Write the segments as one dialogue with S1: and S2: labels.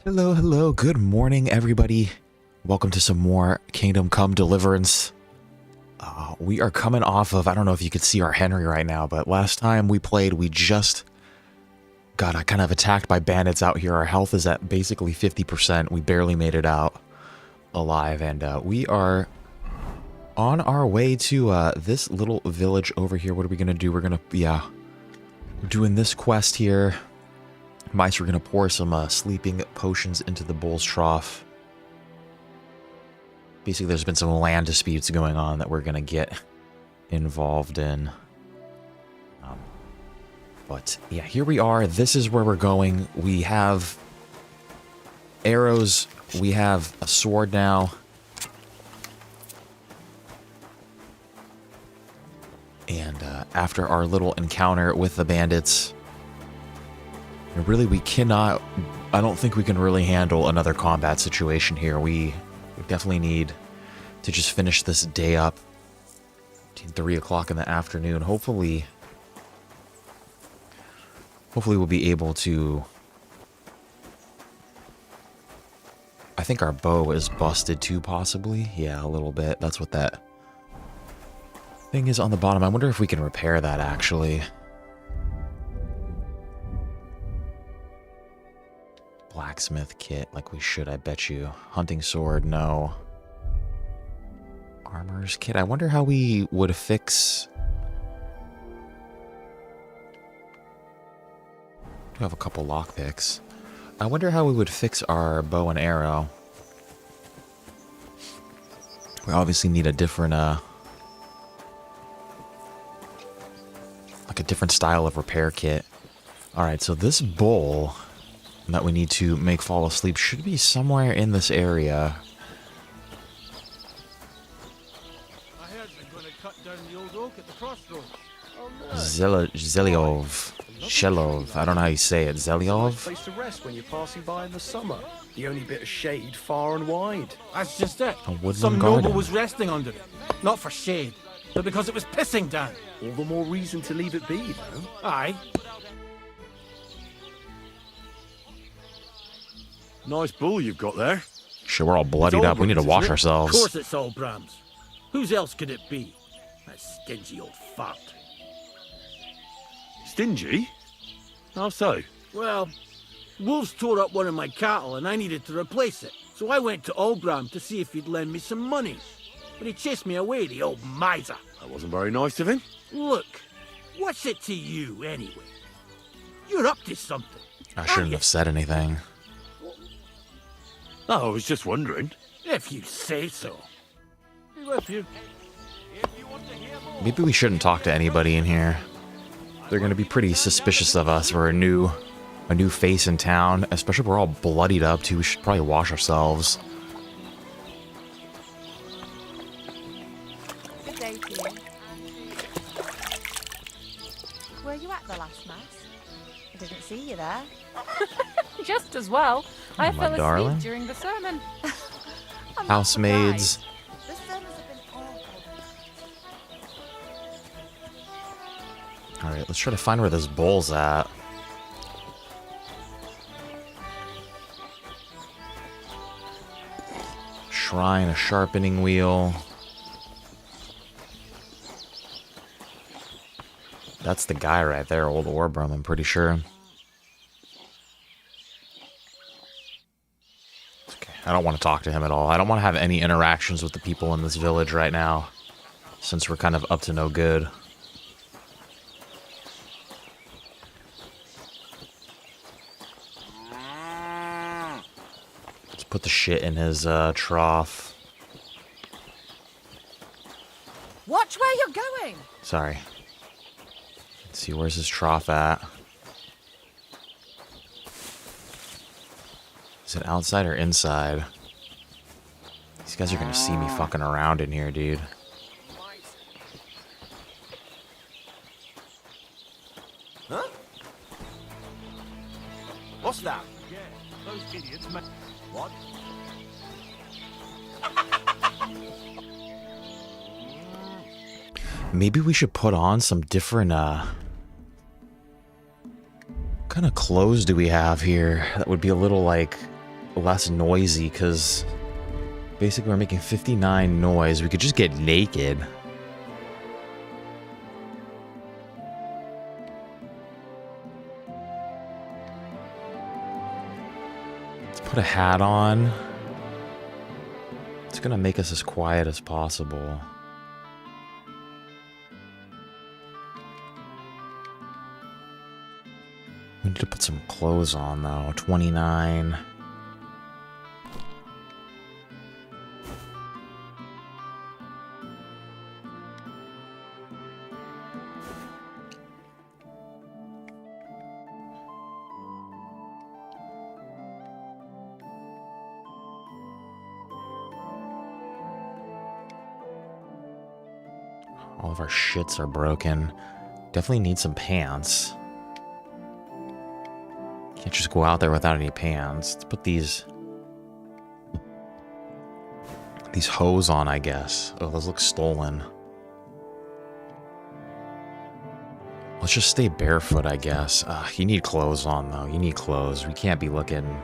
S1: Hello, hello, good morning everybody. Welcome to some more Kingdom Come Deliverance. We are coming off of, I don't know if you could see our Henry right now, but last time we played, we just got kind of attacked by bandits out here. Our health is at basically 50%. We barely made it out alive, and we are on our way to this little village over here. What are we going to do? We're going to, we're doing this quest here. Mice, we're going to pour some sleeping potions into the bull's trough. Basically, there's been some land disputes going on that we're going to get involved in. But yeah, here we are. This is where we're going. We have arrows. We have a sword now. And after our little encounter with the bandits, really, we cannot, I don't think we can really handle another combat situation here. We definitely need to just finish this day up. 3 o'clock in the afternoon. Hopefully we'll be able to... I think our bow is busted too, possibly. Yeah, a little bit. That's what that thing is on the bottom. I wonder if we can repair that, actually. Blacksmith kit, like we should, I bet you. Hunting sword, no. Armor's kit, I wonder how we would fix... We have a couple lockpicks. I wonder how we would fix our bow and arrow. We obviously need a different, like a different style of repair kit. Alright, so this bowl that we need to make fall asleep should be somewhere in this area.
S2: I heard they're going to cut down the old oak at the crossroads.
S1: Zeliov. Shelov. I don't know how you say it. Zeliov?
S3: Place to rest when you're passing by in the summer. The only bit of shade far and wide.
S2: That's just it.
S1: A woodland
S2: Some
S1: garden.
S2: noble was resting under it. Not for shade, but because it was pissing down.
S3: All the more reason to leave it be, though.
S2: Aye.
S4: Nice bull you've got there.
S1: Shit, we're all bloodied up. We need to wash
S2: Of
S1: ourselves.
S2: course it's all Bram's. Whose else could it be? That stingy old fart.
S4: Stingy? How so?
S2: Well, wolves tore up one of my cattle and I needed to replace it. So I went to Olbram to see if he'd lend me some money. But he chased me away, the old miser.
S4: That wasn't very nice of him.
S2: Look, what's it to you anyway? You're up to something.
S1: I shouldn't have said anything.
S4: Oh, I was just wondering.
S2: If you say so. Be with you.
S1: Maybe we shouldn't talk to anybody in here. They're gonna be pretty suspicious of us. We're a new face in town. Especially if we're all bloodied up too. We should probably wash ourselves.
S5: Good day to you. Were you at the last mass? I didn't see you there.
S6: Just as well. I
S1: my
S6: fell asleep
S1: darling.
S6: during the sermon.
S5: I'm not
S1: Housemaids.
S5: surprised. The sermons have been awful.
S1: Alright, let's try to find where this bowl's at. Shrine, a sharpening wheel. That's the guy right there, old Orbrum, I'm pretty sure. Okay, I don't want to talk to him at all. I don't want to have any interactions with the people in this village right now, since we're kind of up to no good. Let's put the shit in his trough.
S5: Watch where you're going.
S1: Sorry. Let's see, where's his trough at? Is it outside or inside? These guys are gonna see me fucking around in here, dude.
S3: Huh? What's that?
S2: Yeah, those idiots.
S3: What?
S1: Maybe we should put on some different, what kind of clothes do we have here that would be a little, like, less noisy, because basically we're making 59 noise. We could just get naked. Let's put a hat on. It's gonna make us as quiet as possible. We need to put some clothes on though. 29. All of our shits are broken. Definitely need some pants. Can't just go out there without any pants. Let's put these hose on, I guess. Oh, those look stolen. Let's just stay barefoot, I guess. You need clothes on, though. You need clothes. We can't be looking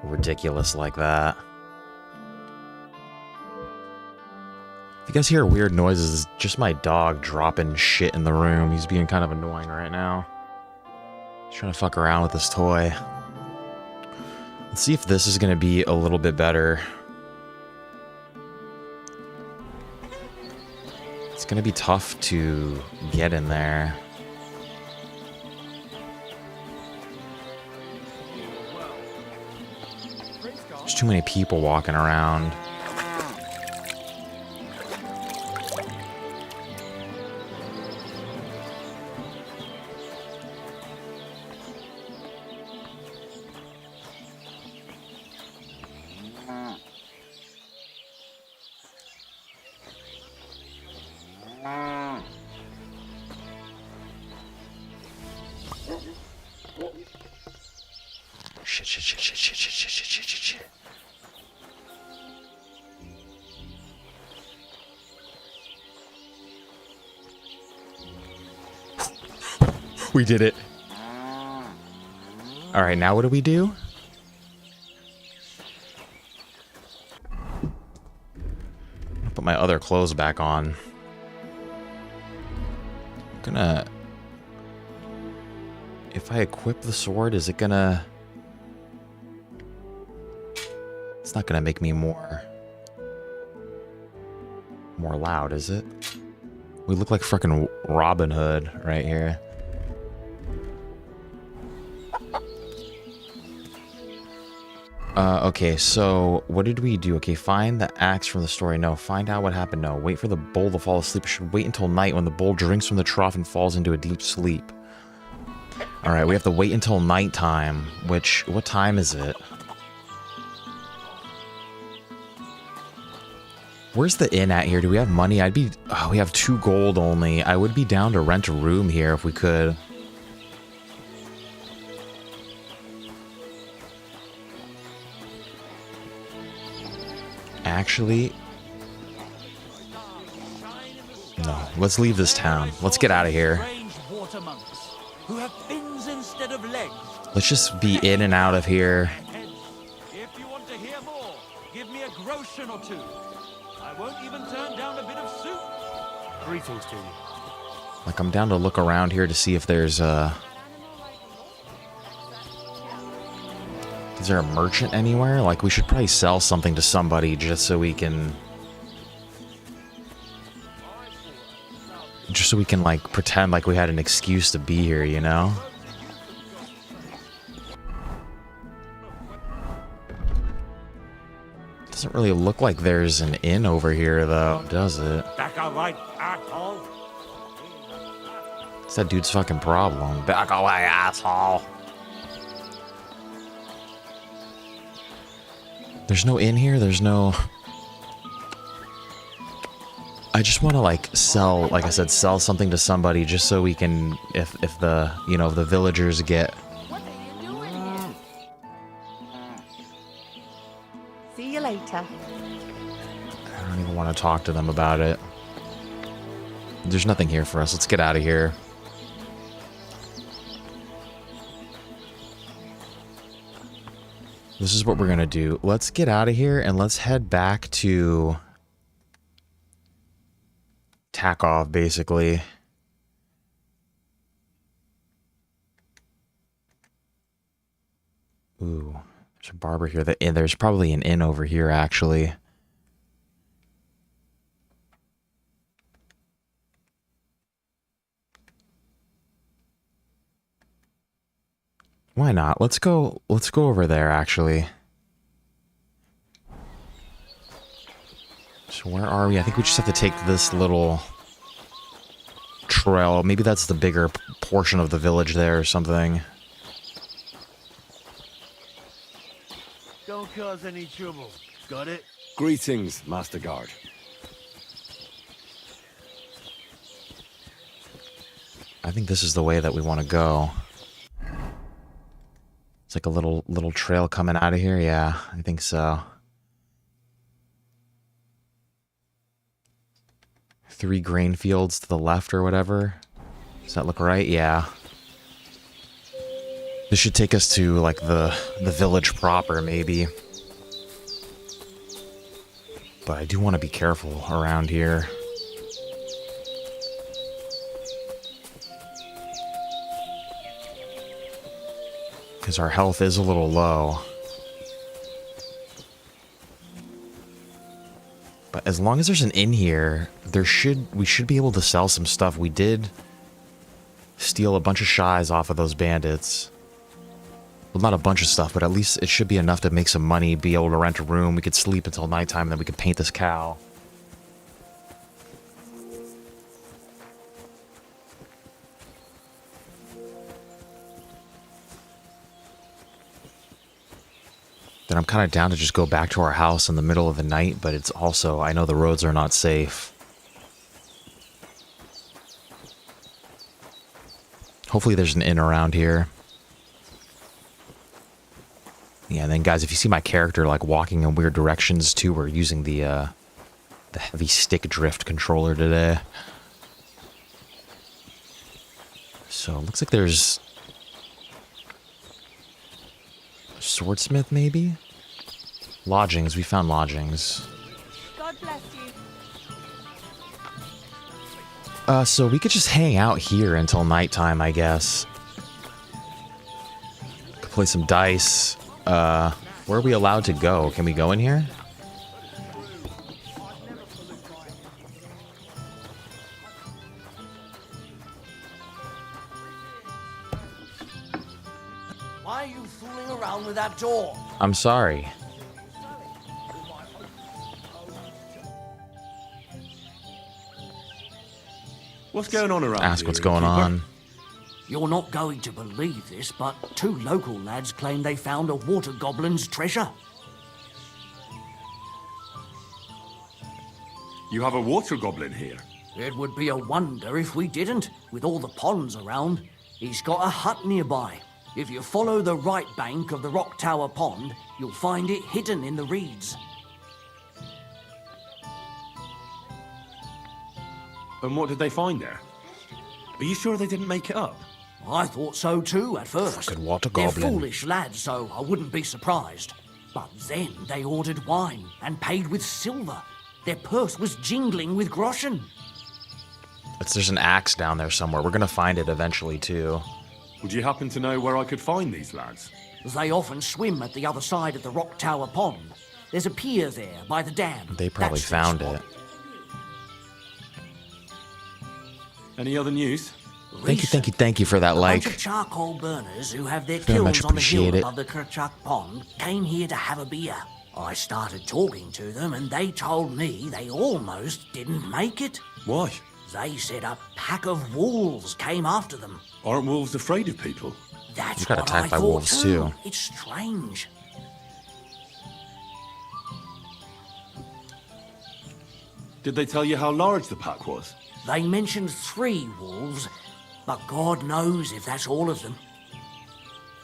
S1: ridiculous like that. If you guys hear weird noises, it's just my dog dropping shit in the room. He's being kind of annoying right now. He's trying to fuck around with this toy. Let's see if this is going to be a little bit better. It's going to be tough to get in there. There's too many people walking around. Shit. We did it. All right, now what do we do? I'll put my other clothes back on. I'm gonna... If I equip the sword, is it gonna... It's not gonna make me more loud, is it? We look like frickin' Robin Hood right here. Okay, so what did we do? Okay, find the axe from the story. No, find out what happened. No, wait for the bull to fall asleep. We should wait until night when the bull drinks from the trough and falls into a deep sleep. Alright, we have to wait until nighttime, which, what time is it? Where's the inn at here? Do we have money? We have 2 gold only. I would be down to rent a room here if we could. Actually, no, let's leave this town. Let's get out of here.
S2: Who have fins instead of legs.
S1: Let's just be in and out of here.
S2: If you want to hear more, give me a groschen or two. I won't even turn down a bit of soup.
S3: Greetings to you.
S1: Like, I'm down to look around here to see if there's is there a merchant anywhere? Like, we should probably sell something to somebody just so we can... Just so we can, like, pretend like we had an excuse to be here, you know? Doesn't really look like there's an inn over here, though, does it?
S2: Back away, asshole.
S1: It's that dude's fucking problem. Back away, asshole. There's no inn here? There's no... I just want to, like, sell, like I said, sell something to somebody just so we can, if the, you know, if the villagers get...
S5: What are you doing here? See you later.
S1: I don't even want to talk to them about it. There's nothing here for us. Let's get out of here. This is what we're going to do. Let's get out of here and let's head back to Takov, basically. Ooh, there's a barber here. There's probably an inn over here, actually. Why not? Let's go over there, actually. So where are we? I think we just have to take this little trail. Maybe that's the bigger portion of the village there or something.
S2: Don't cause any trouble. Got it?
S7: Greetings, Master Guard.
S1: I think this is the way that we want to go. It's like a little trail coming out of here. Yeah, I think so. 3 grain fields to the left or whatever. Does that look right? Yeah. This should take us to like the village proper, maybe. But I do want to be careful around here. Because our health is a little low. But as long as there's an inn here, we should be able to sell some stuff. We did steal a bunch of sheizz off of those bandits. Well, not a bunch of stuff, but at least it should be enough to make some money, be able to rent a room. We could sleep until nighttime, and then we could paint this cow. Then I'm kind of down to just go back to our house in the middle of the night, but it's also, I know the roads are not safe. Hopefully there's an inn around here. Yeah, and then guys, if you see my character like walking in weird directions too, we're using the heavy stick drift controller today. So it looks like there's a swordsmith maybe? Lodgings, we found lodgings.
S5: God bless you.
S1: So we could just hang out here until nighttime, I guess. Could play some dice. Where are we allowed to go? Can we go in here?
S8: Why are you fooling around with that door?
S1: I'm sorry.
S4: What's going on around
S1: Ask
S4: here,
S1: what's going
S4: innkeeper?
S1: on.
S8: You're not going to believe this, but 2 local lads claim they found a water goblin's treasure.
S4: You have a water goblin here.
S8: It would be a wonder if we didn't, with all the ponds around. He's got a hut nearby. If you follow the right bank of the Rock Tower Pond, you'll find it hidden in the reeds.
S4: And what did they find there? Are you sure they didn't make it up?
S8: I thought so too at first.
S1: Fucking water
S8: They're
S1: goblin.
S8: foolish lads, so I wouldn't be surprised. But then they ordered wine and paid with silver. Their purse was jingling with groschen.
S1: There's an axe down there somewhere. We're gonna find it eventually too.
S4: Would you happen to know where I could find these lads?
S8: They often swim at the other side of the Rock Tower Pond. There's a pier there by the dam.
S1: They probably
S8: That's their
S1: found
S8: spot.
S1: it.
S4: Any other news?
S1: Thank you for that
S8: A
S1: like.
S8: bunch of charcoal burners who have their
S1: Very much
S8: kilns on the hill
S1: appreciate it.
S8: above the Kerchuk Pond came here to have a beer. I started talking to them and they told me they almost didn't make it.
S4: Why?
S8: They said a pack of wolves came after them.
S4: Aren't wolves afraid of people?
S8: That's
S1: You got
S8: what
S1: attacked
S8: I
S1: by
S8: thought
S1: wolves, too.
S8: It's strange.
S4: Did they tell you how large the pack was?
S8: They mentioned 3 wolves, but God knows if that's all of them.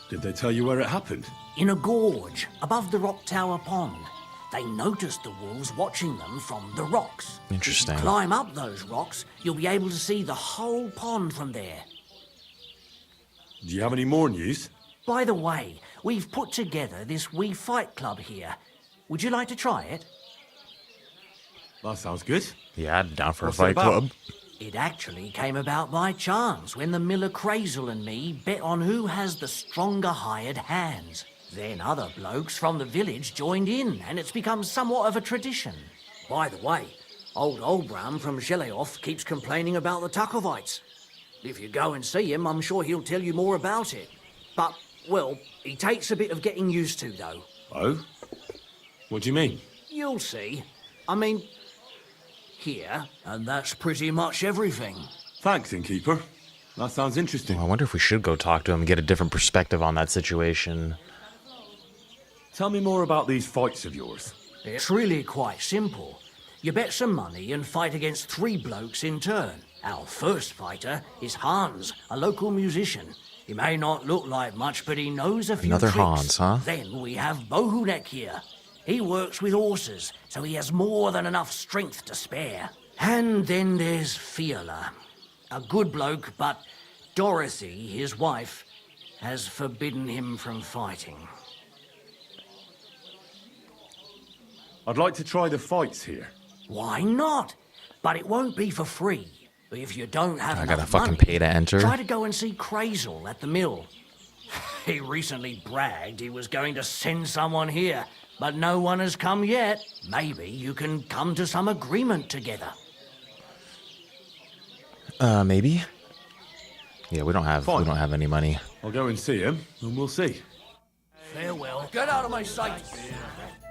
S4: Did they tell you where it happened?
S8: In a gorge above the Rock Tower Pond. They noticed the wolves watching them from the rocks.
S1: Interesting.
S8: If you climb up those rocks, you'll be able to see the whole pond from there.
S4: Do you have any more news?
S8: By the way, we've put together this wee fight club here. Would you like to try it?
S4: That sounds good.
S1: Yeah, I'm down for
S4: What's
S1: a
S4: it
S1: fight
S4: about?
S1: club.
S8: It actually came about by chance when the miller Crazel and me bet on who has the stronger hired hands. Then other blokes from the village joined in, and it's become somewhat of a tradition. By the way, old Olbram from Sheleoff keeps complaining about the Tuckovites. If you go and see him, I'm sure he'll tell you more about it. But, well, he takes a bit of getting used to, though.
S4: Oh? What do you mean?
S8: You'll see. I mean, here, and that's pretty much everything.
S4: Thanks, innkeeper. That sounds interesting.
S1: I wonder if we should go talk to him and get a different perspective on that situation.
S4: Tell me more about these fights of yours.
S8: It's really quite simple. You bet some money and fight against 3 blokes in turn. Our first fighter is Hans, a local musician. He may not look like much, but he knows a few
S1: Another
S8: tricks.
S1: Hans, huh?
S8: Then we have Bohunek here. He works with horses, so he has more than enough strength to spare. And then there's Fiala. A good bloke, but Dorothy, his wife, has forbidden him from fighting.
S4: I'd like to try the fights here.
S8: Why not? But it won't be for free. If you don't have
S1: I
S8: enough
S1: gotta fucking
S8: money,
S1: pay to enter.
S8: try to go and see Crazel at the mill. He recently bragged he was going to send someone here, but no one has come yet. Maybe you can come to some agreement together.
S1: Maybe? Yeah, we don't have
S4: Fine.
S1: any money.
S4: I'll go and see him, and we'll see.
S8: Farewell. Get out of my sight.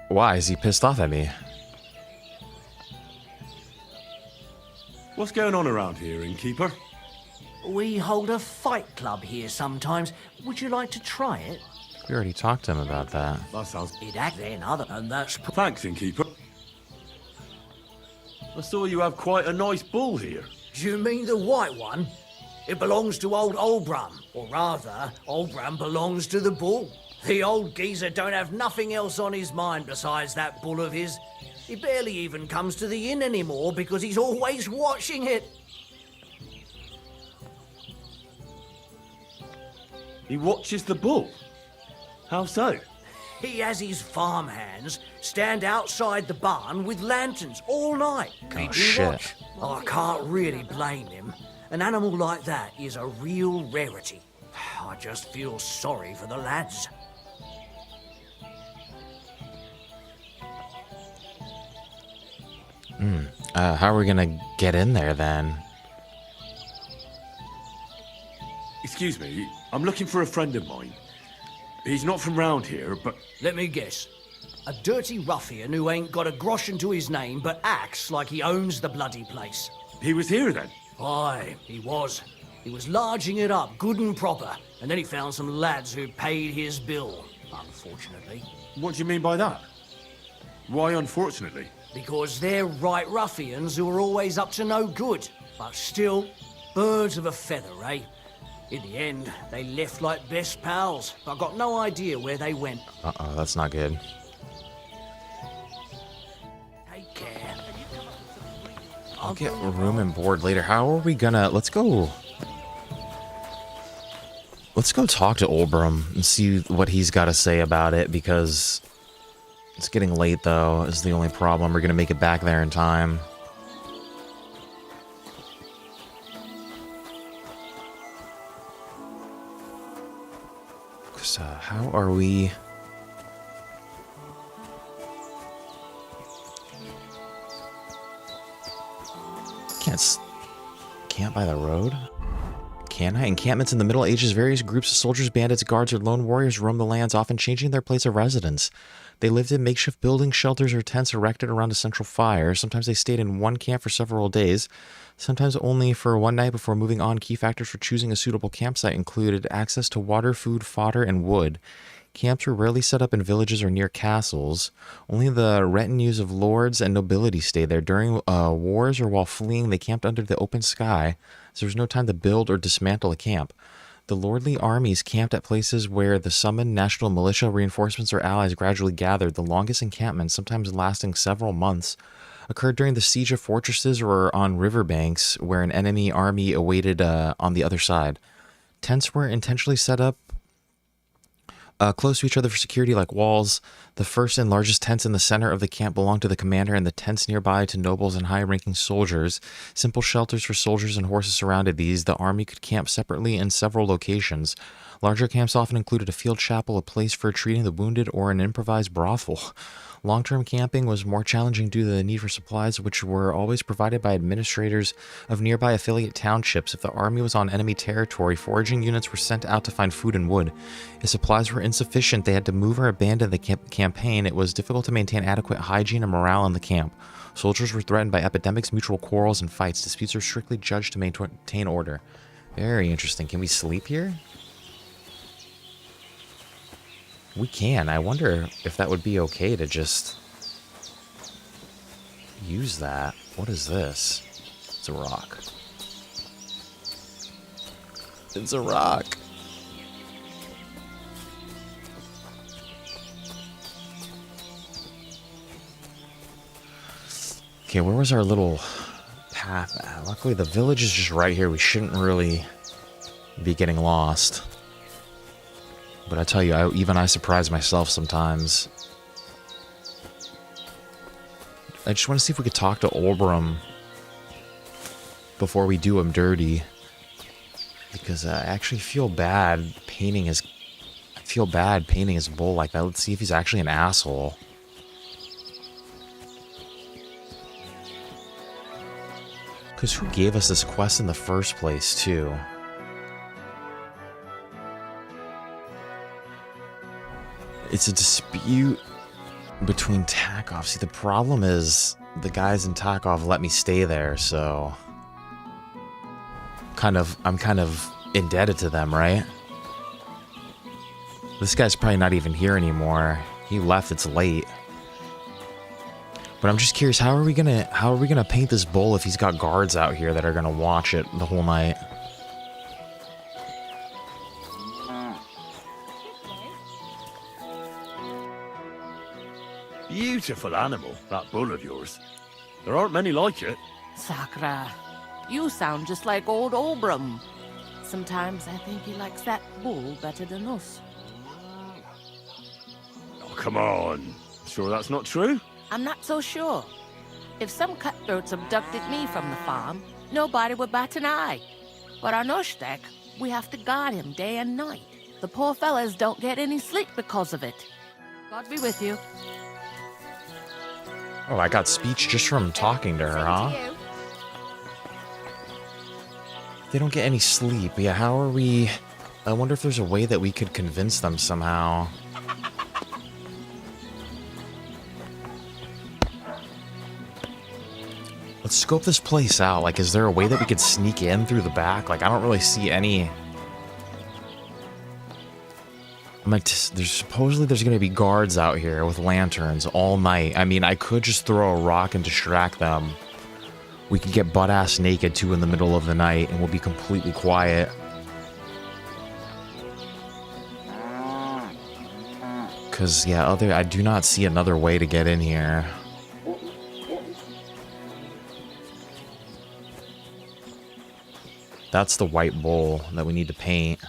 S1: Why? Is he pissed off at me?
S4: What's going on around here, innkeeper?
S8: We hold a fight club here sometimes. Would you like to try it?
S1: We already talked to him about that.
S4: That sounds...
S8: It act then other, and that's...
S4: Thanks, innkeeper. I saw you have quite a nice bull here.
S8: Do you mean the white one? It belongs to old Olbram. Or rather, Olbram belongs to the bull. The old geezer don't have nothing else on his mind besides that bull of his. He barely even comes to the inn anymore because he's always watching it.
S4: He watches the bull? How so?
S8: He has his farmhands stand outside the barn with lanterns all night. Keeping
S1: shit.
S8: watch. I can't really blame him. An animal like that is a real rarity. I just feel sorry for the lads.
S1: How are we gonna get in there then?
S4: Excuse me, I'm looking for a friend of mine. He's not from round here, but...
S8: Let me guess. A dirty ruffian who ain't got a grosh into his name but acts like he owns the bloody place.
S4: He was here then?
S8: Aye, he was. He was larging it up good and proper, and then he found some lads who paid his bill, unfortunately.
S4: What do you mean by that? Why unfortunately?
S8: Because they're right ruffians who are always up to no good. But still, birds of a feather, eh? In the end, they left like best pals. I've got no idea where they went.
S1: Uh-oh, that's not good.
S8: Take care.
S1: I'll get room and board later. How are we gonna... Let's go talk to Olbram and see what he's got to say about it, because it's getting late, though, is the only problem. We're gonna make it back there in time. So, how are we... Can't by the road? Can I? Encampments in the Middle Ages, various groups of soldiers, bandits, guards, or lone warriors roamed the lands, often changing their place of residence. They lived in makeshift buildings, shelters, or tents erected around a central fire. Sometimes they stayed in one camp for several days, sometimes only for one night before moving on. Key factors for choosing a suitable campsite included access to water, food, fodder, and wood. Camps were rarely set up in villages or near castles. Only the retinues of lords and nobility stayed there. During wars or while fleeing, they camped under the open sky, so there was no time to build or dismantle a camp. The lordly armies camped at places where the summoned national militia, reinforcements, or allies gradually gathered. The longest encampments, sometimes lasting several months, occurred during the siege of fortresses or on riverbanks where an enemy army awaited on the other side. Tents were intentionally set up close to each other for security like walls. The first and largest tents in the center of the camp belonged to the commander, and the tents nearby to nobles and high-ranking soldiers. Simple shelters for soldiers and horses surrounded these. The army could camp separately in several locations. Larger camps often included a field chapel, a place for treating the wounded, or an improvised brothel. Long-term camping was more challenging due to the need for supplies, which were always provided by administrators of nearby affiliate townships. If the army was on enemy territory, foraging units were sent out to find food and wood. If supplies were insufficient, they had to move or abandon the campaign. It was difficult to maintain adequate hygiene and morale in the camp. Soldiers were threatened by epidemics, mutual quarrels, and fights. Disputes were strictly judged to maintain order. Very interesting. Can we sleep here? We can. I wonder if that would be okay to just use that. What is this? It's a rock. It's a rock. Okay, where was our little path at? Luckily, the village is just right here. We shouldn't really be getting lost. But I tell you, even I surprise myself sometimes. I just want to see if we could talk to Olbram before we do him dirty. Because I actually feel bad painting his... I feel bad painting his bull like that. Let's see if he's actually an asshole. Because who gave us this quest in the first place, too? It's a dispute between Takov. See, the problem is the guys in Takov let me stay there, so I'm kind of indebted to them, right? This guy's probably not even here anymore. He left. It's late. But I'm just curious, how are we gonna paint this bull if he's got guards out here that are gonna watch it the whole night?
S4: Beautiful animal, that bull of yours. There aren't many like it.
S6: Sakra, you sound just like old Olbram. Sometimes I think he likes that bull better than us.
S4: Oh, come on. Sure that's not true?
S6: I'm not so sure. If some cutthroats abducted me from the farm, nobody would bat an eye. But on Ushtek, we have to guard him day and night. The poor fellas don't get any sleep because of it. God be with you.
S1: Oh, I got speech just from talking to her, huh? They don't get any sleep. Yeah, how are we... I wonder if there's a way that we could convince them somehow. Let's scope this place out. Like, is there a way that we could sneak in through the back? Like, I don't really see any... supposedly there's going to be guards out here with lanterns all night. I mean, I could just throw a rock and distract them. We could get butt-ass naked, too, in the middle of the night, and we'll be completely quiet. Because, yeah, I do not see another way to get in here. That's the white bull that we need to paint.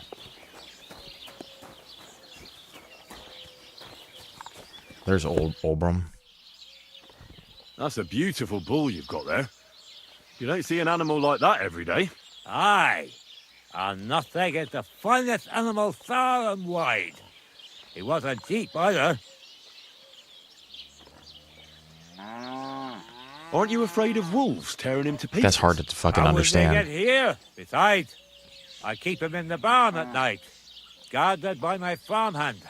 S1: There's Olbram.
S4: That's a beautiful bull you've got there. You don't see an animal like that every day.
S9: Aye, and nothing is the finest animal far and wide. He wasn't cheap either.
S4: Aren't you afraid of wolves tearing him to pieces?
S1: That's hard to fucking understand.
S9: How would they get here? Besides, I keep him in the barn at night, guarded by my farmhand.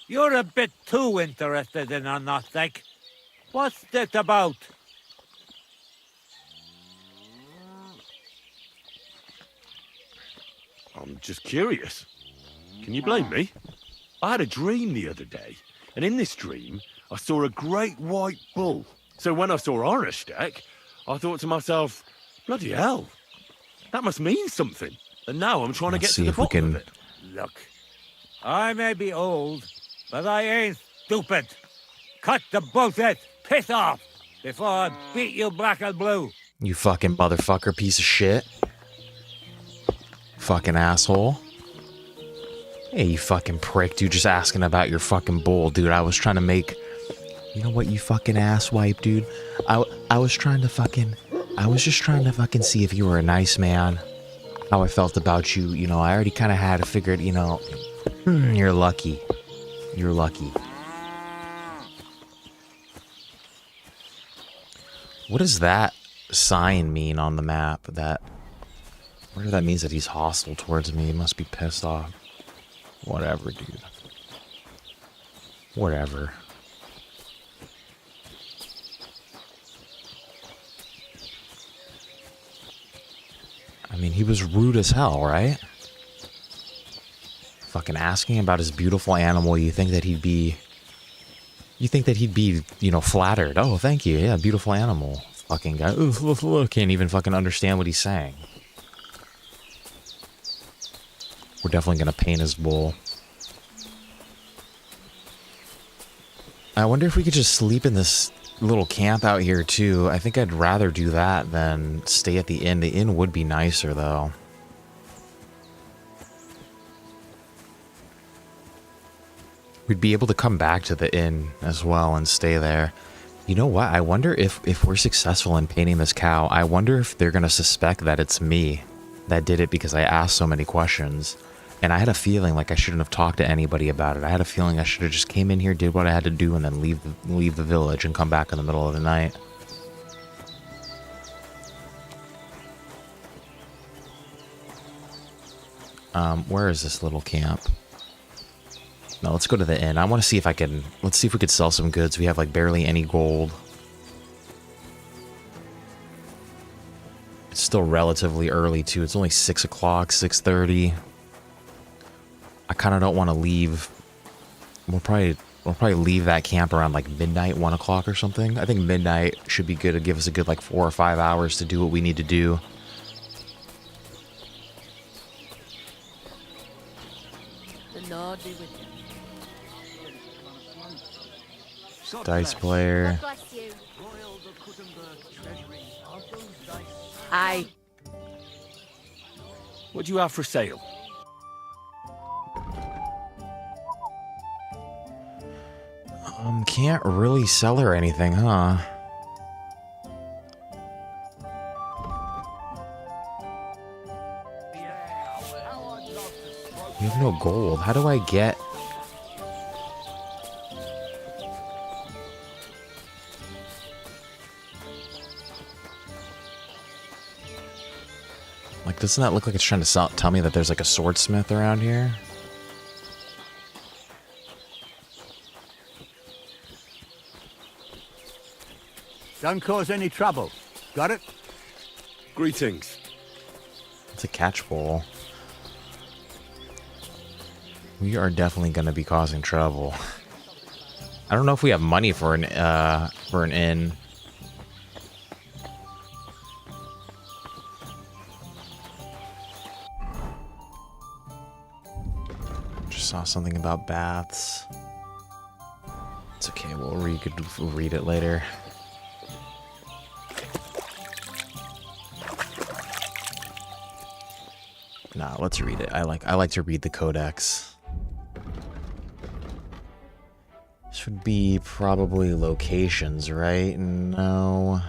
S9: You're a bit too interested in a nothing. What's this about?
S4: I'm just curious. Can you blame me? I had a dream the other day, and in this dream, I saw a great white bull. So when I saw Orishtek, I thought to myself, bloody hell, that must mean something. And now I'm trying to get to the bottom of it.
S9: Look, I may be old, but I ain't stupid. Cut the bullshit, piss off, before I beat you black and blue.
S1: You fucking motherfucker piece of shit. Fucking asshole. Hey, you fucking prick, dude, just asking about your fucking bowl, dude. I was trying to make... You know what, you fucking asswipe, dude? I was just trying to fucking see if you were a nice man. How I felt about you, you know, I already kind of had figured, you know, you're lucky. You're lucky. What does that sign mean on the map? That... I wonder if that means that he's hostile towards me. He must be pissed off. Whatever, dude. Whatever. I mean, he was rude as hell, right? Fucking asking about his beautiful animal. You think that he'd be... you know, flattered. Oh, thank you. Yeah, beautiful animal. Fucking guy. Ooh, can't even fucking understand what he's saying. We're definitely gonna paint his bull. I wonder if we could just sleep in this little camp out here too. I think I'd rather do that than stay at the inn. The inn would be nicer though. We'd be able to come back to the inn as well and stay there. You know what? I wonder if we're successful in painting this cow, I wonder if they're gonna suspect that it's me that did it because I asked so many questions. And I had a feeling like I shouldn't have talked to anybody about it. I had a feeling I should have just came in here, did what I had to do, and then leave the village and come back in the middle of the night. Where is this little camp? No, let's go to the inn. I want to see if I can... Let's see if we could sell some goods. We have like barely any gold. It's still relatively early too. It's only 6 o'clock, 6:30. I kind of don't want to leave. We'll probably leave that camp around like midnight, 1 o'clock or something. I think midnight should be good to give us a good like 4 or 5 hours to do what we need to do.
S6: The Lord be with you.
S1: Dice player.
S5: God bless you.
S6: Aye.
S4: What do you have for sale?
S1: Can't really sell her anything, huh? We have no gold. How do I get... Like, doesn't that look like it's trying to tell me that there's like a swordsmith around here?
S2: Don't cause any trouble. Got it?
S7: Greetings.
S1: It's a catch bowl. We are definitely going to be causing trouble. I don't know if we have money for an inn. Just saw something about baths. It's okay. We'll read it later. Nah, let's read it. I like to read the codex. This would be probably locations, right? No.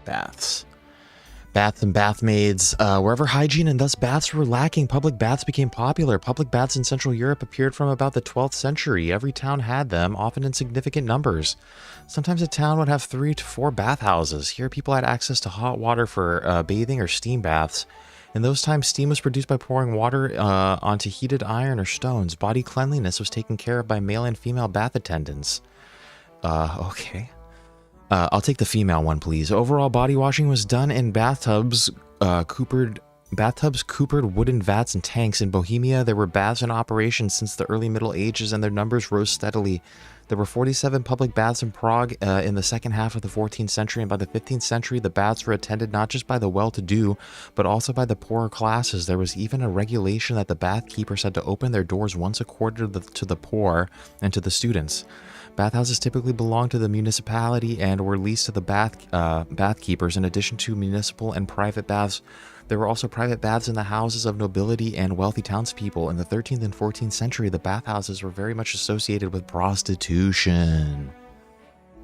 S1: Baths. Baths and bathmaids. Wherever hygiene and thus baths were lacking, public baths became popular. Public baths in Central Europe appeared from about the 12th century. Every town had them, often in significant numbers. Sometimes a town would have 3 to 4 bathhouses. Here people had access to hot water for bathing or steam baths. In those times, steam was produced by pouring water onto heated iron or stones. Body cleanliness was taken care of by male and female bath attendants. Okay. I'll take the female one, please. Overall, body washing was done in bathtubs, coopered wooden vats and tanks. In Bohemia, there were baths in operation since the early Middle Ages, and their numbers rose steadily. There were 47 public baths in Prague in the second half of the 14th century, and by the 15th century, the baths were attended not just by the well-to-do, but also by the poorer classes. There was even a regulation that the bath keepers had to open their doors once a quarter to the poor and to the students. Bathhouses typically belonged to the municipality and were leased to the bath keepers. In addition to municipal and private baths, there were also private baths in the houses of nobility and wealthy townspeople. In the 13th and 14th century, the bathhouses were very much associated with prostitution.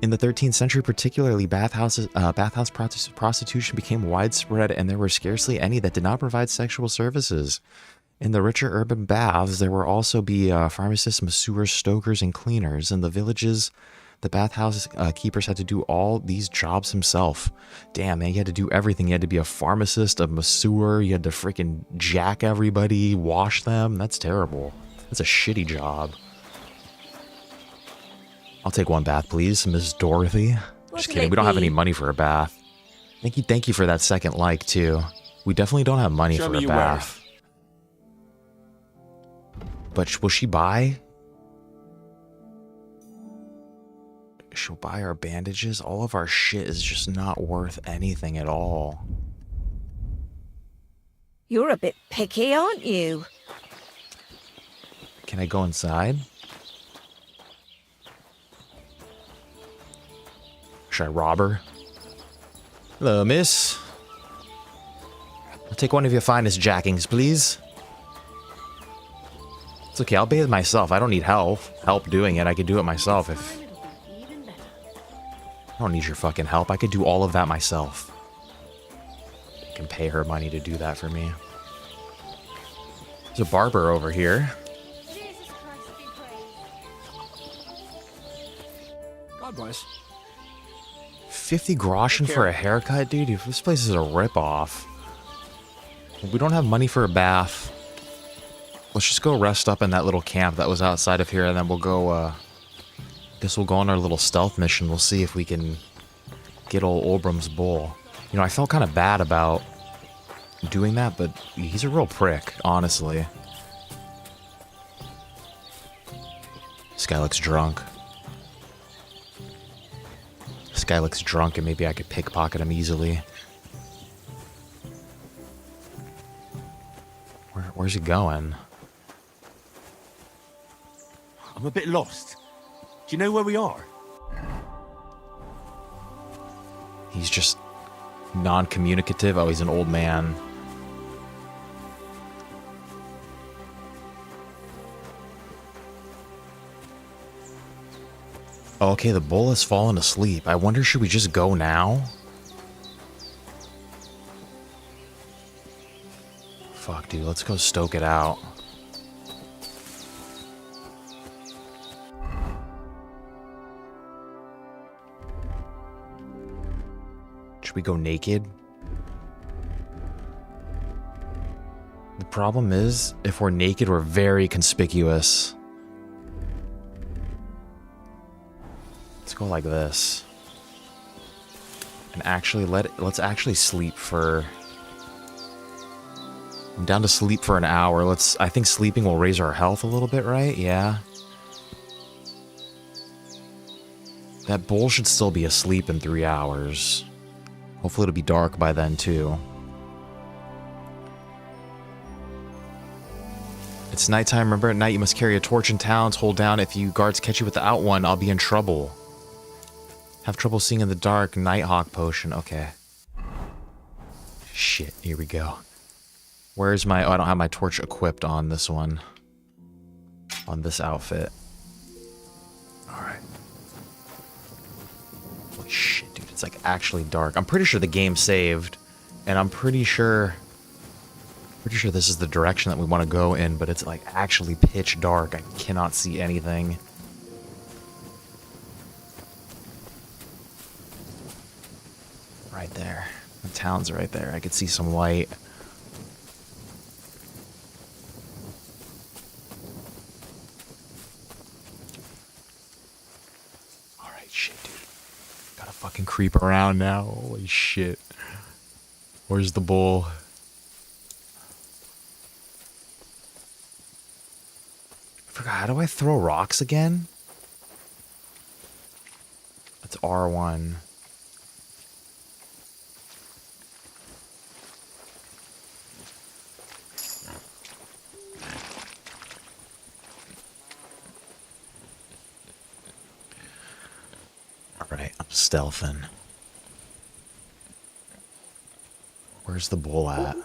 S1: In the 13th century particularly, bathhouse prostitution became widespread, and there were scarcely any that did not provide sexual services. In the richer urban baths, there were also pharmacists, masseurs, stokers, and cleaners. In the villages, the bathhouse keepers had to do all these jobs himself. Damn, man, you had to do everything. You had to be a pharmacist, a masseur, you had to freaking jack everybody, wash them. That's terrible. That's a shitty job. I'll take one bath, please, Miss Dorothy. Just kidding, we don't have any money for a bath. Thank you for that second like, too. We definitely don't have money for a bath. But will she buy? She'll buy our bandages? All of our shit is just not worth anything at all.
S10: You're a bit picky, aren't you?
S1: Can I go inside? Should I rob her? Hello, miss. I'll take one of your finest jackings, please. It's okay, I'll bathe myself. I don't need help doing it. I could do it myself if... I don't need your fucking help. I could do all of that myself. I can pay her money to do that for me. There's a barber over here.
S3: God bless.
S1: 50 groschen for a haircut, dude? This place is a ripoff. We don't have money for a bath. Let's just go rest up in that little camp that was outside of here, and then we'll go, guess we'll go on our little stealth mission. We'll see if we can get old Olbram's bull. You know, I felt kind of bad about doing that, but he's a real prick, honestly. This guy looks drunk. This guy looks drunk, and maybe I could pickpocket him easily. Where's he going?
S4: I'm a bit lost. Do you know where we are?
S1: He's just non-communicative. Oh, he's an old man. Oh, okay, the bull has fallen asleep. I wonder, should we just go now? Fuck, dude, let's go stoke it out. Should we go naked? The problem is, if we're naked, we're very conspicuous. Let's go like this. And actually let's actually sleep for... I'm down to sleep for an hour. I think sleeping will raise our health a little bit, right? Yeah. That bull should still be asleep in 3 hours. Hopefully it'll be dark by then, too. It's nighttime. Remember, at night you must carry a torch in towns. Hold down. If you guards catch you with the out one, I'll be in trouble. Have trouble seeing in the dark. Nighthawk potion. Okay. Shit. Here we go. Where's my... Oh, I don't have my torch equipped on this one. On this outfit. Alright. Holy shit, dude. It's like actually dark. I'm pretty sure the game saved. And I'm pretty sure this is the direction that we want to go in, but it's like actually pitch dark. I cannot see anything. Right there. The town's right there. I could see some light. Alright, shit, dude. Gotta fucking creep around now. Holy shit. Where's the bull? I forgot, how do I throw rocks again? That's R1. Stealthing. Where's the bull at?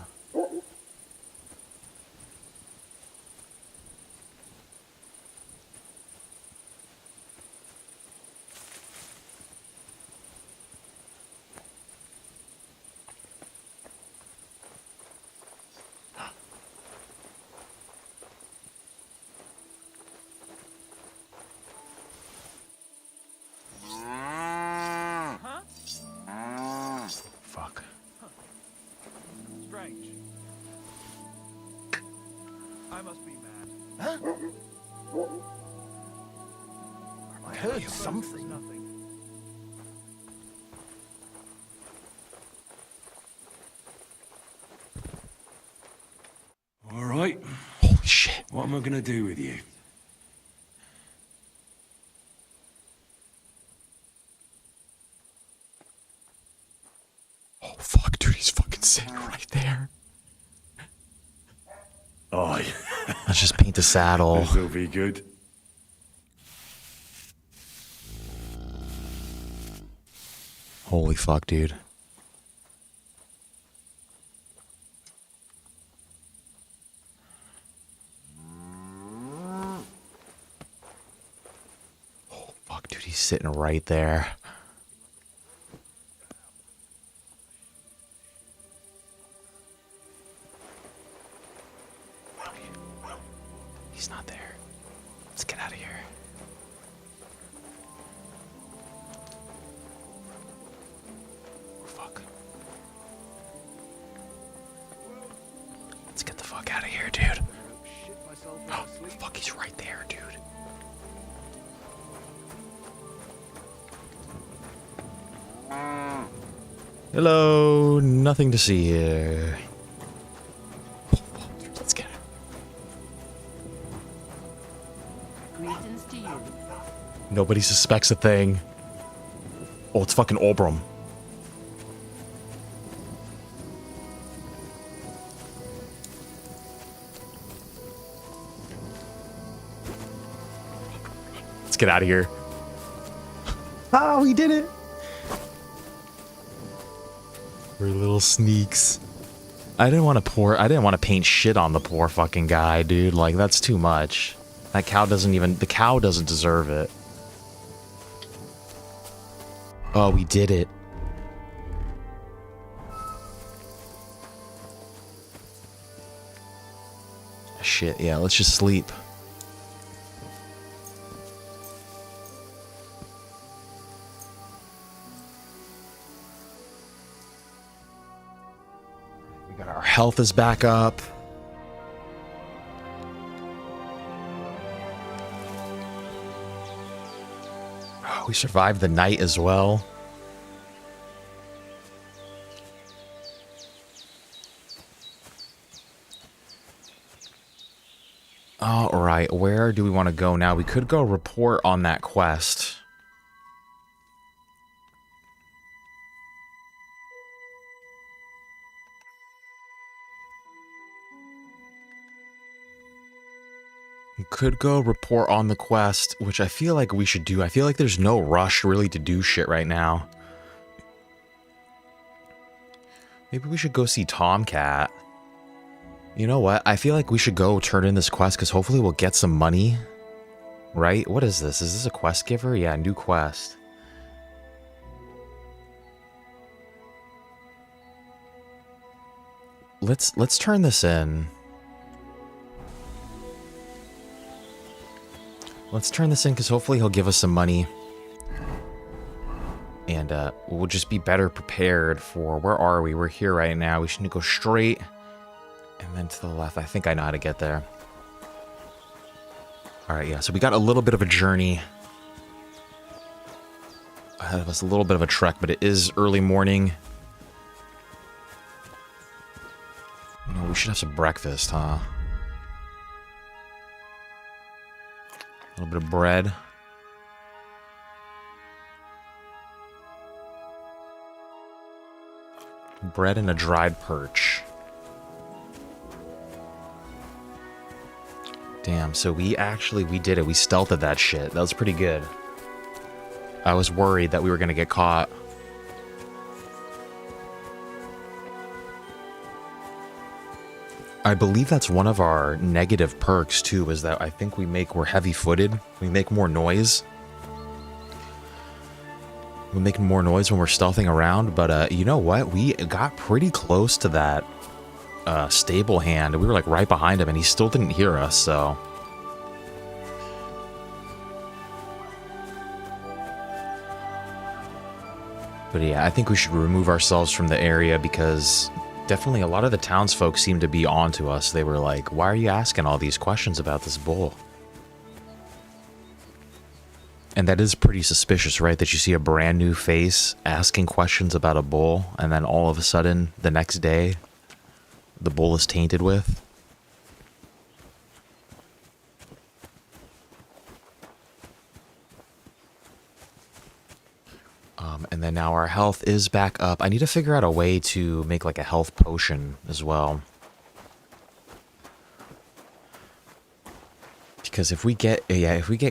S1: Fuck.
S3: Strange. I must be mad. Huh? I heard something. Nothing.
S7: All right.
S1: Holy shit.
S7: What am I gonna do with you?
S1: Oh fuck, dude, he's fucking sitting right there.
S7: Aye.
S1: Let's just paint the saddle.
S7: This'll be good.
S1: Holy fuck, dude. Oh fuck, dude, he's sitting right there. He's not there. Let's get out of here. Oh, fuck. Let's get the fuck out of here, dude. Oh, fuck, he's right there, dude. Hello, nothing to see here. Let's get it.
S6: Greetings to you.
S1: Nobody suspects a thing. Oh, it's fucking Obram. Let's get out of here. Oh, we did it. We're little sneaks. I didn't want to paint shit on the poor fucking guy, dude. Like, that's too much. That cow the cow doesn't deserve it. Oh, we did it. Shit, yeah, let's just sleep. Our health is back up. Oh, we survived the night as well. All right, where do we want to go now? We could go report on that quest. Could go report on the quest, which I feel like we should do. I feel like there's no rush really to do shit right now. Maybe we should go see Tomcat. You know what? I feel like we should go turn in this quest because hopefully we'll get some money. Right? What is this? Is this a quest giver? Yeah, new quest. Let's turn this in. Let's turn this in because hopefully he'll give us some money. And we'll just be better prepared for... Where are we? We're here right now. We should go straight and then to the left. I think I know how to get there. Alright, yeah. So we got a little bit of a journey ahead of us. A little bit of a trek, but it is early morning. You know, we should have some breakfast, huh? A little bit of bread. Bread and a dried perch. Damn, so we did it. We stealthed that shit. That was pretty good. I was worried that we were going to get caught. I believe that's one of our negative perks too, is that I think we're heavy-footed. We make more noise. We make more noise when we're stealthing around, but you know what? We got pretty close to that stable hand. We were like right behind him and he still didn't hear us, so... But yeah, I think we should remove ourselves from the area because definitely a lot of the townsfolk seem to be onto us. They were like, why are you asking all these questions about this bull? And that is pretty suspicious, right? That you see a brand new face asking questions about a bull, and then all of a sudden, the next day, the bull is tainted with. And then now our health is back up. I need to figure out a way to make like a health potion as well. Because if we get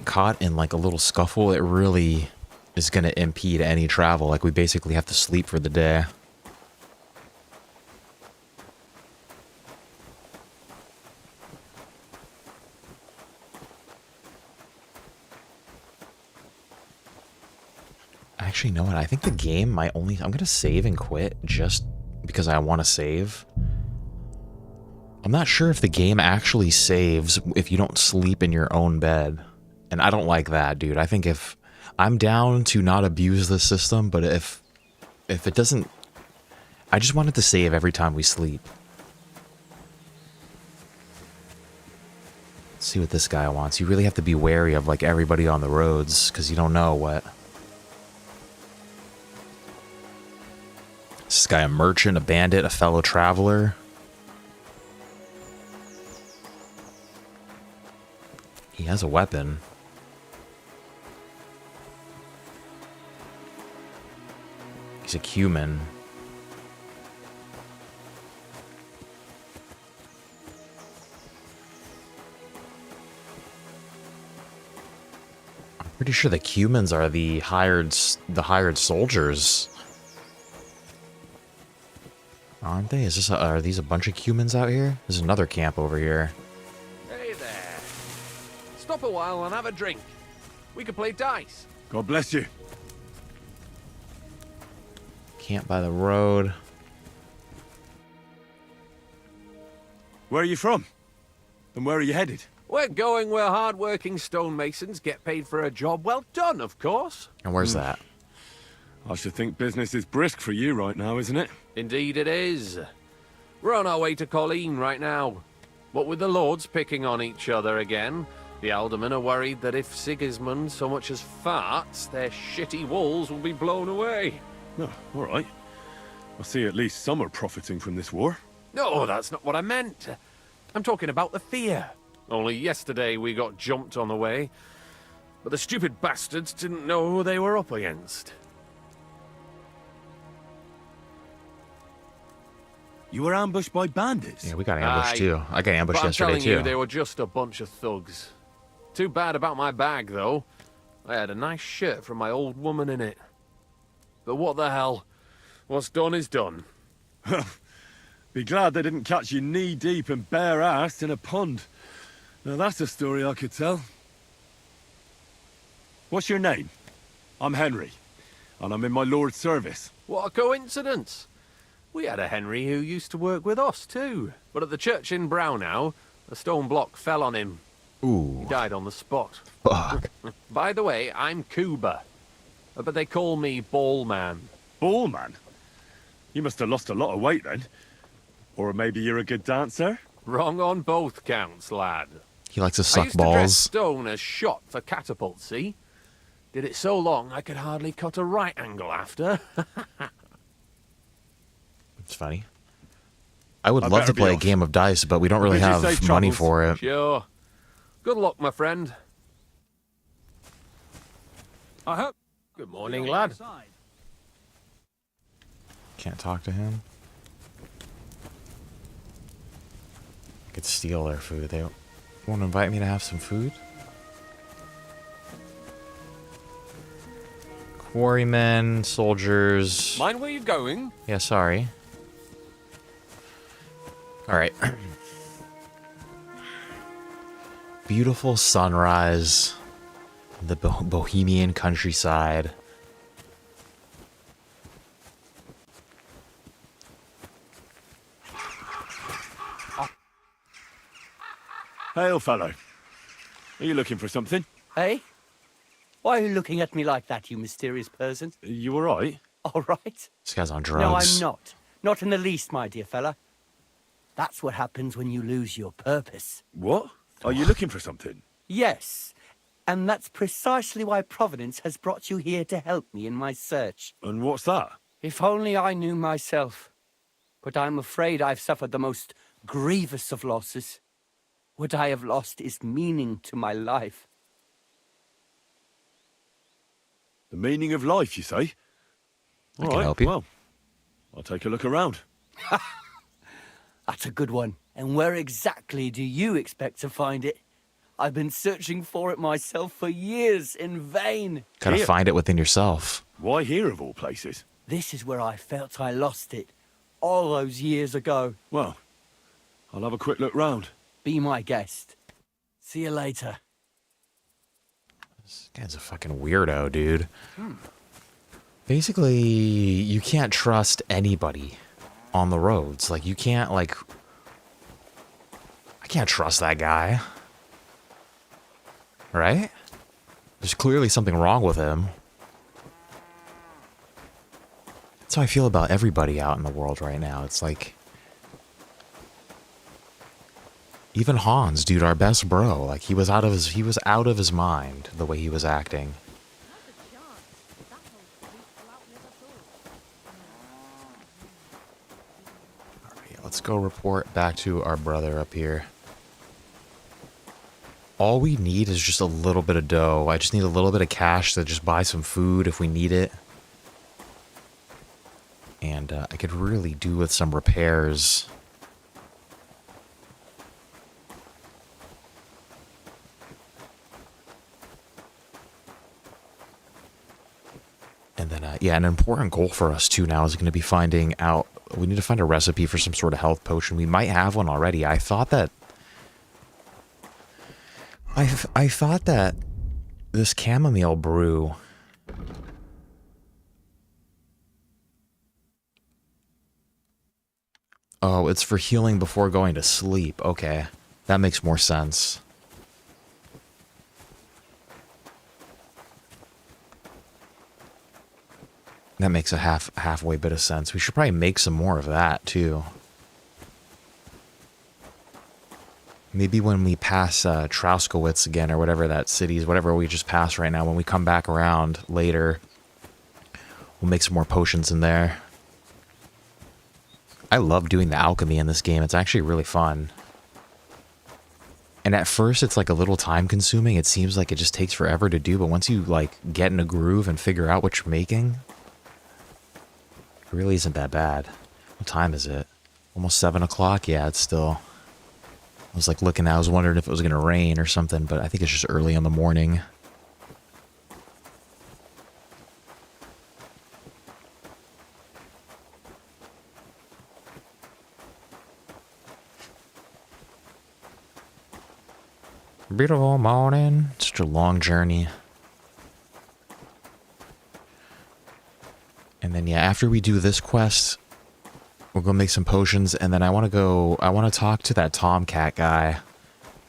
S1: caught in like a little scuffle, it really is going to impede any travel. Like we basically have to sleep for the day. Actually, you know what? I think the game might only... I'm going to save and quit just because I want to save. I'm not sure if the game actually saves if you don't sleep in your own bed. And I don't like that, dude. I think if... I'm down to not abuse the system, but if it doesn't... I just want it to save every time we sleep. Let's see what this guy wants. You really have to be wary of like everybody on the roads because you don't know what... Is this guy a merchant, a bandit, a fellow traveler? He has a weapon. He's a cumin. I'm pretty sure the cumins are the hired soldiers. Aren't they? Are these a bunch of cumins out here? There's another camp over here.
S11: Hey there. Stop a while and have a drink. We could play dice.
S7: God bless you.
S1: Camp by the road.
S7: Where are you from? And where are you headed?
S11: We're going where hard-working stonemasons get paid for a job well done, of course.
S1: And where's that?
S7: I should think business is brisk for you right now, isn't it?
S11: Indeed it is. We're on our way to Colleen right now. What with the lords picking on each other again, the aldermen are worried that if Sigismund so much as farts, their shitty walls will be blown away.
S7: No, all right. I see at least some are profiting from this war.
S11: No, that's not what I meant. I'm talking about the fear. Only yesterday we got jumped on the way, but the stupid bastards didn't know who they were up against.
S7: You were ambushed by bandits?
S1: Yeah, we got ambushed too. I got ambushed yesterday
S11: I'm telling
S1: too.
S11: you, they were just a bunch of thugs. Too bad about my bag, though. I had a nice shirt from my old woman in it. But what the hell? What's done is done.
S7: Be glad they didn't catch you knee-deep and bare-assed in a pond. Now that's a story I could tell. What's your name? I'm Henry, and I'm in my lord's service.
S11: What a coincidence. We had a Henry who used to work with us, too. But at the church in Brownhow, a stone block fell on him.
S1: Ooh.
S11: He died on the spot.
S1: Fuck.
S11: By the way, I'm Cuba. But they call me Ballman.
S7: Ballman? You must have lost a lot of weight then. Or maybe you're a good dancer?
S11: Wrong on both counts, lad.
S1: He likes to
S11: I
S1: suck
S11: used to dress
S1: balls.
S11: stone as shot for catapults, see? Did it so long I could hardly cut a right angle after.
S1: It's funny. I would love to play a game of dice, but we don't really have money for it.
S11: Sure. Good luck, my friend.
S9: I hope.
S11: Good morning, lad.
S1: Can't talk to him. I could steal their food. They won't invite me to have some food? Quarrymen, soldiers.
S11: Mind where you're going?
S1: Yeah, sorry. Alright. Beautiful sunrise. The Bohemian countryside.
S7: Hail, fellow. Are you looking for something?
S12: Hey? Why are you looking at me like that, you mysterious person?
S7: You all right?
S12: All right.
S1: This guy's on
S12: No,
S1: drugs.
S12: I'm not. Not in the least, my dear fella. That's what happens when you lose your purpose.
S7: What? Are you looking for something?
S12: Yes. And that's precisely why Providence has brought you here to help me in my search.
S7: And what's that?
S12: If only I knew myself. But I'm afraid I've suffered the most grievous of losses. What I have lost is meaning to my life.
S7: The meaning of life, you say?
S1: I can help you.
S7: Well, I'll take a look around.
S12: That's a good one. And where exactly do you expect to find it? I've been searching for it myself for years in vain.
S1: Gotta
S7: Here.
S1: find it within yourself.
S7: Why here of all places?
S12: This is where I felt I lost it. All those years ago.
S7: Well, I'll have a quick look round.
S12: Be my guest. See you later.
S1: This guy's a fucking weirdo, dude. Basically, you can't trust anybody on the roads. Like, you can't, like... I can't trust that guy. Right? There's clearly something wrong with him. That's how I feel about everybody out in the world right now. It's like... Even Hans, dude, our best bro, like he was out of his mind the way he was acting. Alright, let's go report back to our brother up here. All we need is just a little bit of dough. I just need a little bit of cash to just buy some food if we need it. And I could really do with some repairs. And then, yeah, an important goal for us, too, now is going to be finding out... We need to find a recipe for some sort of health potion. We might have one already. I thought that... I thought that this chamomile brew... Oh, it's for healing before going to sleep. Okay, that makes more sense. That makes a halfway bit of sense. We should probably make some more of that, too. Maybe when we pass Trauskowitz again, or whatever that city is, whatever we just passed right now, when we come back around later, we'll make some more potions in there. I love doing the alchemy in this game. It's actually really fun. And at first, it's like a little time consuming. It seems like it just takes forever to do, but once you like get in a groove and figure out what you're making... It really isn't that bad. What time is it? Almost 7 o'clock? Yeah, it's still... I was like looking, I was wondering if it was going to rain or something, but I think it's just early in the morning. Beautiful morning. Such a long journey. And then, yeah, after we do this quest, we'll go make some potions, and then I want to talk to that Tomcat guy,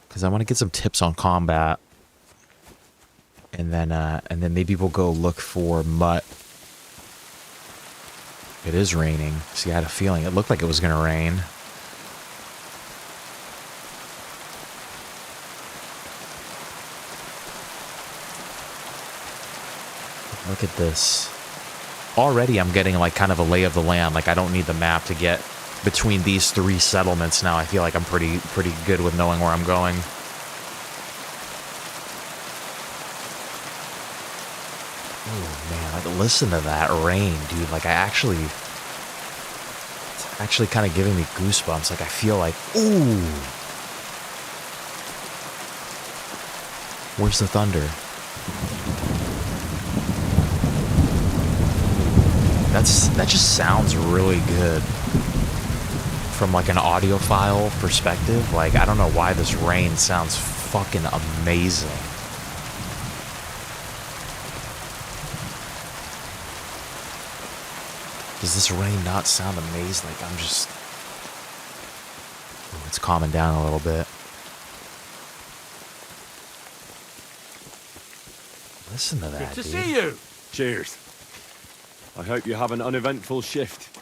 S1: because I want to get some tips on combat. And then maybe we'll go look for Mutt. It is raining. See, I had a feeling. It looked like it was going to rain. Look at this. Already I'm getting like kind of a lay of the land. Like I don't need the map to get between these 3 settlements now. I feel like I'm pretty good with knowing where I'm going. Oh man, like, listen to that rain, dude. Like it's actually kind of giving me goosebumps. Like I feel like, ooh. Where's the thunder? That just sounds really good. From like an audiophile perspective, like I don't know why this rain sounds fucking amazing. Does this rain not sound amazing? Like I'm just... Ooh, it's calming down a little bit. Listen to that,
S2: Good to
S1: dude.
S2: see you.
S7: Cheers. I hope you have an uneventful shift.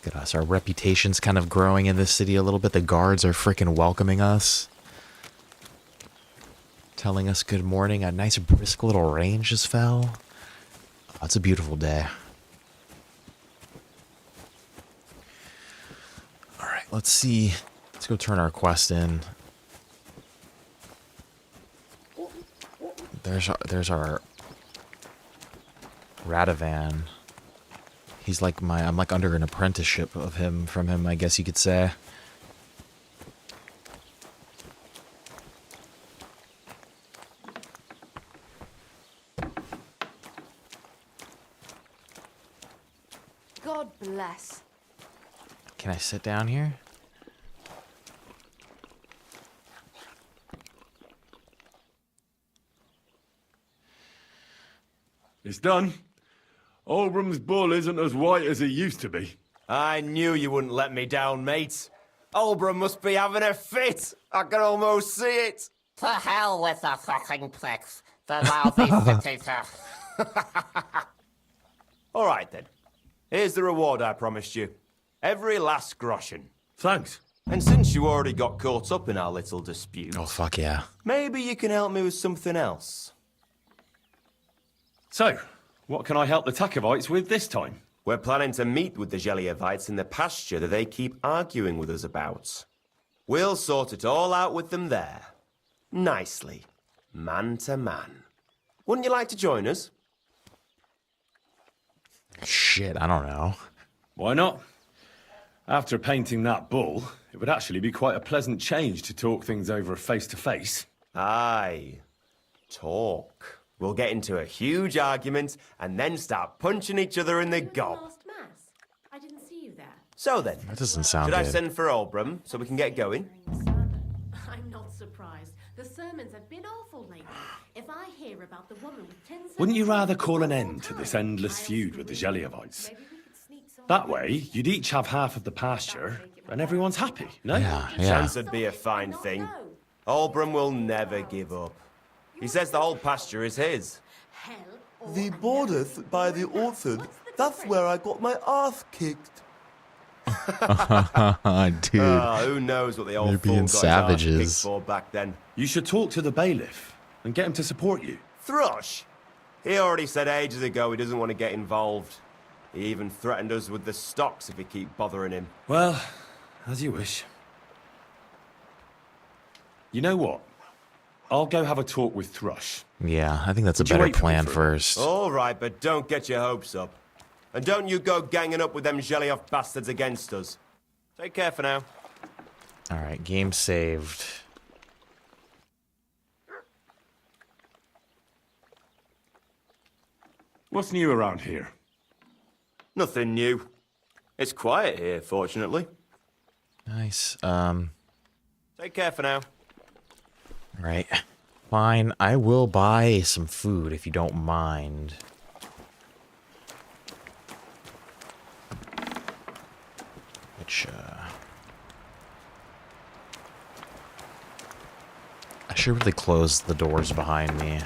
S1: Look at us. Our reputation's kind of growing in this city a little bit. The guards are freaking welcoming us. Telling us good morning. A nice brisk little rain just fell. Oh, it's a beautiful day. Alright, let's see. Let's go turn our quest in. There's our Radovan. He's like I'm like under an apprenticeship of him, from him, I guess you could say.
S5: God bless.
S1: Can I sit down here?
S7: It's done. Oldbram's bull isn't as white as he used to be.
S13: I knew you wouldn't let me down, mate. Oldbram must be having a fit. I can almost see it.
S14: To hell with the fucking pricks. The lousy city.
S13: All right, then. Here's the reward I promised you. Every last groschen.
S7: Thanks.
S13: And since you already got caught up in our little dispute...
S1: Oh, fuck yeah.
S13: Maybe you can help me with something else.
S7: So, what can I help the Takovites with this time?
S13: We're planning to meet with the Geliovites in the pasture that they keep arguing with us about. We'll sort it all out with them there. Nicely. Man to man. Wouldn't you like to join us?
S1: Shit, I don't know.
S7: Why not? After painting that bull, it would actually be quite a pleasant change to talk things over face-to-face.
S13: Aye. Talk. We'll get into a huge argument and then start punching each other in the gob.
S5: Last mass. I didn't see you there.
S13: So then,
S1: That doesn't sound
S13: should I
S1: good.
S13: send for Oldbram so we can get going?
S5: I'm not surprised. The sermons have been awful lately. If I hear about the woman with 10
S7: Wouldn't you rather call an end to this endless feud with the Geliovites? That way, you'd each have half of the pasture, and everyone's happy, no?
S1: Yeah.
S13: Chance would be a fine thing. Oldbram will never give up. He says the whole pasture is his.
S15: The borders by the orchard, that's where I got my ass kicked.
S1: Dude.
S13: Who knows what the old
S1: They're
S13: fool
S1: being
S13: got his arse kicked
S1: savages.
S13: for back then.
S7: You should talk to the bailiff and get him to support you.
S13: Thrush? He already said ages ago he doesn't want to get involved. He even threatened us with the stocks if we keep bothering him.
S7: Well, as you wish. You know what? I'll go have a talk with Thrush.
S1: Yeah, I think that's a
S7: Would you
S1: better
S7: wait for me
S1: plan
S7: for a
S1: first.
S13: All right, but don't get your hopes up. And don't you go ganging up with them Gelioff bastards against us. Take care for now.
S1: Alright, game saved.
S7: What's new around here?
S13: Nothing new. It's quiet here, fortunately.
S1: Nice.
S13: Take care for now.
S1: Alright. Fine, I will buy some food if you don't mind. Which, I should really close the doors behind me.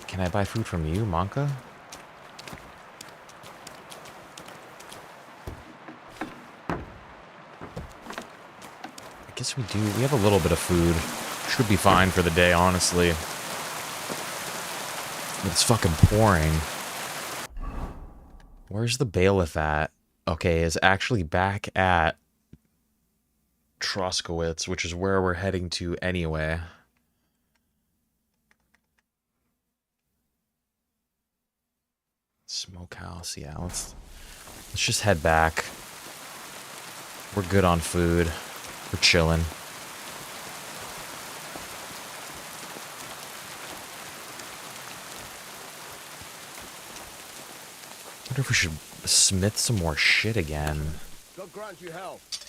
S1: Can I buy food from you, Monka? I guess we do. We have a little bit of food. Should be fine for the day, honestly. But it's fucking pouring. Where's the bailiff at? Okay, is actually back at Troskowitz, which is where we're heading to anyway. Smokehouse, yeah, let's just head back. We're good on food. We're chilling. wonder if we should smith some more shit again.
S16: God grant you health.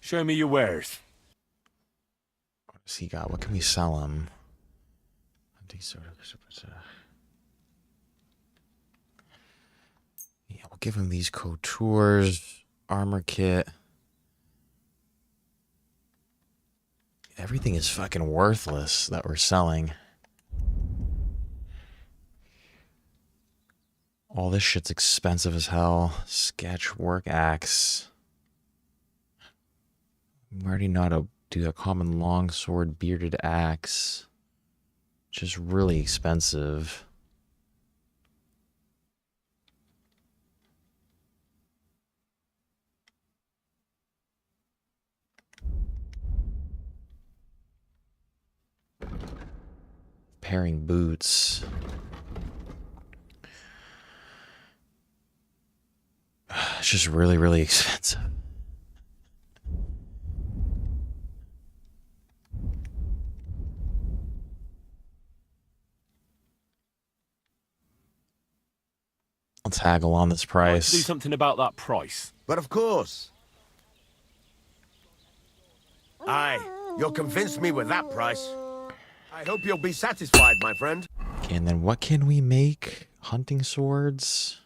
S4: Show me your wares.
S1: What does he got? What can we sell him? Yeah, we'll give him these coutures, armor kit. Everything is fucking worthless that we're selling. All this shit's expensive as hell. Sketch work axe. We already know how to do a common longsword bearded axe. Just really expensive. Pairing boots. It's just really, really expensive. Let's haggle on this price.
S4: Do something about that price.
S16: But of course. Aye, you'll convince me with that price. I hope you'll be satisfied, my friend.
S1: Okay, and then what can we make? Hunting swords.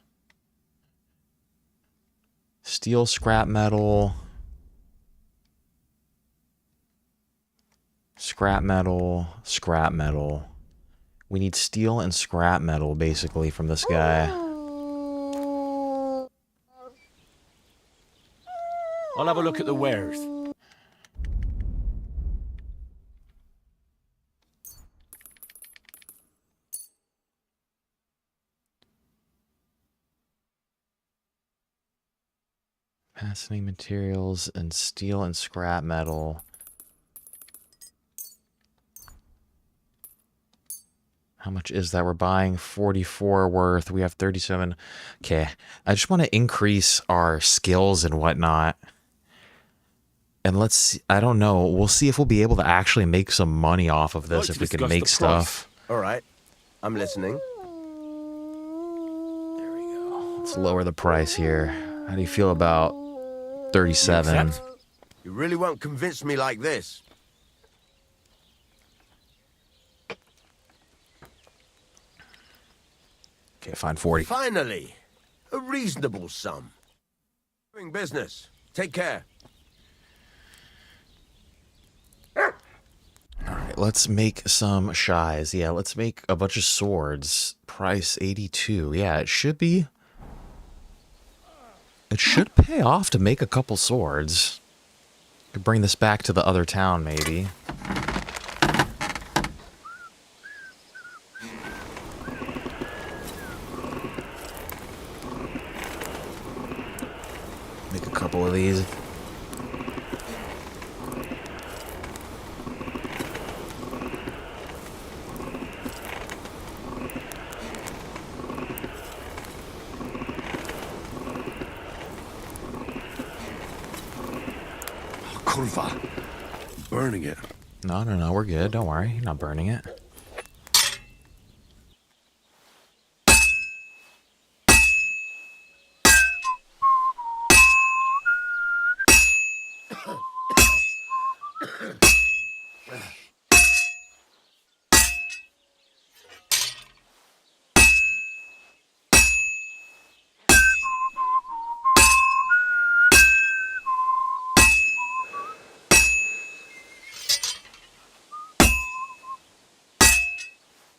S1: Steel, scrap metal. Scrap metal, scrap metal. We need steel and scrap metal, basically, from this guy.
S4: I'll have a look at the wares.
S1: Fastening materials and steel and scrap metal. How much is that? We're buying 44 worth. We have 37. Okay. I just want to increase our skills and whatnot. And let's see, I don't know. We'll see if we'll be able to actually make some money off of this, if we can make stuff.
S16: All right. I'm listening.
S1: There we go. Let's lower the price here. How do you feel about 37?
S16: You really won't convince me like this.
S1: Okay, fine, 40.
S16: Finally, a reasonable sum. Doing business. Take care.
S1: Alright, let's make some sheizz. Yeah, let's make a bunch of swords. Price 82. Yeah, it should be... It should pay off to make a couple swords. Could bring this back to the other town, maybe. Make a couple of these.
S4: Kurva. Burning it.
S1: No, we're good. Don't worry. You're not burning it.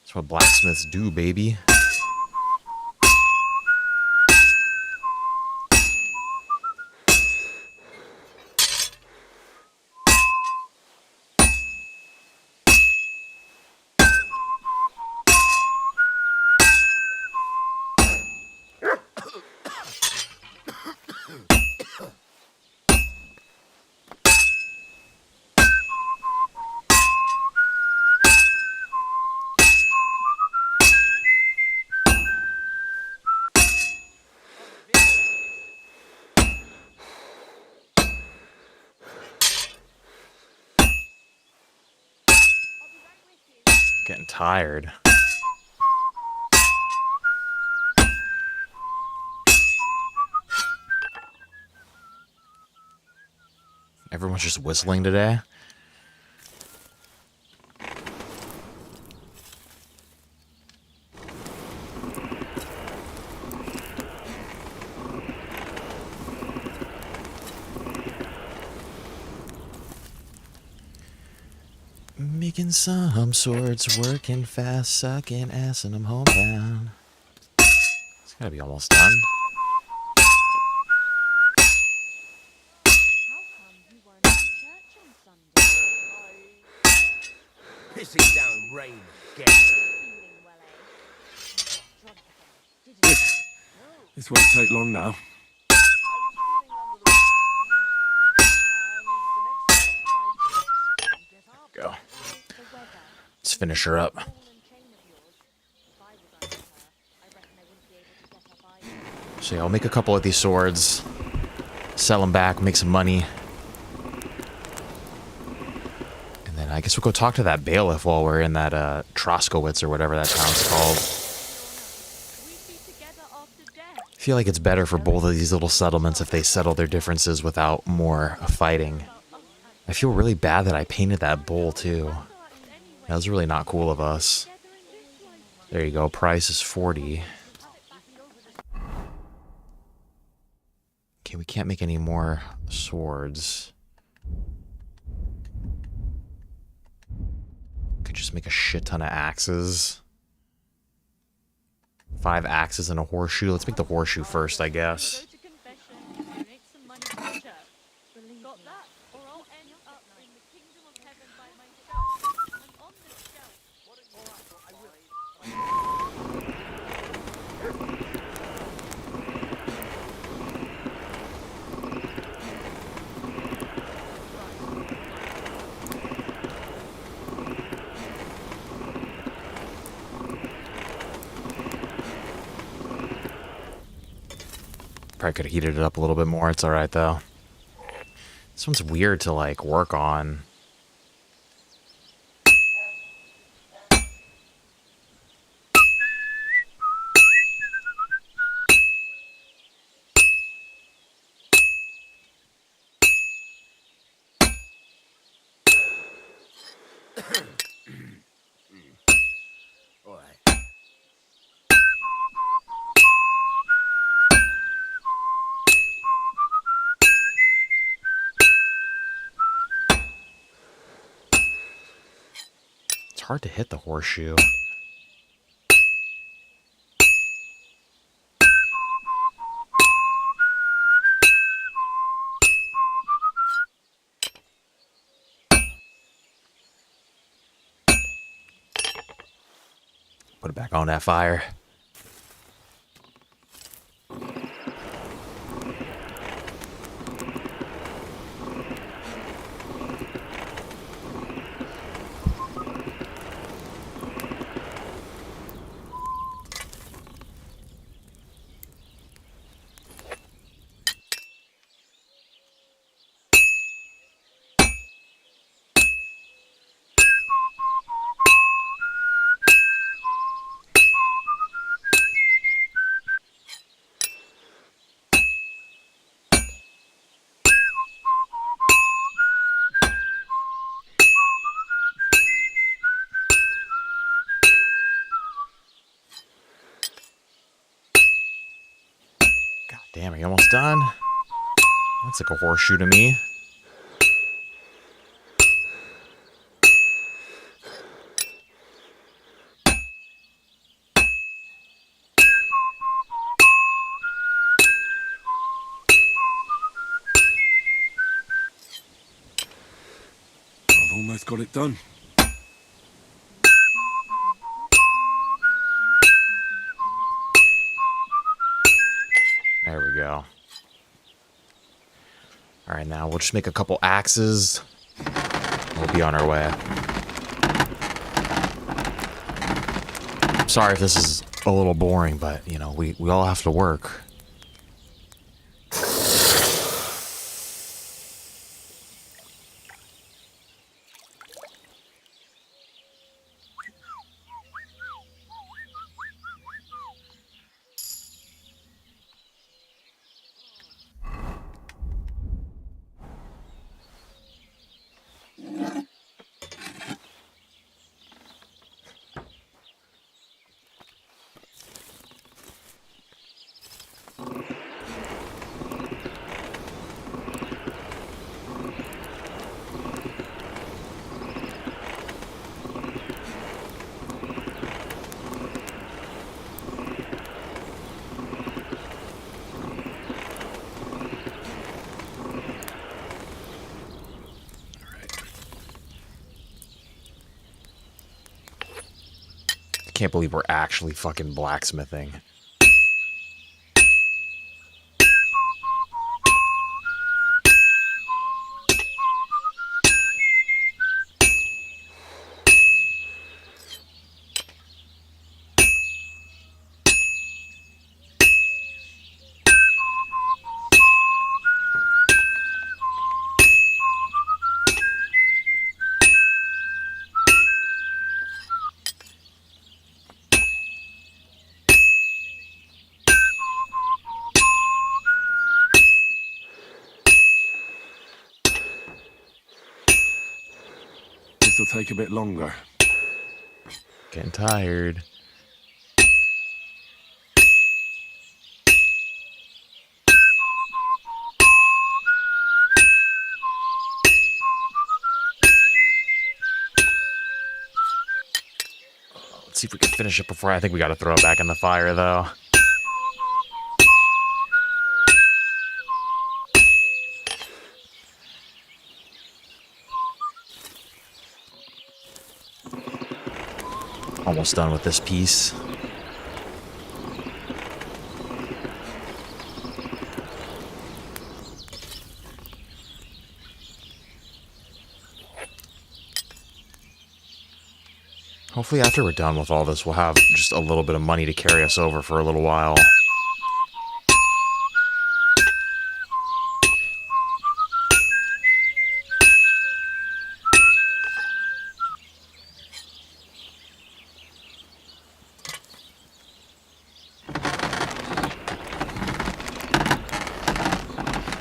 S1: That's what blacksmiths do, baby. Getting tired. Everyone's just whistling today. Making some swords, working fast, sucking ass, and I'm homebound. It's gotta be almost done.
S16: Pissing down rain again.
S7: This won't take long now.
S1: Go. Let's finish her up. So yeah, I'll make a couple of these swords, sell them back, make some money. And then I guess we'll go talk to that bailiff while we're in that Troskowitz or whatever that town's called. I feel like it's better for both of these little settlements if they settle their differences without more fighting. I feel really bad that I painted that bull too. That was really not cool of us. There you go, price is 40. Okay, we can't make any more swords. Could just make a shit ton of axes. 5 axes and a horseshoe. Let's make the horseshoe first, I guess. Probably could have heated it up a little bit more. It's all right, though. This one's weird to, like, work on. Hard to hit the horseshoe. Put it back on that fire. Damn, are you almost done? That's like a horseshoe to me.
S7: I've almost got it done.
S1: There we go. All right, now we'll just make a couple axes. We'll be on our way. I'm sorry if this is a little boring, but, you know, we all have to work. can't believe we're actually fucking blacksmithing.
S7: This'll take a bit longer.
S1: Getting tired. Let's see if we can finish it before. I think we got to throw it back in the fire, though. Almost done with this piece. Hopefully after we're done with all this, we'll have just a little bit of money to carry us over for a little while.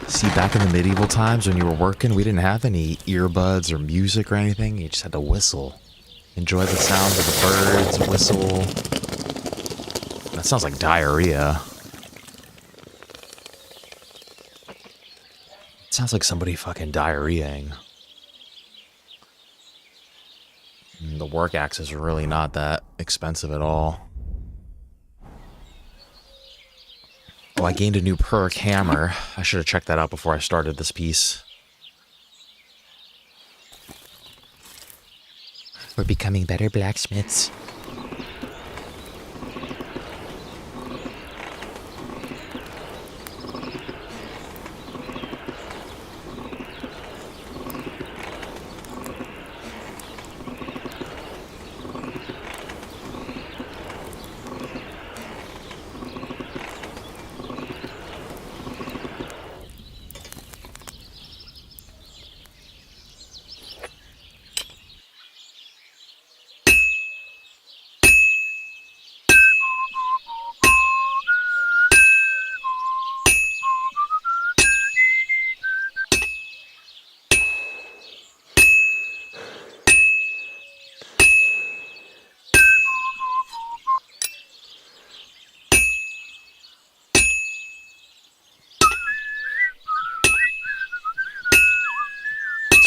S1: See, back in the medieval times when you were working, we didn't have any earbuds or music or anything. You just had to whistle. Enjoy the sounds of the birds, whistle. That sounds like diarrhea. It sounds like somebody fucking diarrheaing. The work axe is really not that expensive at all. Oh, I gained a new perk, hammer. I should have checked that out before I started this piece. We're becoming better blacksmiths.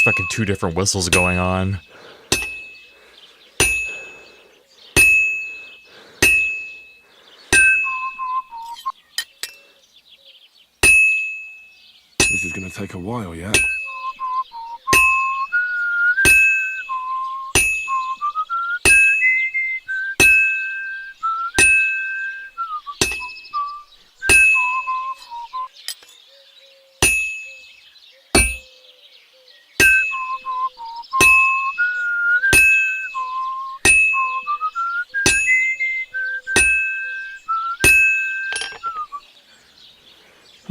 S1: Fucking two different whistles going on.
S7: This is gonna take a while yet.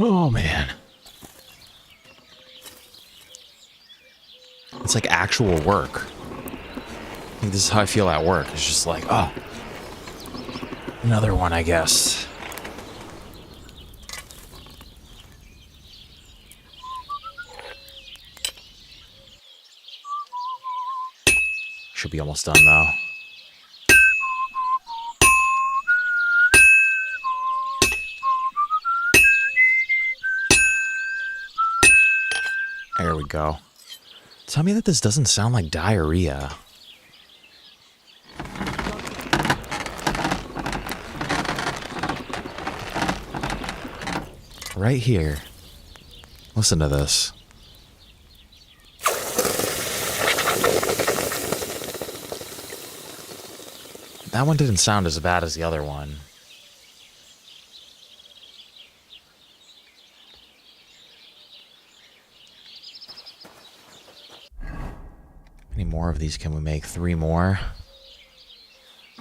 S1: Oh, man. It's like actual work. I think this is how I feel at work. It's just like, oh, another one, I guess. Should be almost done, though. There we go. Tell me that this doesn't sound like diarrhea. Right here. Listen to this. That one didn't sound as bad as the other one. How many more of these can we make? 3 more?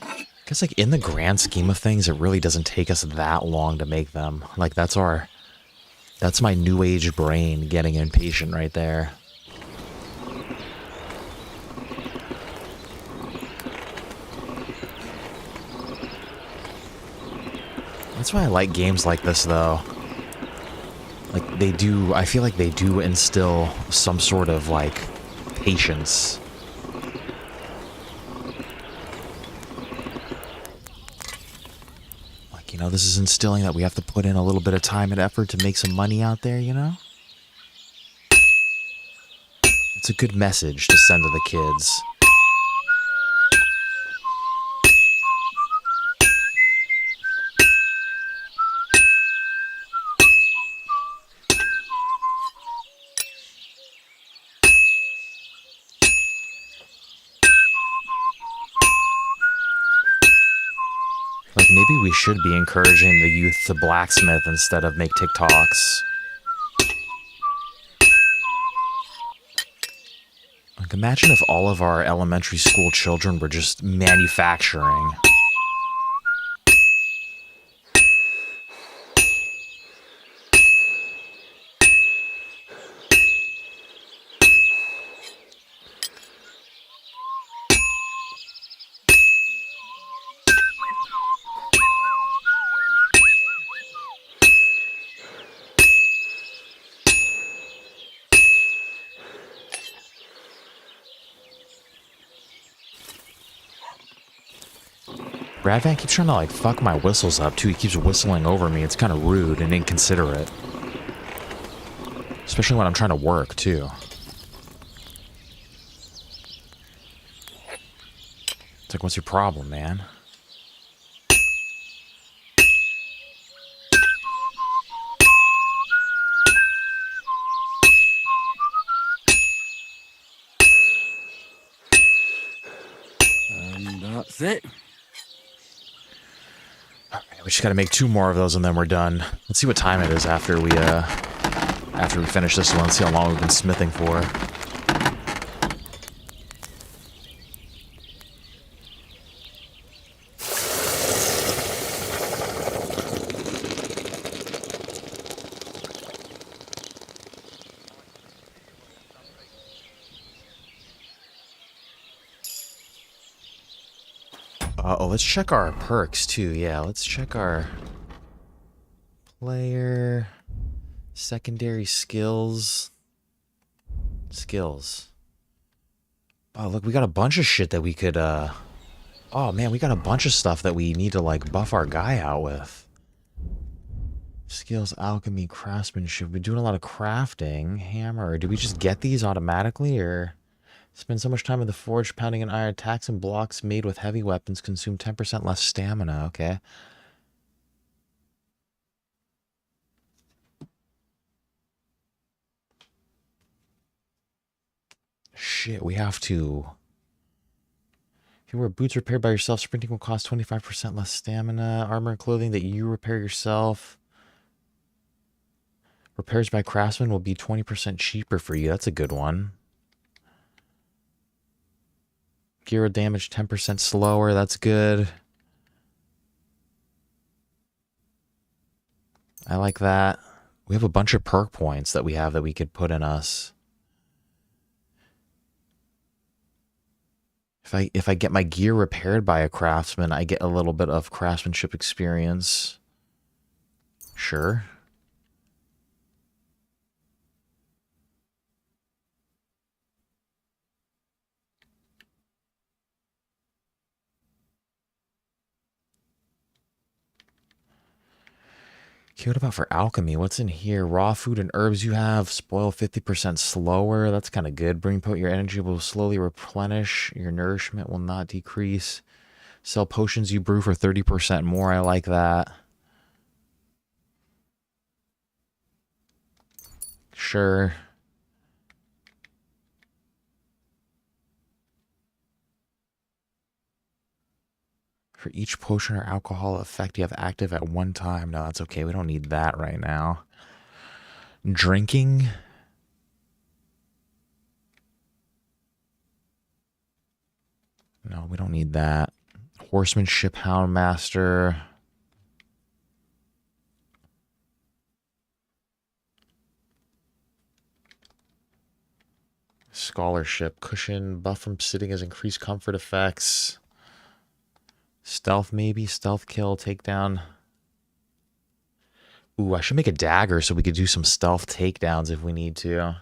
S1: I guess, like, in the grand scheme of things, it really doesn't take us that long to make them. Like, that's my new age brain getting impatient right there. That's why I like games like this, though. Like, I feel like they do instill some sort of, like, patience. Like, you know, this is instilling that we have to put in a little bit of time and effort to make some money out there, you know? It's a good message to send to the kids. Like, maybe we should be encouraging the youth to blacksmith instead of make TikToks. Like, imagine if all of our elementary school children were just manufacturing. Radvan keeps trying to, like, fuck my whistles up, too. He keeps whistling over me. It's kind of rude and inconsiderate. Especially when I'm trying to work, too. It's like, what's your problem, man?
S3: And that's it.
S1: We just gotta make 2 more of those and then we're done. Let's see what time it is after we finish this one. Let's see how long we've been smithing for. Oh, let's check our perks too. Yeah, let's check our player secondary skills. Oh, look, we got a bunch of shit that we could, oh man, we got a bunch of stuff that we need to, like, buff our guy out with. Skills, alchemy, craftsmanship. We're doing a lot of crafting. Hammer. Do we just get these automatically, or spend so much time in the forge pounding an iron? Attacks and blocks made with heavy weapons consume 10% less stamina. Okay. Shit, we have to... If you wear boots repaired by yourself, sprinting will cost 25% less stamina. Armor and clothing that you repair yourself. Repairs by craftsmen will be 20% cheaper for you. That's a good one. Gear damage 10% slower. That's good. I like that. We have a bunch of perk points that we have that we could put in us. If I get my gear repaired by a craftsman, I get a little bit of craftsmanship experience. Sure. Okay, what about for alchemy? What's in here? Raw food and herbs you have. Spoil 50% slower. That's kind of good. Bring your energy will slowly replenish. Your nourishment will not decrease. Sell potions you brew for 30% more. I like that. Sure. For each potion or alcohol effect you have active at one time. No, that's okay. We don't need that right now. Drinking. No, we don't need that. Horsemanship, Houndmaster. Scholarship. Cushion. Buff from sitting has increased comfort effects. Stealth maybe. Stealth kill. Takedown. Ooh, I should make a dagger so we could do some stealth takedowns if we need to.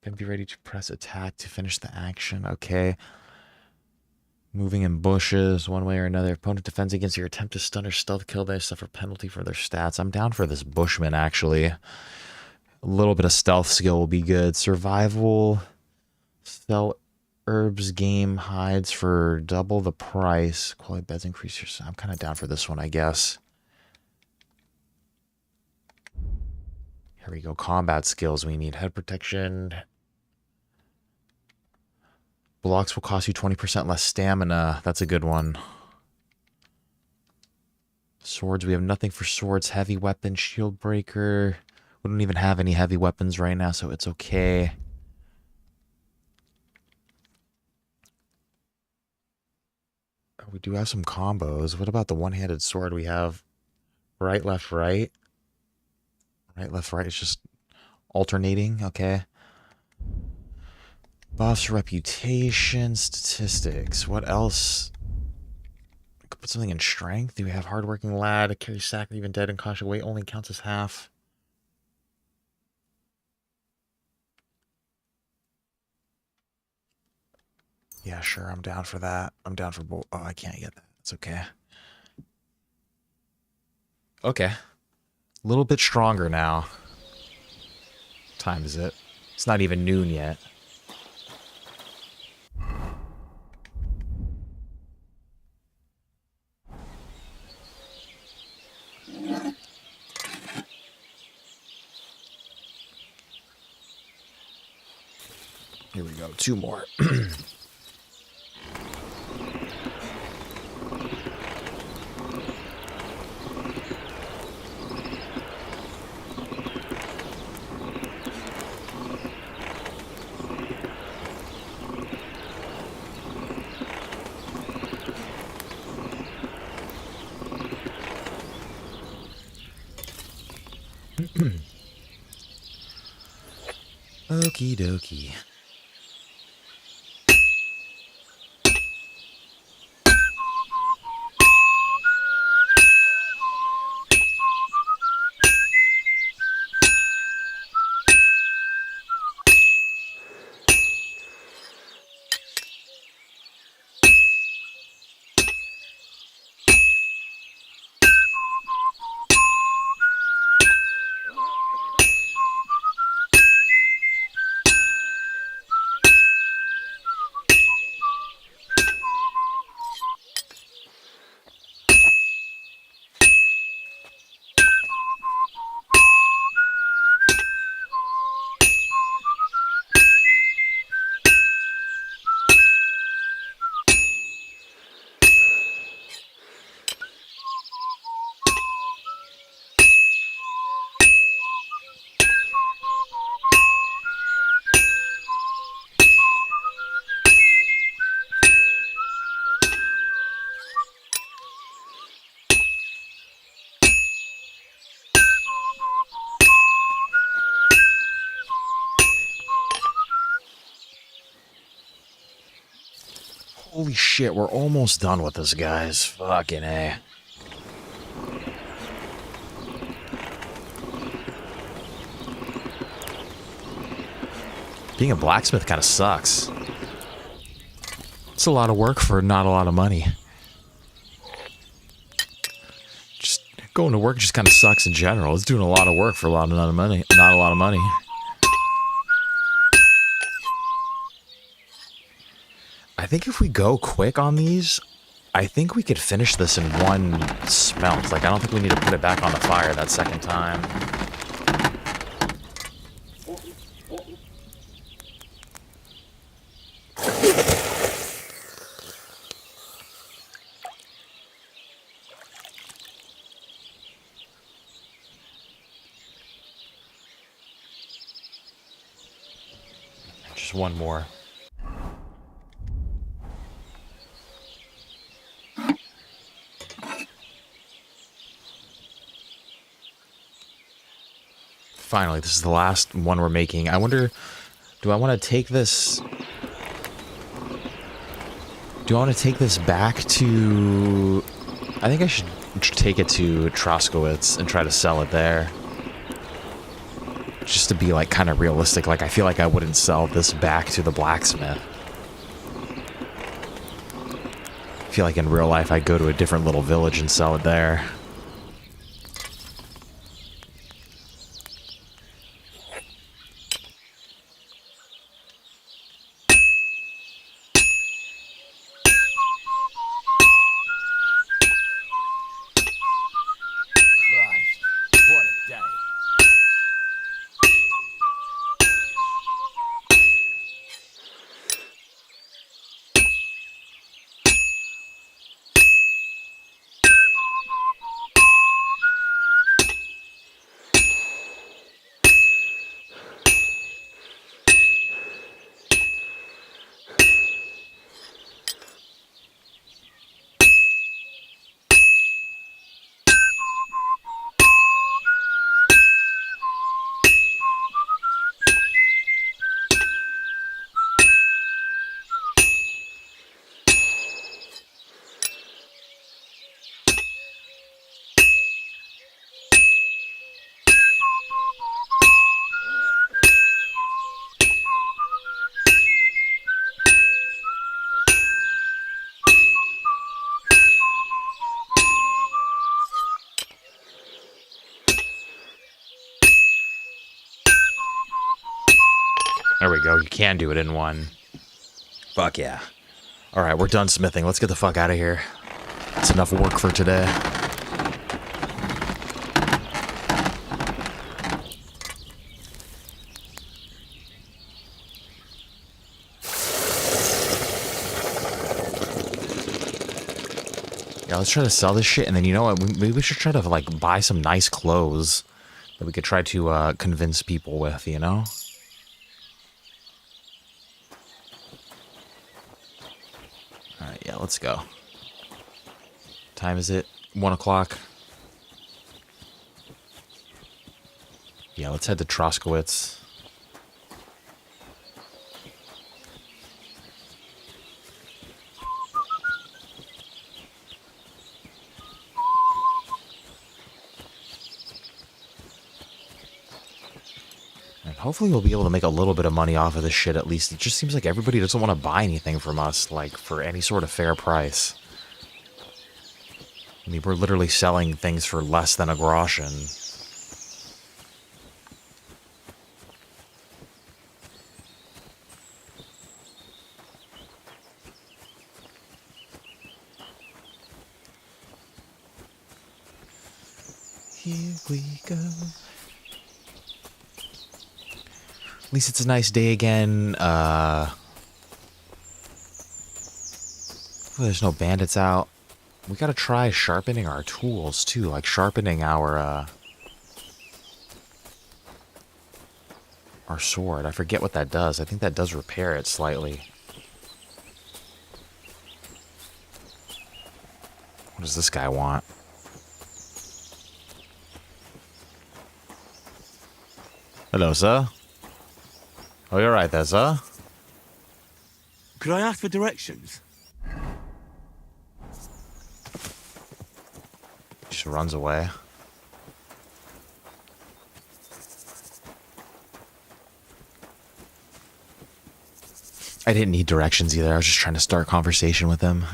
S1: Can be ready to press attack to finish the action. Okay. Moving in bushes, one way or another. Opponent defends against your attempt to stun or stealth kill. They suffer penalty for their stats. I'm down for this bushman, actually. A little bit of stealth skill will be good. Survival. Sell herbs, game, hides for double the price. Quality beds increase your... I'm kind of down for this one, I guess. Here we go. Combat skills we need. Head protection. Blocks will cost you 20% less stamina. That's a good one. Swords. We have nothing for swords. Heavy weapon. Shield breaker. We don't even have any heavy weapons right now, so it's okay. We do have some combos. What about the one-handed sword? We have right, left, right. Right, left, right. It's just alternating. Okay. Buffs, reputation, statistics. What else? I could put something in strength. Do we have hardworking lad? Carry sack, even dead and cautious weight only counts as half. Yeah, sure. I'm down for that. I'm down for both. Oh, I can't get that. It's okay. Okay. A little bit stronger now. What time is it? It's not even noon yet. Here we go. 2 more. Okie dokie. Holy shit, we're almost done with this, guys. Fucking A. Being a blacksmith kind of sucks. It's a lot of work for not a lot of money. Just going to work just kind of sucks in general. It's doing a lot of work for not a lot of money. I think if we go quick on these, I think we could finish this in one smelt. Like, I don't think we need to put it back on the fire that second time. Just one more. Finally, this is the last one we're making. I wonder, do I want to take this... Do I want to take this back to... I think I should take it to Troskowitz and try to sell it there. Just to be, like, kind of realistic. Like, I feel like I wouldn't sell this back to the blacksmith. I feel like in real life I'd go to a different little village and sell it there. There we go. You can do it in one. Fuck yeah. Alright, we're done smithing. Let's get the fuck out of here. It's enough work for today. Yeah, let's try to sell this shit, and then you know what? Maybe we should try to, like, buy some nice clothes that we could try to convince people with, you know? Alright, yeah, let's go. Time is it? 1 o'clock. Yeah, let's head to Troskowitz. And hopefully we'll be able to make a little bit of money off of this shit at least. It just seems like everybody doesn't want to buy anything from us, like, for any sort of fair price. I mean, we're literally selling things for less than a groschen. Here we go. At least it's a nice day again. There's no bandits out. We gotta try sharpening our tools too, like sharpening our sword. I forget what that does. I think that does repair it slightly. What does this guy want? Hello, sir. Oh, you're right there, sir.
S4: Could I ask for directions?
S1: Just runs away. I didn't need directions either. I was just trying to start a conversation with him.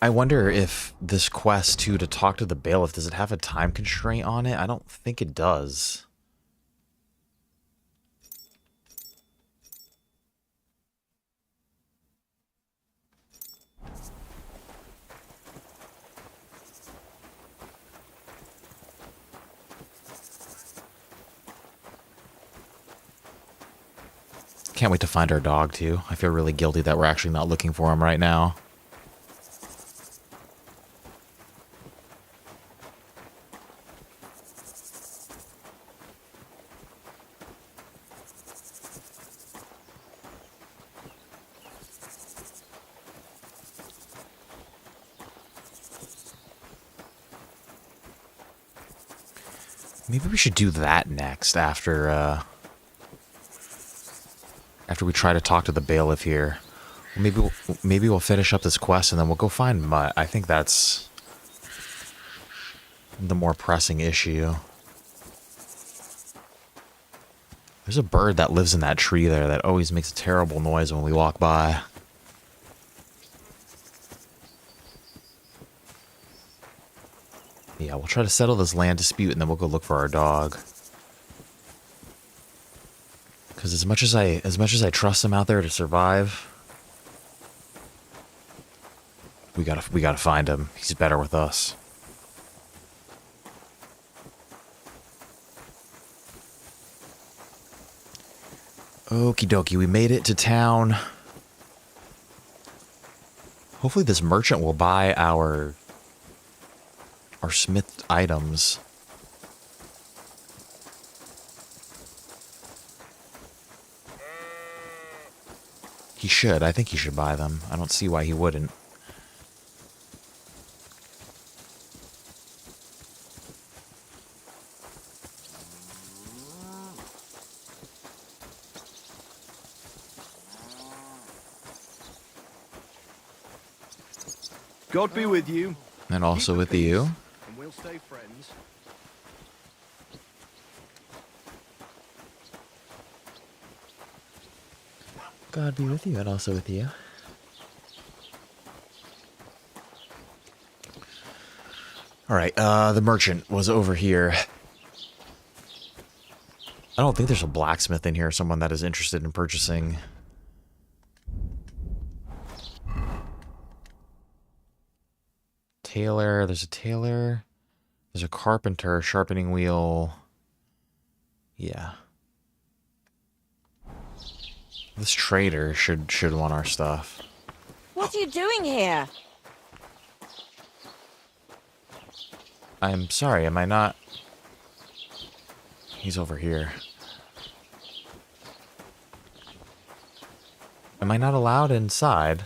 S1: I wonder if this quest, too, to talk to the bailiff, does it have a time constraint on it? I don't think it does. Can't wait to find our dog, too. I feel really guilty that we're actually not looking for him right now. Maybe we should do that next after we try to talk to the bailiff here. Maybe we'll finish up this quest and then we'll go find Mutt. I think that's the more pressing issue. There's a bird that lives in that tree there that always makes a terrible noise when we walk by. Yeah, we'll try to settle this land dispute and then we'll go look for our dog. Because as much as I trust him out there to survive, we gotta find him. He's better with us. Okie dokie, we made it to town. Hopefully this merchant will buy our smith items. He should. I think he should buy them. I don't see why he wouldn't.
S3: God be with you.
S1: And also with you.
S3: And we'll stay friends.
S1: God be with you and also with you. Alright, the merchant was over here. I don't think there's a blacksmith in here, someone that is interested in purchasing. Tailor, there's a tailor. There's a carpenter, sharpening wheel. Yeah. This trader should want our stuff.
S10: What are you doing here?
S1: I'm sorry, am I not? He's over here. Am I not allowed inside?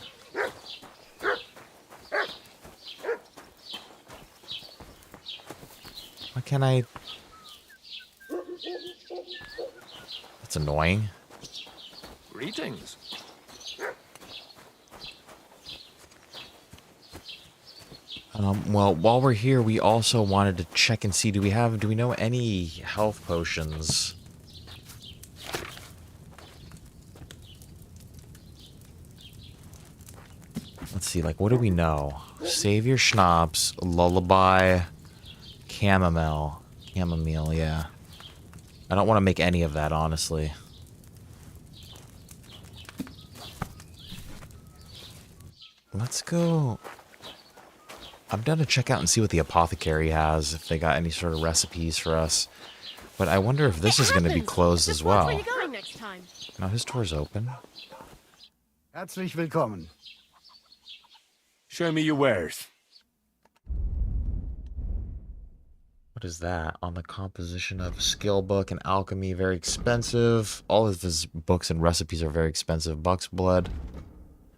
S1: Why can't I? That's annoying.
S11: Greetings.
S1: Well, while we're here, we also wanted to check and see, do we know any health potions? Let's see, like, what do we know? Savior Schnapps, Lullaby, Chamomile, yeah. I don't want to make any of that, honestly. Let's go. I'm down to check out and see what the apothecary has, if they got any sort of recipes for us. But I wonder if this is going to be closed as well.
S5: Where are you going next time?
S1: No, his door's open.
S16: Herzlich willkommen.
S4: Show me your wares.
S1: What is that? On the composition of a skill book and alchemy, very expensive. All of his books and recipes are very expensive. Buck's blood.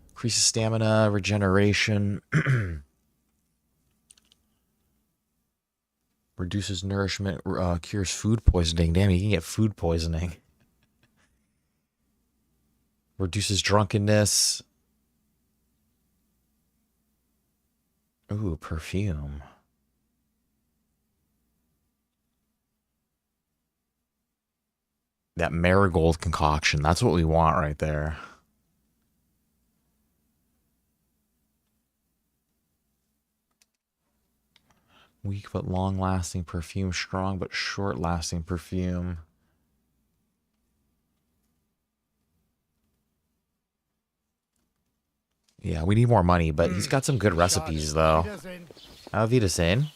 S1: Increases stamina, regeneration. Reduces nourishment, cures food poisoning. Damn, you can get food poisoning. Reduces drunkenness. Ooh, perfume. That marigold concoction, that's what we want right there. Weak but long-lasting perfume. Strong but short-lasting perfume. Yeah, we need more money, but he's got some good recipes, though. Auf Wiedersehen.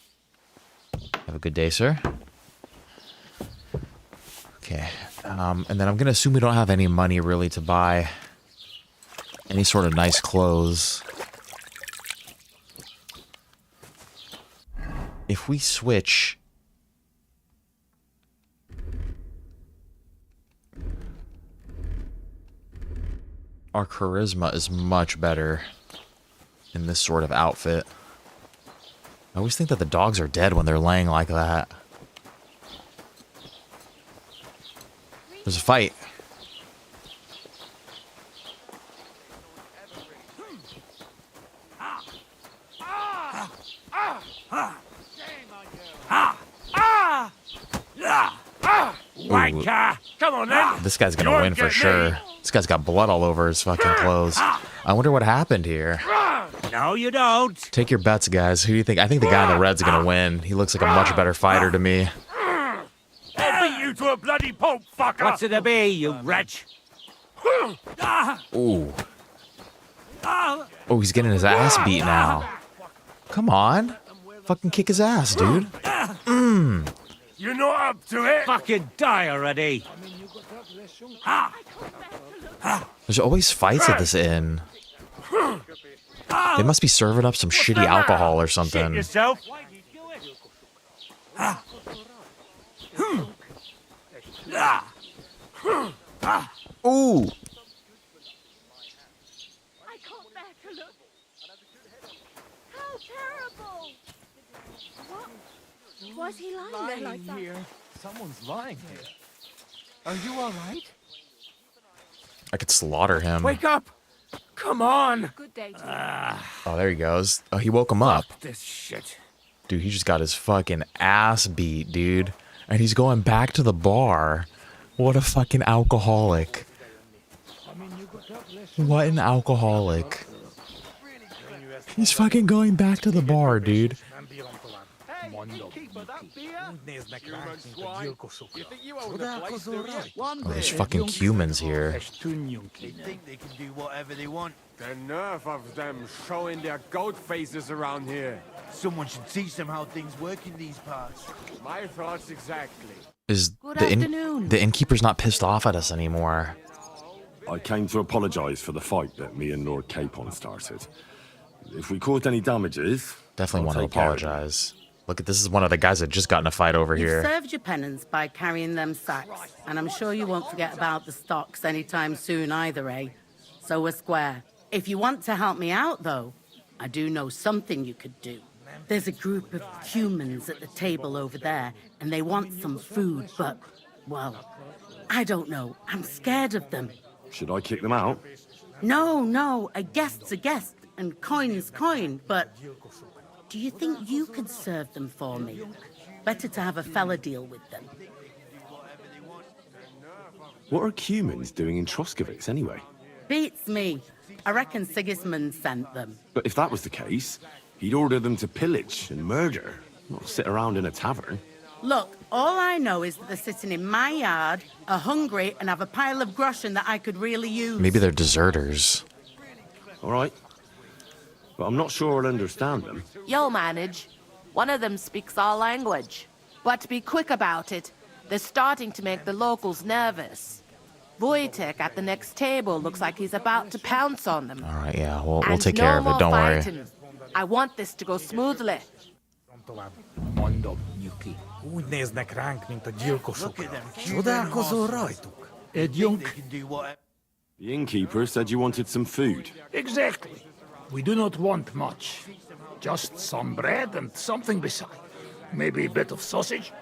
S1: Have a good day, sir. Okay. And then I'm going to assume we don't have any money really to buy any sort of nice clothes. If we switch... Our charisma is much better in this sort of outfit. I always think that the dogs are dead when they're laying like that. There's a fight.
S9: Wanker! Come on then!
S1: This guy's gonna win for sure. This guy's got blood all over his fucking clothes. I wonder what happened here.
S9: No, you don't.
S1: Take your bets, guys. Who do you think? I think the guy in the red's gonna win. He looks like a much better fighter to me.
S9: I'll beat you to a bloody pulp, fucker! What's it to be, you wretch?
S1: Ooh. Oh, he's getting his ass beat now. Come on. Fucking kick his ass, dude.
S9: You're not up to it! Fucking die already!
S1: There's always fights at this inn. They must be serving up some shitty alcohol or something.
S9: Shit yourself!
S1: Ooh.
S10: Why is he lying there like that?
S3: Here. Someone's lying here. Are you all right?
S1: I could slaughter him.
S3: Wake up! Come on!
S10: Good day to you.
S1: Oh, there he goes. Oh, he woke him up.
S3: This shit.
S1: Dude, he just got his fucking ass beat, dude. And he's going back to the bar. What a fucking alcoholic. What an alcoholic. He's fucking going back to the bar, dude. Oh, there's fucking Cumans here.
S2: They think they can do whatever they want. The nerve of them showing their goat faces around here. Someone should teach them how things work in these parts. My thoughts exactly.
S1: Is the innkeeper's not pissed off at us anymore?
S7: I came to apologise for the fight that me and Lord Capon started. If we caused any damages...
S1: Definitely want to apologize. Look at this is one of the guys that just got in a fight over
S17: You've
S1: here.
S17: served your penance by carrying them sacks, and I'm sure you won't forget about the stocks anytime soon either, eh? So we're square. If you want to help me out, though, I do know something you could do. There's a group of humans at the table over there, and they want some food, but, well, I don't know. I'm scared of them.
S7: Should I kick them out?
S17: No, a guest's a guest, and coin's coin, but do you think you could serve them for me? Better to have a fella deal with them.
S7: What are Cumans doing in Troskovitz anyway?
S17: Beats me. I reckon Sigismund sent them.
S7: But if that was the case, he'd order them to pillage and murder, not sit around in a tavern.
S17: Look, all I know is that they're sitting in my yard, are hungry, and have a pile of groschen that I could really use.
S1: Maybe they're deserters.
S7: All right. But I'm not sure I'll understand them.
S6: You'll manage. One of them speaks our language. But be quick about it. They're starting to make the locals nervous. Wojtek at the next table looks like he's about to pounce on them.
S1: All right, yeah, we'll take care of it. Don't worry.
S6: I want this to go smoothly.
S9: Úgy néznek ránk, mint a gyilkosokra.
S16: Csodálkozol rajtuk?
S9: Egy junk.
S7: The innkeeper said you wanted some food.
S9: Exactly. We do not want much. Just some bread and something beside. Maybe a bit of sausage.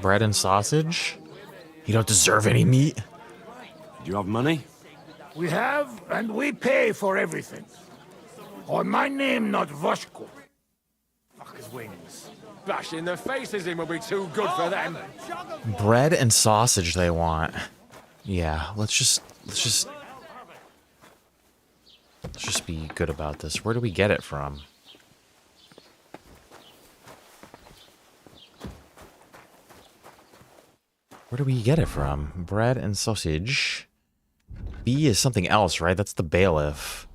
S1: Bread and sausage? You don't deserve any meat.
S7: Do you have money?
S9: We have, and we pay for everything. On my name, not Voshko.
S2: Fuckers' wings. Bashing their faces in will be too good for them.
S1: Bread and sausage they want. Yeah, let's just be good about this. Where do we get it from? Where do we get it from? Bread and sausage. B is something else, right? That's the bailiff.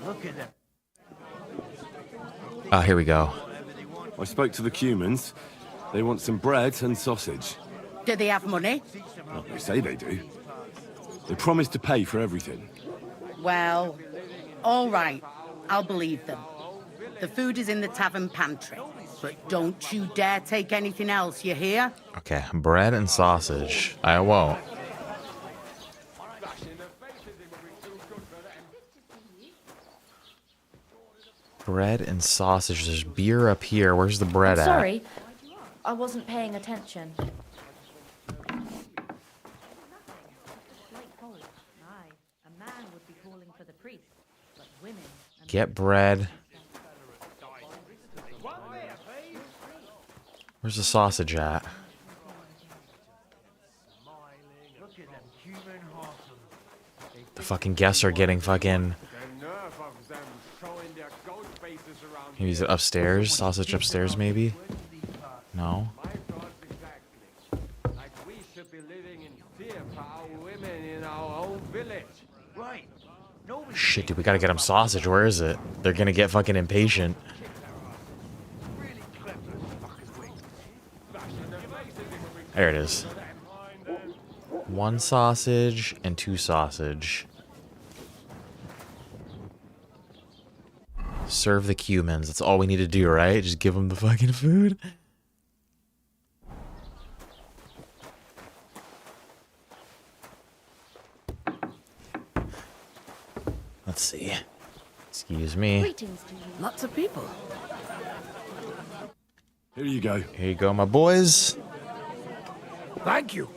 S2: Look at them.
S1: Ah, here we go.
S7: I spoke to the Cumans. They want some bread and sausage.
S17: Do they have money?
S7: Well, they say they do. They promised to pay for everything.
S17: Well, all right. I'll believe them. The food is in the tavern pantry. But don't you dare take anything else, you hear?
S1: Okay, bread and sausage. I won't. Bread and sausage. There's beer up here. Where's the bread at?
S10: Sorry, I wasn't paying attention.
S1: Get bread. Where's the sausage at? The fucking guests are getting fucking... Maybe is it upstairs? Sausage upstairs, maybe? No? Shit, dude, we gotta get them sausage. Where is it? They're gonna get fucking impatient. There it is. 1 sausage and 2 sausage. Serve the Cumans. That's all we need to do, right? Just give them the fucking food. Let's see. Excuse me.
S10: Greetings to you.
S8: Lots of people.
S7: Here you go.
S1: Here you go, my boys.
S18: Thank you.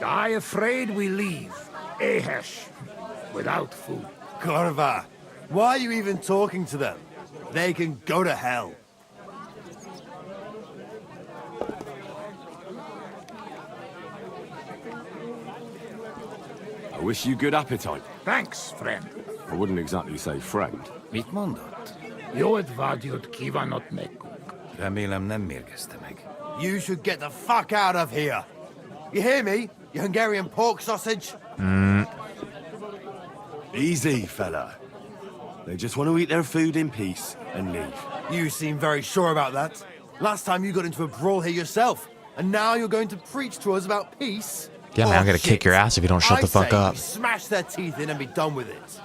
S18: I afraid we leave Ahesh without food.
S16: Corva, why are you even talking to them? They can go to hell.
S7: I wish you good appetite.
S18: Thanks, friend.
S7: I wouldn't exactly say friend.
S18: Mitmondot. Joet vadjut kivanot nekuk.
S16: Remélem nem mérgezte meg. You should get the fuck out of here. You hear me, you Hungarian pork sausage?
S7: Easy, fella. They just want to eat their food in peace and leave.
S16: You seem very sure about that. Last time you got into a brawl here yourself, and now you're going to preach to us about peace?
S1: Yeah, man, I'm gonna
S16: shit.
S1: kick your ass if you don't shut the fuck up.
S16: You smash their teeth in and be done with it.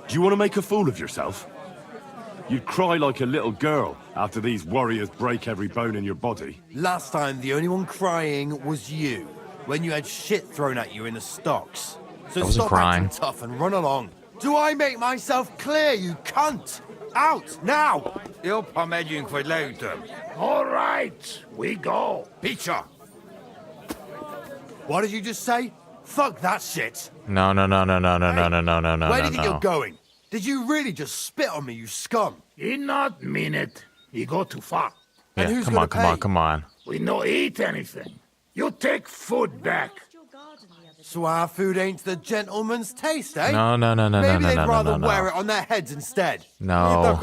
S7: Do you want to make a fool of yourself? You'd cry like a little girl after these warriors break every bone in your body.
S16: Last time, the only one crying was you, when you had shit thrown at you in the stocks. So
S1: I wasn't
S16: stop
S1: crying.
S16: acting tough and run along. Do I make myself clear, you cunt? Out, now!
S2: Upp har megyünk, vagy leütöm.
S18: All right, we go.
S16: Peacher! What did you just say? Fuck that shit.
S1: No, no, no, no, no, no, no, no, no, no, no,
S16: Where do you think
S1: no.
S16: you're going? Did you really just spit on me, you scum?
S18: He not mean it. He go too far.
S1: Yeah,
S16: who's
S1: come
S16: gonna
S1: on, come on,
S16: pay?
S1: come on.
S18: We no eat anything. You take food back.
S16: So our food ain't the gentleman's taste, eh?
S1: No, no, no, no, no,
S16: Maybe
S1: no,
S16: they'd
S1: no,
S16: rather
S1: no, no.
S16: wear it on their heads instead.
S1: No.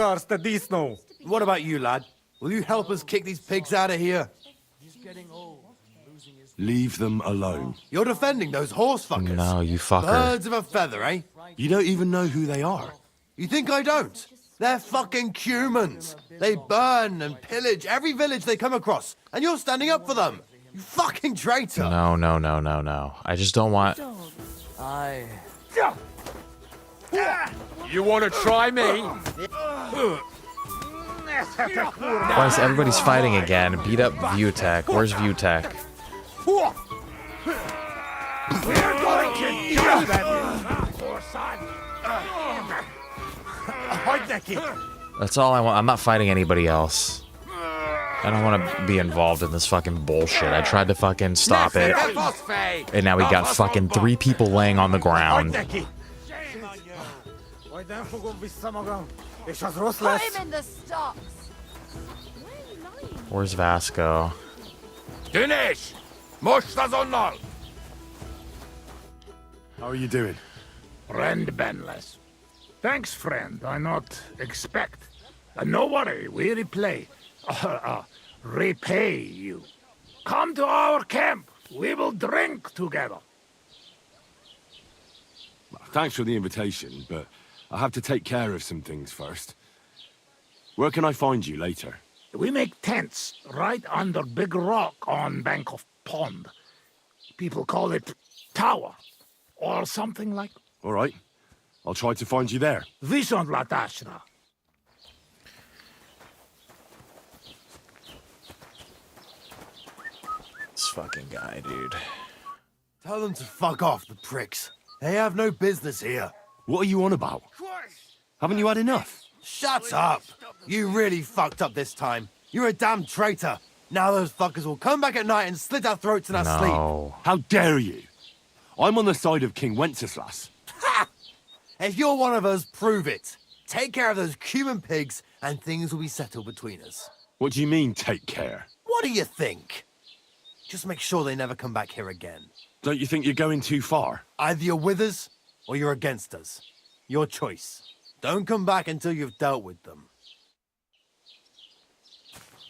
S16: What about you, lad? Will you help us kick these pigs out of here?
S7: Leave them alone.
S16: You're defending those horse fuckers.
S1: No, you fucker.
S16: Birds of a feather, eh?
S7: You don't even know who they are.
S16: You think I don't? They're fucking Cumans. They burn and pillage every village they come across, and you're standing up for them. You fucking traitor.
S1: No, no, no, no, no. I just don't want...
S11: You want to try me?
S1: Why is everybody's fighting again? Beat up Vutek. Where's Vutek?
S18: We're going to do that, poor son.
S1: That's all I want. I'm not fighting anybody else. I don't want to be involved in this fucking bullshit. I tried to fucking stop it. And now we got fucking 3 people laying on the ground.
S10: Put him in the stocks.
S1: Where's Vasco?
S16: Dinesh! Most azonnal!
S7: How are you doing?
S18: Friend Benless. Thanks, friend. I not expect. No worry, we replay. Repay you. Come to our camp. We will drink together.
S7: Thanks for the invitation, but I have to take care of some things first. Where can I find you later?
S18: We make tents right under big rock on bank of pond. People call it tower, or something like.
S7: All right. I'll try to find you there.
S18: Vishon Latashra.
S1: This fucking guy, dude.
S16: Tell them to fuck off, the pricks. They have no business here.
S7: What are you on about? Haven't you had enough?
S16: Shut up! You really fucked up this time. You're a damn traitor. Now those fuckers will come back at night and slit our throats in our sleep.
S7: How dare you? I'm on the side of King Wenceslas.
S16: Ha! If you're one of us, prove it. Take care of those Cuban pigs and things will be settled between us.
S7: What do you mean, take care?
S16: What do you think? Just make sure they never come back here again.
S7: Don't you think you're going too far?
S16: Either you're with us or you're against us. Your choice. Don't come back until you've dealt with them.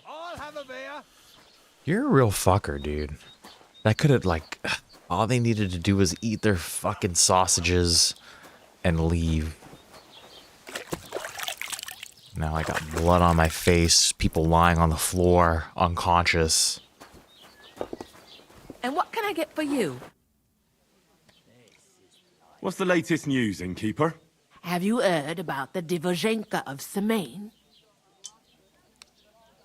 S2: I'll have a beer.
S1: You're a real fucker, dude. That could have, like, all they needed to do was eat their fucking sausages and leave. Now I got blood on my face, people lying on the floor, unconscious.
S6: And what can I get for you?
S7: What's the latest news, innkeeper?
S6: Have you heard about the Divozhenka of Semaine?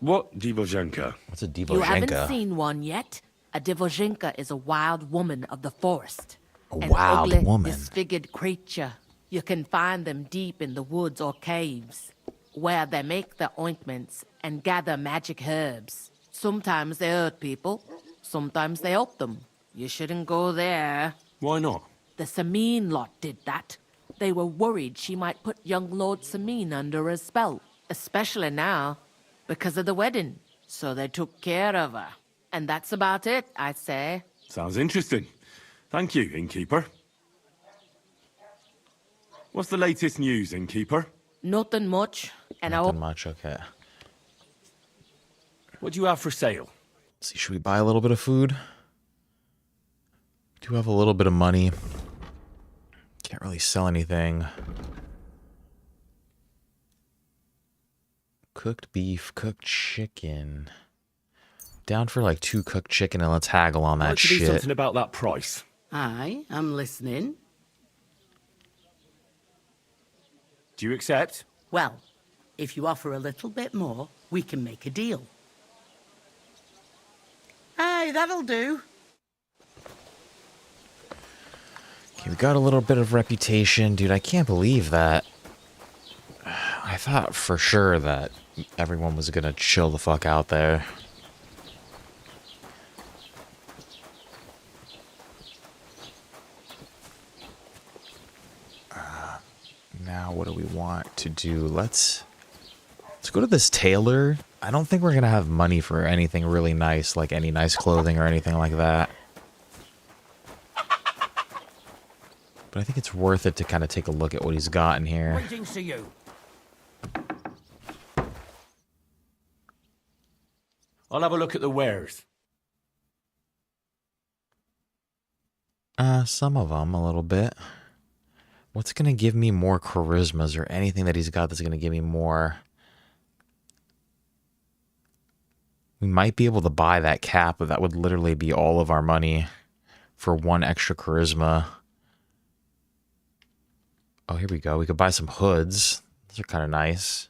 S7: What Divozhenka?
S1: What's a
S6: You haven't seen one yet? A Divozhenka is a wild woman of the forest.
S1: A
S6: An
S1: wild
S6: ugly,
S1: woman.
S6: disfigured creature. You can find them deep in the woods or caves, where they make their ointments and gather magic herbs. Sometimes they hurt people, sometimes they help them. You shouldn't go there.
S7: Why not?
S6: The Samine lot did that. They were worried she might put young Lord Samine under a spell, especially now, because of the wedding. So they took care of her. And that's about it, I'd say.
S7: Sounds interesting. Thank you, innkeeper. What's the latest news, innkeeper?
S6: Nothing much. And
S1: Nothing much, okay.
S7: What do you have for sale?
S1: Let's see, should we buy a little bit of food? Do have a little bit of money. Can't really sell anything. Cooked beef, cooked chicken. Down for like 2 cooked chicken and let's haggle on that
S7: I'd like to do
S1: shit.
S7: something about that price.
S17: Aye, I'm listening.
S7: Do you accept?
S17: Well, if you offer a little bit more, we can make a deal. Aye, that'll do.
S1: Okay, we got a little bit of reputation. Dude, I can't believe that. I thought for sure that everyone was gonna chill the fuck out there. Now what do we want to do? Let's go to this tailor. I don't think we're gonna have money for anything really nice, like any nice clothing or anything like that. But I think it's worth it to kind of take a look at what he's got in here.
S8: Greetings to you.
S7: I'll have a look at the wares.
S1: Some of them a little bit. What's gonna give me more charismas or anything that he's got that's gonna give me more? We might be able to buy that cap, but that would literally be all of our money for 1 extra charisma. Oh, here we go. We could buy some hoods. Those are kind of nice.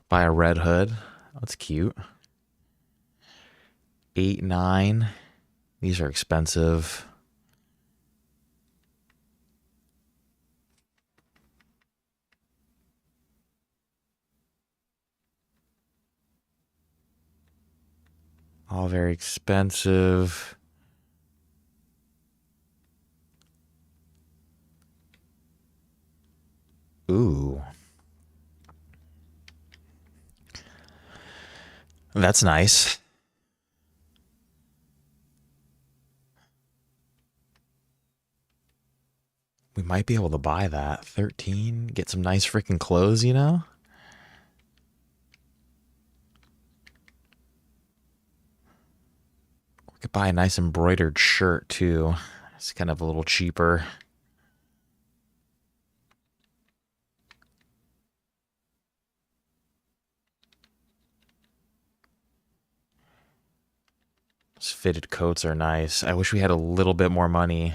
S1: Buy a red hood. That's cute. 8, 9. These are expensive. All very expensive. Ooh. That's nice. We might be able to buy that. 13. Get some nice freaking clothes, you know? We're Could buy a nice embroidered shirt too. It's kind of a little cheaper. Those fitted coats are nice. I wish we had a little bit more money.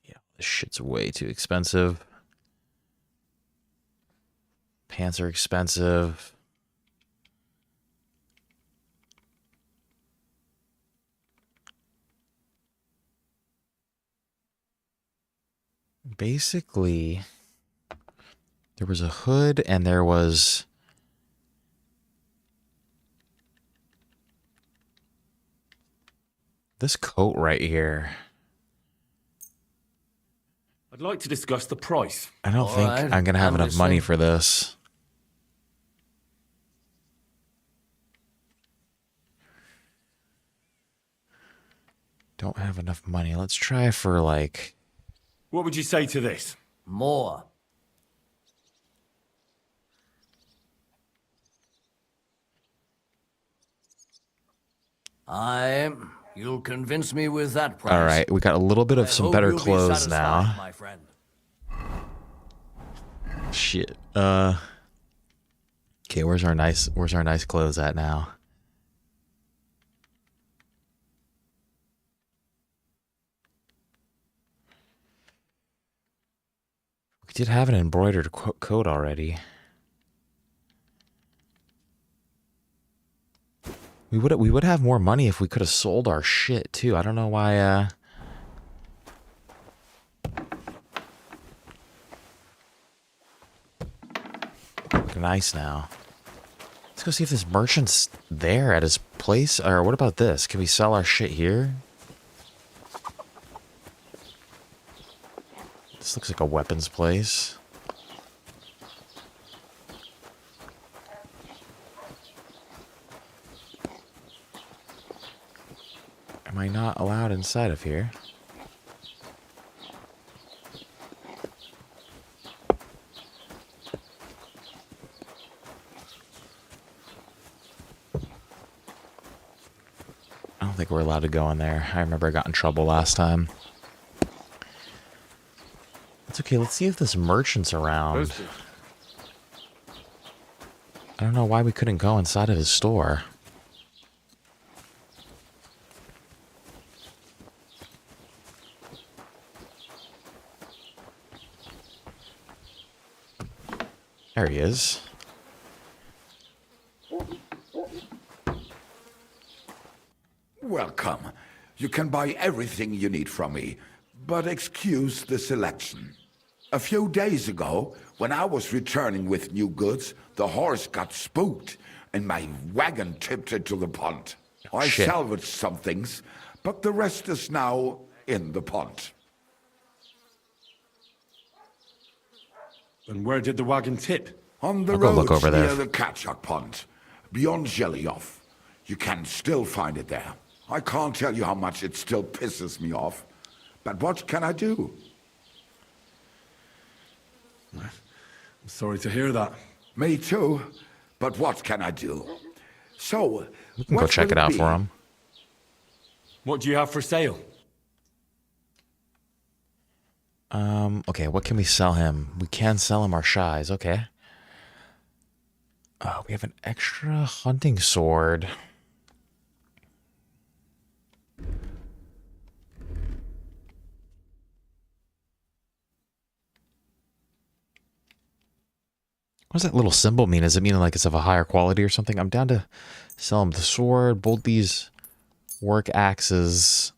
S1: Yeah, this shit's way too expensive. Pants are expensive. Basically, there was a hood and there was this coat right here.
S7: I'd like to discuss the price.
S1: I don't think I'm going to have enough money for this. Don't have enough money. Let's try for like...
S7: What would you say to this?
S8: More. You'll convince me with that price.
S1: All right, we got a little bit of some better clothes now.
S8: My friend.
S1: Shit. Okay, where's our nice clothes at now? We did have an embroidered coat already. We would have more money if we could have sold our shit too. I don't know why looking nice now. Let's go see if this merchant's there at his place. Or what about this? Can we sell our shit here? This looks like a weapons place. Am I not allowed inside of here? I don't think we're allowed to go in there. I remember I got in trouble last time. It's okay, let's see if this merchant's around. I don't know why we couldn't go inside of his store. There he is.
S19: Welcome. You can buy everything you need from me, but excuse the selection. A few days ago, when I was returning with new goods, the horse got spooked and my wagon tipped into the pond. I salvaged some things, but the rest is now in the pond.
S7: And where did the wagon tip?
S19: On the
S1: I'll go look
S19: roads
S1: over there.
S19: near the Catchuck Pond, beyond Jelioff. You can still find it there. I can't tell you how much it still pisses me off, but what can I do?
S7: I'm sorry to hear that.
S19: Me too, but what can I do? So,
S1: we can go check it out for him.
S7: What do you have for sale?
S1: Okay, what can we sell him? We can sell him our sheizz, okay. We have an extra hunting sword. What does that little symbol mean? Does it mean like it's of a higher quality or something? I'm down to sell him the sword, both these work axes,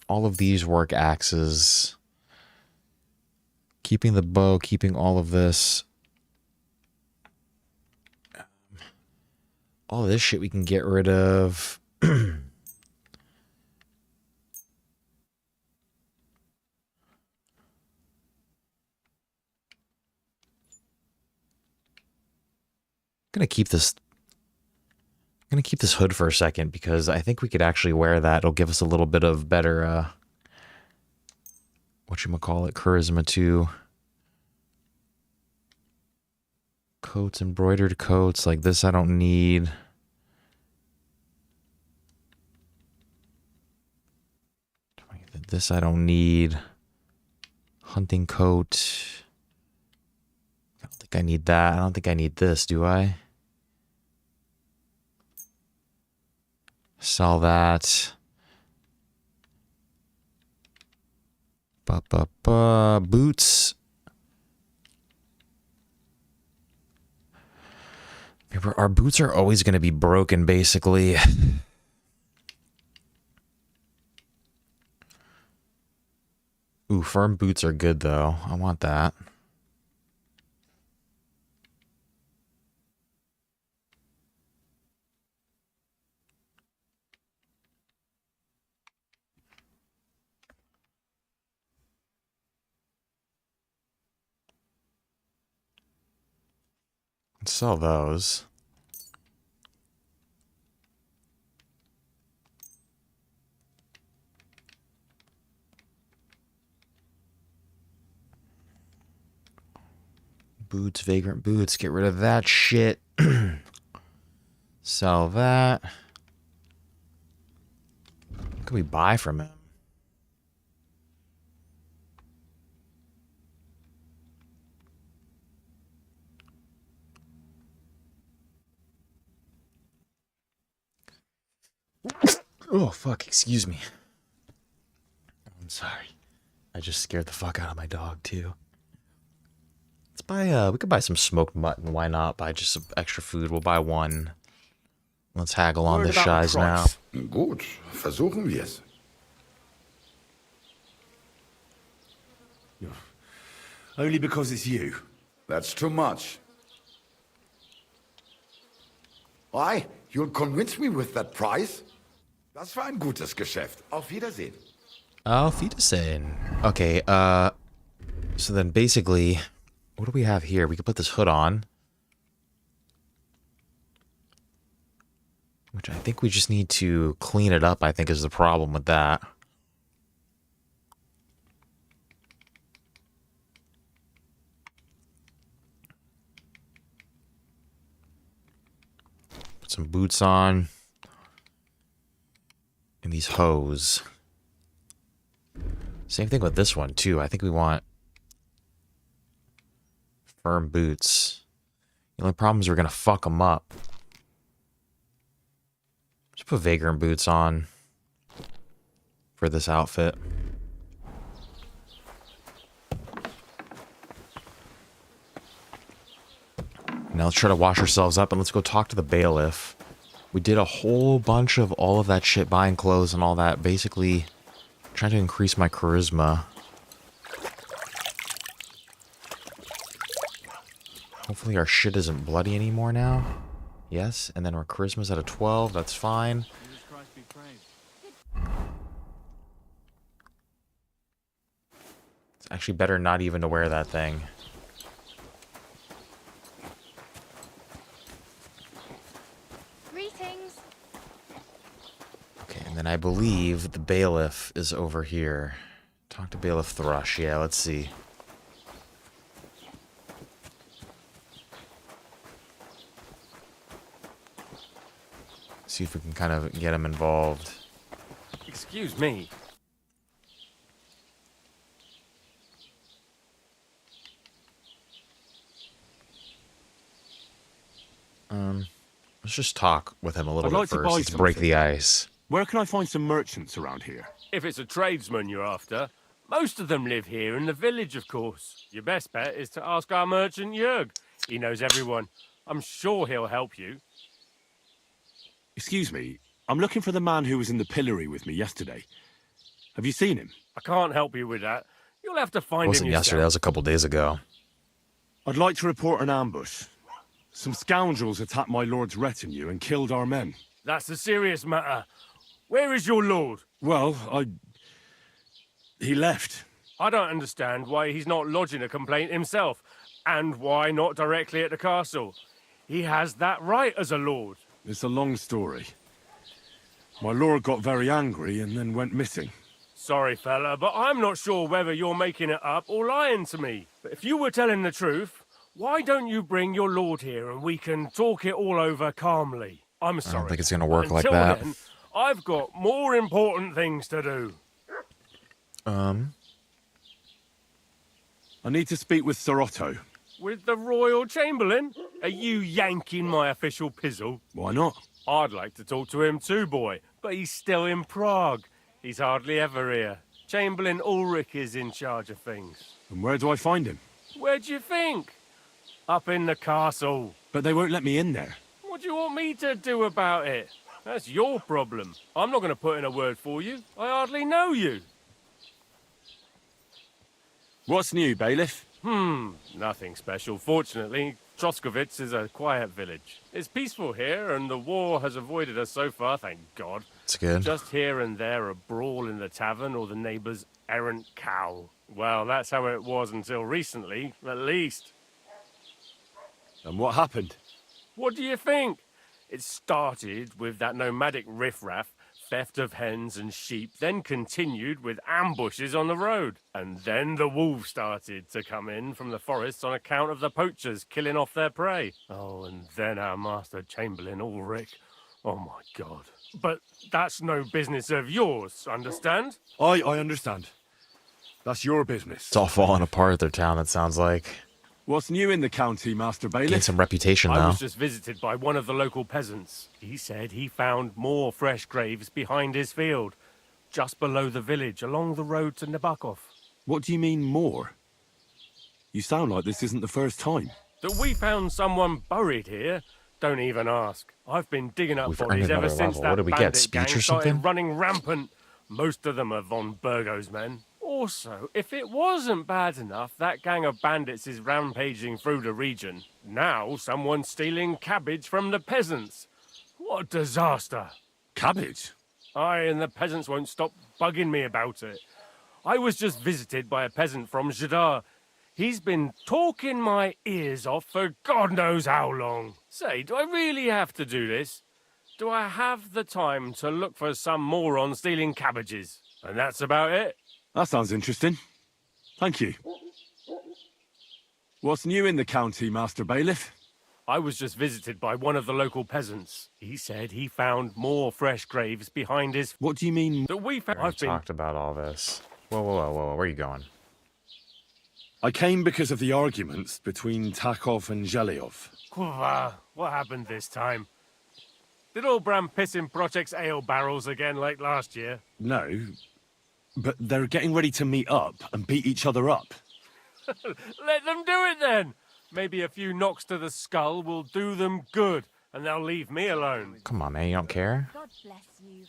S1: all of these work axes, keeping the bow, keeping all of this. All of this shit we can get rid of. I'm gonna keep this hood for a second because I think we could actually wear that. It'll give us a little bit of better whatchamacallit, charisma too. Coats, embroidered coats. Like this I don't need. This I don't need. Hunting coat. I don't think I need that. I don't think I need this, do I? Sell that. Boots. Our boots are always going to be broken, basically. Ooh, firm boots are good, though. I want that. Let's sell those. Boots, vagrant boots. Get rid of that shit. Sell that. What can we buy from him? Oh, fuck. Excuse me. I'm sorry. I just scared the fuck out of my dog, too. Let's buy, we could buy some smoked mutton. Why not buy just some extra food? We'll buy one. Let's haggle on the sheizz now.
S19: Gut, versuchen wir's.
S7: Only because it's you.
S19: That's too much. Why? You'll convince me with that price? Das war ein gutes Geschäft. Auf Wiedersehen.
S1: Auf Wiedersehen. Okay, so then basically, what do we have here? We could put this hood on. Which I think we just need to clean it up, I think is the problem with that. Put some boots on. And these hose. Same thing with this one, too. I think we want firm boots. The only problem is we're going to fuck them up. Just put vagrant boots on for this outfit. Now let's try to wash ourselves up and let's go talk to the bailiff. We did a whole bunch of all of that shit, buying clothes and all that. Basically, trying to increase my charisma. Hopefully our shit isn't bloody anymore now. Yes, and then our charisma's at a 12. That's fine. It's actually better not even to wear that thing.
S10: Greetings.
S1: Okay, and then I believe the bailiff is over here. Talk to Bailiff Thrush. Yeah, let's see. See if we can kind of get him involved.
S13: Excuse me.
S1: Let's just talk with him a little
S4: I'd
S1: bit
S4: like to
S1: first.
S4: buy
S1: Let's break
S4: something.
S1: the ice.
S4: Where can I find some merchants around here?
S13: If it's a tradesman you're after, most of them live here in the village, of course. Your best bet is to ask our merchant Jörg. He knows everyone. I'm sure he'll help you.
S4: Excuse me, I'm looking for the man who was in the pillory with me yesterday. Have you seen him?
S13: I can't help you with that. You'll have to find him
S1: Wasn't
S13: yourself.
S1: yesterday, that was a couple days ago.
S4: I'd like to report an ambush. Some scoundrels attacked my lord's retinue and killed our men.
S13: That's a serious matter. Where is your lord?
S4: Well, he left.
S13: I don't understand why he's not lodging a complaint himself, and why not directly at the castle. He has that right as a lord.
S4: It's a long story. My lord got very angry and then went missing.
S13: Sorry, fella, but I'm not sure whether you're making it up or lying to me. But if you were telling the truth,
S20: Why don't you bring your lord here and we can talk it all over calmly? I'm sorry.
S1: I don't think it's gonna work like
S20: Until
S1: that.
S20: Then, I've got more important things to do.
S4: I need to speak with Sir Otto.
S20: With the Royal Chamberlain? Are you yanking my official pizzle?
S4: Why not?
S20: I'd like to talk to him too, boy, but he's still in Prague. He's hardly ever here. Chamberlain Ulrich is in charge of things.
S4: And where do I find him?
S20: Where do you think? Up in the castle.
S4: But they won't let me in there.
S20: What do you want me to do about it? That's your problem. I'm not going to put in a word for you. I hardly know you.
S4: What's new, bailiff?
S20: Nothing special. Fortunately, Troskovitz is a quiet village. It's peaceful here, and the war has avoided us so far, thank God.
S1: It's good.
S20: Just here and there a brawl in the tavern or the neighbour's errant cow. Well, that's how it was until recently, at least.
S4: And what happened?
S20: What do you think? It started with that nomadic riffraff, theft of hens and sheep, then continued with ambushes on the road. And then the wolves started to come in from the forests on account of the poachers killing off their prey. Oh, and then our master Chamberlain Ulrich. Oh my God. But that's no business of yours, understand?
S4: I understand. That's your business.
S1: It's all falling apart, their town, it sounds like.
S4: What's new in the county, Master Bailiff?
S1: Gained some reputation,
S20: I
S1: though.
S20: was just visited by one of the local peasants. He said he found more fresh graves behind his field, just below the village, along the road to Nabokov.
S4: What do you mean, more? You sound like this isn't the first time.
S20: That we found someone buried here? Don't even ask. I've been digging up
S1: We've
S20: bodies
S1: earned
S20: ever
S1: another
S20: since
S1: level.
S20: that
S1: What did we get,
S20: bandit
S1: speech
S20: gang
S1: or
S20: started
S1: something?
S20: running rampant. Most of them are von Burgo's men. Also, if it wasn't bad enough, that gang of bandits is rampaging through the region. Now someone's stealing cabbage from the peasants. What a disaster.
S4: Cabbage?
S20: Aye, and the peasants won't stop bugging me about it. I was just visited by a peasant from Jadar. He's been talking my ears off for God knows how long. Say, do I really have to do this? Do I have the time to look for some moron stealing cabbages? And that's about it.
S4: That sounds interesting. Thank you. What's new in the county, Master Bailiff?
S20: I was just visited by one of the local peasants. He said he found more fresh graves behind his...
S4: What do you mean?
S20: That we found...
S1: I've talked about all this. Whoa, where are you going?
S4: I came because of the arguments between Takov and Zhelyov.
S20: What happened this time? Did old Bram piss in Project's ale barrels again like last year?
S4: No, but they're getting ready to meet up and beat each other up.
S20: Let them do it then! Maybe a few knocks to the skull will do them good, and they'll leave me alone.
S1: Come on, man, you don't care?
S10: God bless you.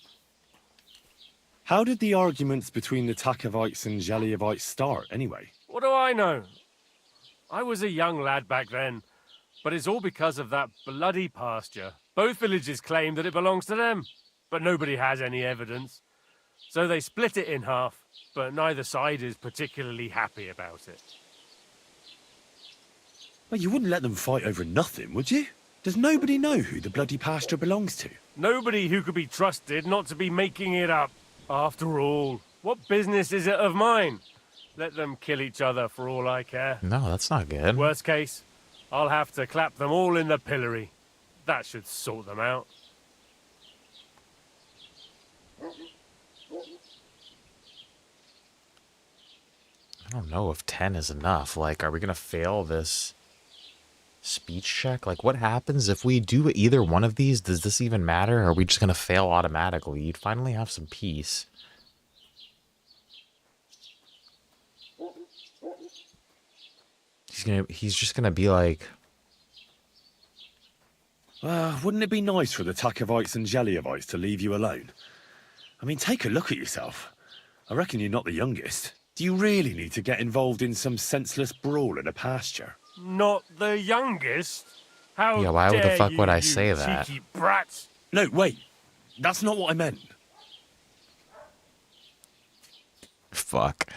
S4: How did the arguments between the Takovites and Zhelyevites start, anyway?
S20: What do I know? I was a young lad back then, but it's all because of that bloody pasture. Both villages claim that it belongs to them, but nobody has any evidence. So they split it in half, but neither side is particularly happy about it.
S4: Well, you wouldn't let them fight over nothing, would you? Does nobody know who the bloody pasture belongs to?
S20: Nobody who could be trusted not to be making it up. After all, what business is it of mine? Let them kill each other for all I care.
S1: No, that's not good.
S20: Worst case, I'll have to clap them all in the pillory. That should sort them out.
S1: I don't know if 10 is enough. Like, are we going to fail this speech check? Like, what happens if we do either one of these? Does this even matter? Or are we just going to fail automatically? You'd finally have some peace. He's just gonna be like,
S4: wouldn't it be nice for the Takovites and Zhelyevites to leave you alone? I mean, take a look at yourself. I reckon you're not the youngest. Do you really need to get involved in some senseless brawl in a pasture?
S20: Not the youngest? How
S1: yeah, why the
S20: dare
S1: fuck
S20: you,
S1: would I
S20: you
S1: say that?
S20: cheeky brats?
S4: No, wait. That's not what I meant.
S1: Fuck.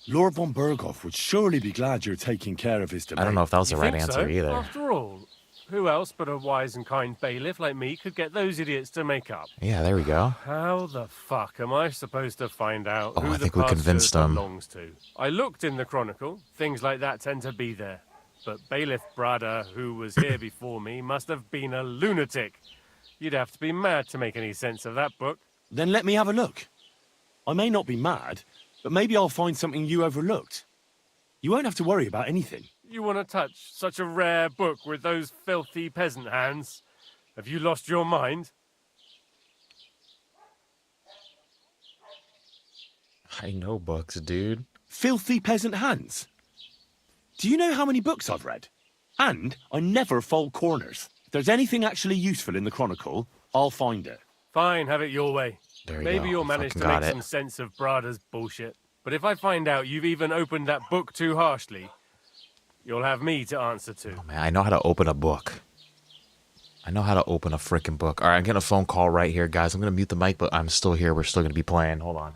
S4: Lord von Burghoff would surely be glad you're taking care of his domain.
S1: I don't know if that was the right
S20: Think
S1: answer
S20: so?
S1: either.
S20: After all, Who else but a wise and kind bailiff like me could get those idiots to make up?
S1: Yeah, there we go.
S20: How the fuck am I supposed to find out
S1: Oh,
S20: who
S1: I
S20: the
S1: think we
S20: pasture
S1: convinced them.
S20: belongs to? I looked in the Chronicle. Things like that tend to be there. But Bailiff Brada, who was here before me, must have been a lunatic. You'd have to be mad to make any sense of that book.
S7: Then let me have a look. I may not be mad, but maybe I'll find something you overlooked. You won't have to worry about anything.
S20: You want to touch such a rare book with those filthy peasant hands? Have you lost your mind?
S1: I know books, dude.
S7: Filthy peasant hands? Do you know how many books I've read? And I never fold corners. If there's anything actually useful in the Chronicle, I'll find it.
S20: Fine, have it your way.
S1: There you
S20: Maybe
S1: go.
S20: you'll manage to
S1: Fucking
S20: make
S1: got
S20: some
S1: it.
S20: sense of Brada's bullshit. But if I find out you've even opened that book too harshly, you'll have me to answer to.
S1: Oh, man, I know how to open a book. I know how to open a freaking book. All right, I'm getting a phone call right here, guys. I'm going to mute the mic, but I'm still here. We're still going to be playing. Hold on.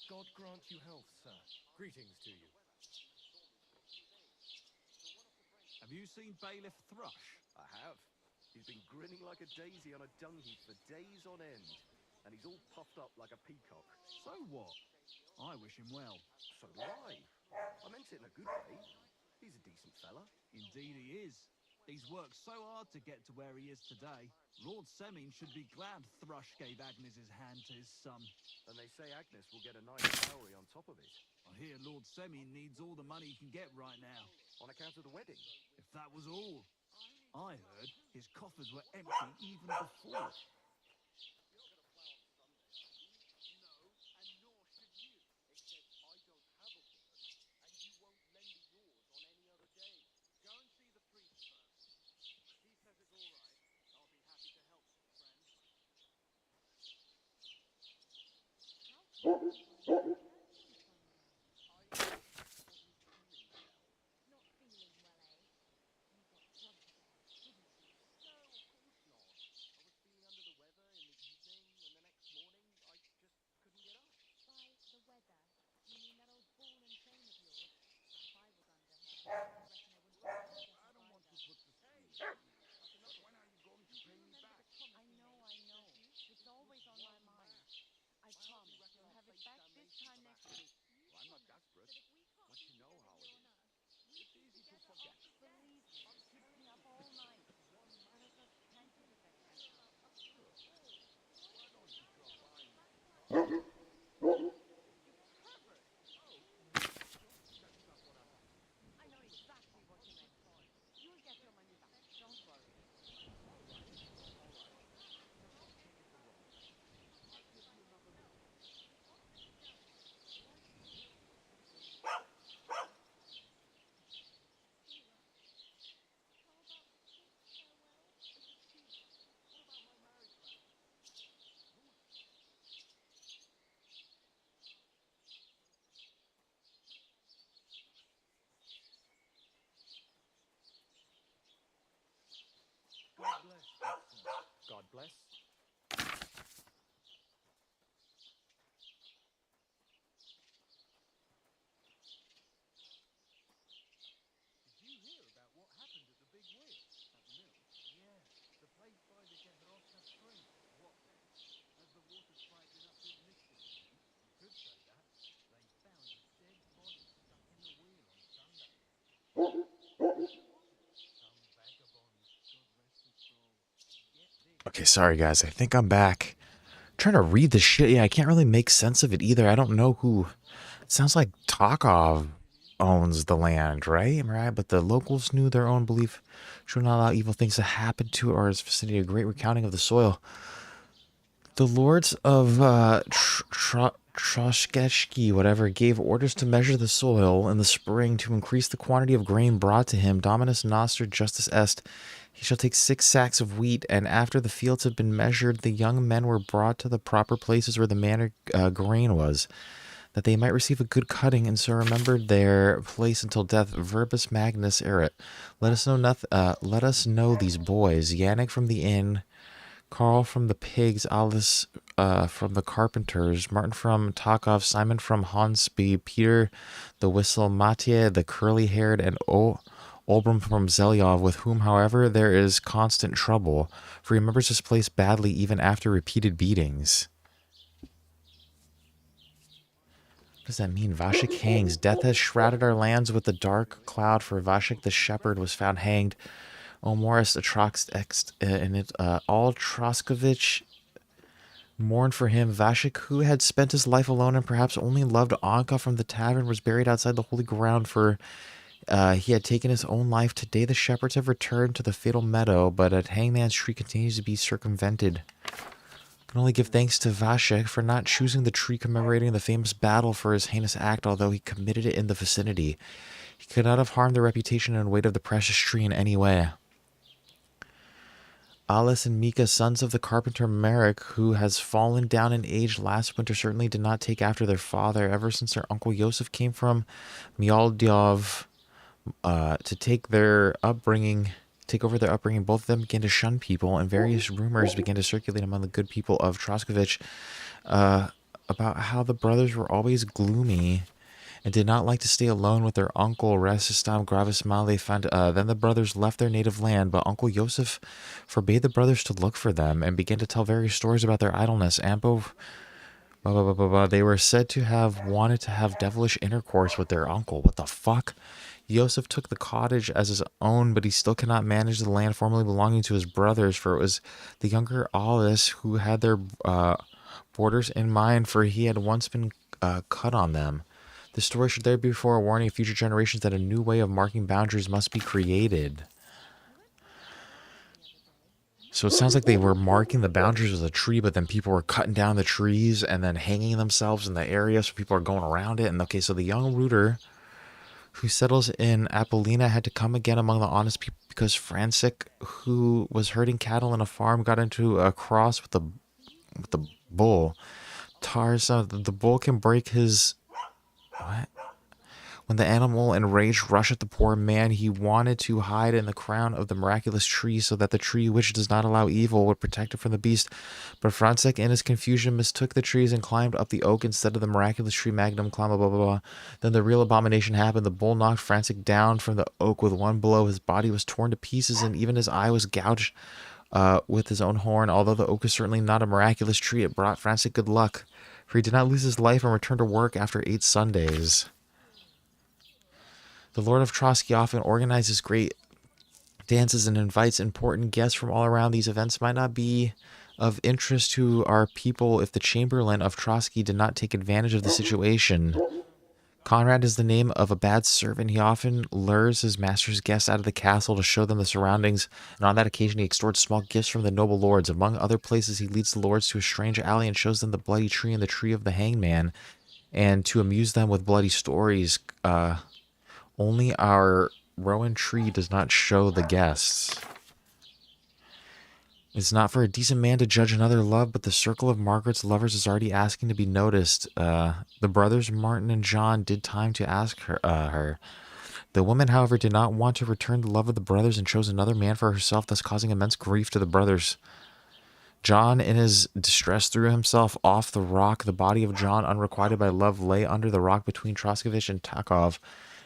S3: God grant you health, sir. Greetings to you.
S21: Have you seen Bailiff Thrush?
S3: I have. He's been grinning like a daisy on a dung heap for days on end. And he's all puffed up like a peacock.
S21: So what? I wish him well.
S3: So do I. I meant it in a good way. He's a decent fella.
S21: Indeed he is. He's worked so hard to get to where he is today. Lord Semine should be glad Thrush gave Agnes his hand to his son.
S3: And they say Agnes will get a nice dowry on top of it.
S21: I hear Lord Semine needs all the money he can get right now.
S3: On account of the wedding?
S21: If that was all. I heard his coffers were empty even before.
S10: I know. It's always on my mind. I promise you'll have it back
S1: Okay, sorry guys. I think I'm back. Trying to read the shit. Yeah, I can't really make sense of it either. I don't know who. It sounds like Tarkov owns the land, right? Am I right? But the locals knew their own belief should not allow evil things to happen to it or its vicinity. A great recounting of the soil. The lords of Troshkeshki, whatever, gave orders to measure the soil in the spring to increase the quantity of grain brought to him. Dominus Noster Justus Est. He shall take 6 sacks of wheat, and after the fields had been measured, the young men were brought to the proper places where the manor grain was, that they might receive a good cutting, and so remembered their place until death. Verbus Magnus erit. Let us know these boys. Yannick from the inn, Carl from the pigs, Alice from the carpenters, Martin from Takov, Simon from Hansby, Peter the whistle, Mathieu the curly-haired, and Olbram from Zelyov, with whom, however, there is constant trouble, for he remembers his place badly even after repeated beatings. What does that mean? Vashik hangs. Death has shrouded our lands with a dark cloud, for Vashik the shepherd was found hanged. O Morris Atrox in it, all Troskovich mourned for him. Vashik, who had spent his life alone and perhaps only loved Anka from the tavern, was buried outside the holy ground, for he had taken his own life. Today the shepherds have returned to the fatal meadow, but at Hangman's Tree continues to be circumvented. I can only give thanks to Vashik for not choosing the tree commemorating the famous battle for his heinous act, although he committed it in the vicinity. He could not have harmed the reputation and weight of the precious tree in any way. Alice and Mika, sons of the carpenter Merrick, who has fallen down in age last winter, certainly did not take after their father. Ever since their uncle Yosef came from Mialdyov to take over their upbringing, both of them began to shun people, and various rumors began to circulate among the good people of Troskovich about how the brothers were always gloomy and did not like to stay alone with their uncle Resistam Gravis Male. Then the brothers left their native land, but Uncle Yosef forbade the brothers to look for them and began to tell various stories about their idleness. They were said to have wanted to have devilish intercourse with their uncle. What the fuck? Yosef took the cottage as his own, but he still cannot manage the land formerly belonging to his brothers, for it was the younger Alice who had their borders in mind, for he had once been cut on them. The story should there be before a warning of future generations that a new way of marking boundaries must be created. So it sounds like they were marking the boundaries with a tree, but then people were cutting down the trees and then hanging themselves in the area, so people are going around it. And okay, so the young rooter who settles in Apollina had to come again among the honest people because Francic, who was herding cattle in a farm, got into a cross with the bull. The bull can break his... What? When the animal enraged rushed at the poor man, he wanted to hide in the crown of the miraculous tree so that the tree which does not allow evil would protect him from the beast. But Francic, in his confusion, mistook the trees and climbed up the oak instead of the miraculous tree magnum, blah, blah, blah, blah. Then the real abomination happened. The bull knocked Francic down from the oak with one blow. His body was torn to pieces, and even his eye was gouged with his own horn. Although the oak is certainly not a miraculous tree, it brought Francic good luck, for he did not lose his life and returned to work after 8 Sundays. The Lord of Trotsky often organizes great dances and invites important guests from all around. These events might not be of interest to our people if the Chamberlain of Trotsky did not take advantage of the situation. Conrad is the name of a bad servant. He often lures his master's guests out of the castle to show them the surroundings, and on that occasion he extorts small gifts from the noble lords. Among other places, he leads the lords to a strange alley and shows them the bloody tree and the tree of the hangman, and to amuse them with bloody stories. Only our rowan tree does not show the guests. It's not for a decent man to judge another love, but the circle of Margaret's lovers is already asking to be noticed. The brothers Martin and John did time to ask her. The woman, however, did not want to return the love of the brothers and chose another man for herself, thus causing immense grief to the brothers. John, in his distress, threw himself off the rock. The body of John, unrequited by love, lay under the rock between Troskevich and Takov,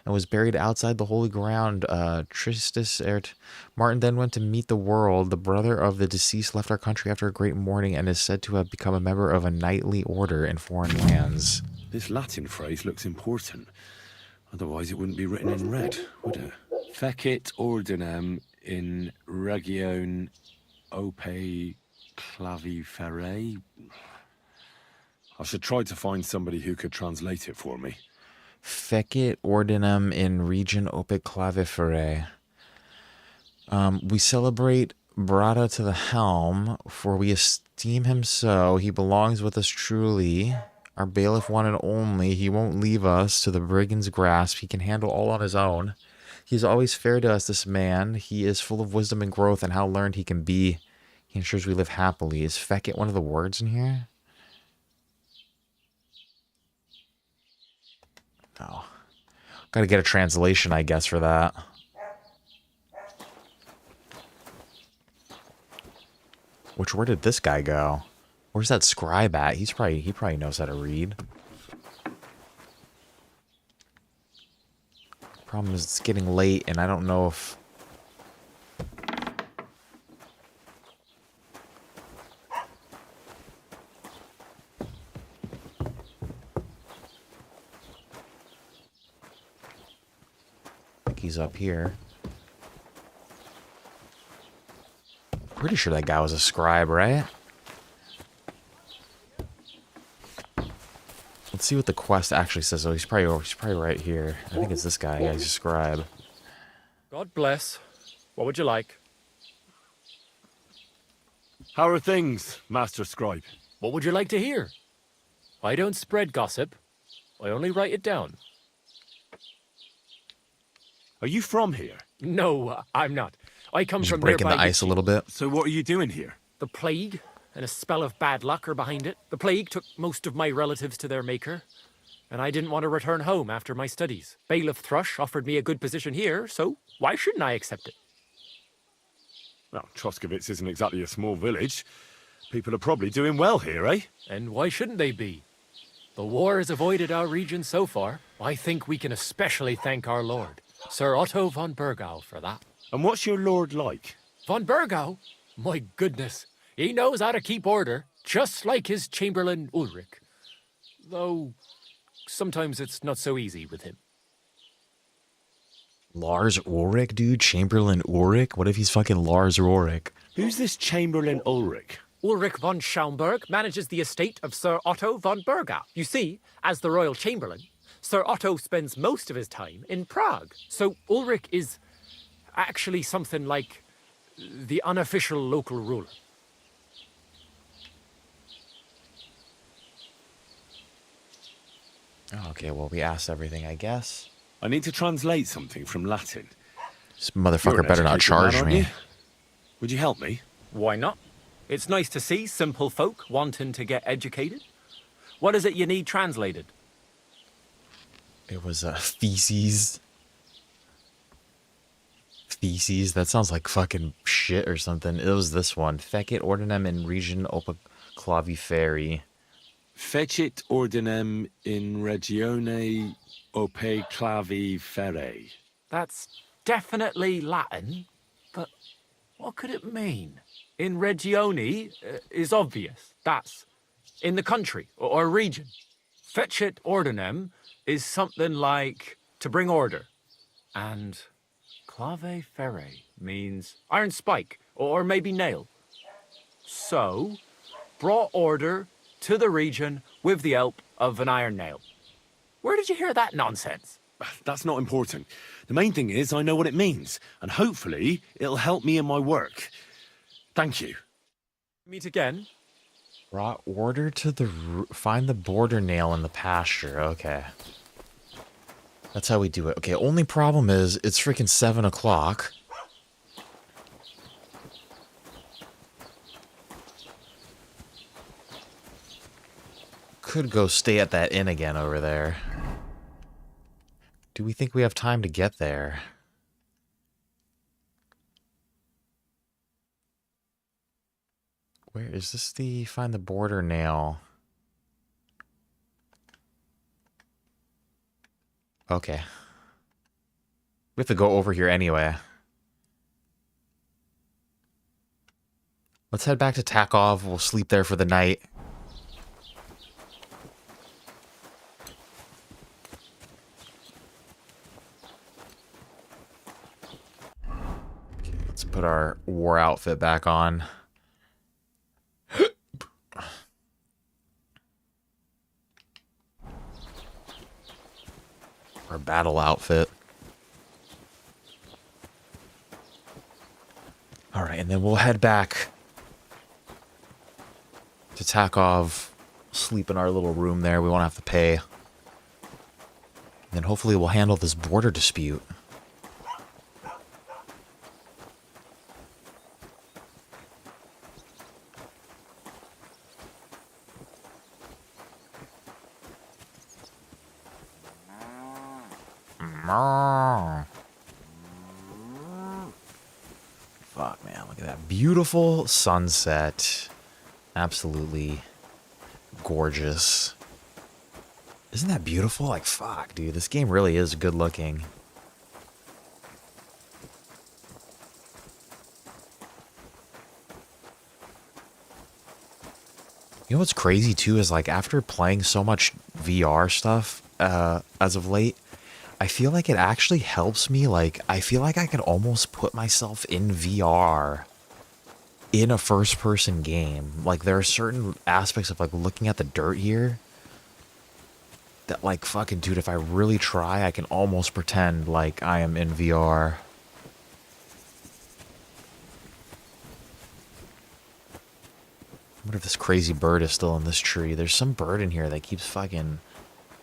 S1: and was buried outside the holy ground. Tristis ert. Martin then went to meet the world. The brother of the deceased left our country after a great mourning and is said to have become a member of a knightly order in foreign lands.
S7: This Latin phrase looks important. Otherwise it wouldn't be written in red, would it? Fecit ordinem in region ope claviferae. I should try to find somebody who could translate it for me.
S1: Fecit ordinem in region ope claviferae. We celebrate Brata to the helm, for we esteem him so. He belongs with us truly. Our bailiff one and only. He won't leave us to the brigand's grasp. He can handle all on his own. He is always fair to us, this man. He is full of wisdom and growth, and how learned he can be. He ensures we live happily. Is fecit one of the words in here? No. Gotta get a translation, I guess, for that. Where did this guy go? Where's that scribe at? He probably knows how to read. Problem is it's getting late and I don't know if... I think he's up here. Pretty sure that guy was a scribe, right? Let's see what the quest actually says. Oh, he's probably right here. I think it's this guy. Yeah, he's a scribe.
S12: God bless. What would you like?
S7: How are things, Master Scribe?
S12: What would you like to hear? I don't spread gossip. I only write it down.
S7: Are you from here?
S12: No, I'm not. I come
S1: Just
S12: from
S1: breaking
S12: nearby
S1: the ice a little bit.
S7: So what are you doing here?
S12: The plague and a spell of bad luck are behind it. The plague took most of my relatives to their maker, and I didn't want to return home after my studies. Bailiff Thrush offered me a good position here, so why shouldn't I accept it?
S7: Well, Troskevich isn't exactly a small village. People are probably doing well here, eh?
S12: And why shouldn't they be? The war has avoided our region so far. I think we can especially thank our lord, Sir Otto von Burgau, for that.
S7: And what's your lord like?
S12: Von Burgau? My goodness. He knows how to keep order, just like his Chamberlain Ulrich. Though, sometimes it's not so easy with him.
S1: Lars Ulrich, dude? Chamberlain Ulrich? What if he's fucking Lars Ulrich?
S7: Who's this Chamberlain Ulrich?
S12: Ulrich von Schaumburg manages the estate of Sir Otto von Burgau. You see, as the royal chamberlain, Sir Otto spends most of his time in Prague. So Ulrich is actually something like the unofficial local ruler.
S1: Okay, well, we asked everything, I guess.
S7: I need to translate something from Latin.
S1: This motherfucker better not charge me.
S7: Would you help me?
S12: Why not? It's nice to see simple folk wanting to get educated. What is it you need translated?
S1: It was feces. Feces? That sounds like fucking shit or something. It was this one. Fecit ordinem in region opa claviferi.
S7: Fecit ordinem in regione ope claviferae.
S12: That's definitely Latin, but what could it mean? In regione is obvious. That's in the country or region. Fecit ordinem is something like to bring order. And clave ferre means iron spike or maybe nail. So, brought order to the region with the help of an iron nail. Where did you hear that nonsense?
S7: That's not important. The main thing is I know what it means, and hopefully it'll help me in my work. Thank you.
S12: Meet again.
S1: Brought order to the... Find the border nail in the pasture. Okay. That's how we do it. Okay, only problem is it's freaking 7 o'clock. Could go stay at that inn again over there. Do we think we have time to get there? Where is this? The find the border nail. Okay. We have to go over here anyway. Let's head back to Takov. We'll sleep there for the night. Okay, let's put our war outfit back on. Our battle outfit. All right, and then we'll head back to Takov, sleep in our little room there. We won't have to pay. And then hopefully we'll handle this border dispute. Fuck, man, look at that beautiful sunset. Absolutely gorgeous. Isn't that beautiful? Like, fuck, dude, this game really is good looking. You know what's crazy too is, like, after playing so much VR stuff as of late, I feel like it actually helps me. Like, I feel like I can almost put myself in VR in a first-person game. Like, there are certain aspects of, like, looking at the dirt here that, like, fucking, dude, if I really try, I can almost pretend like I am in VR. I wonder if this crazy bird is still in this tree. There's some bird in here that keeps fucking...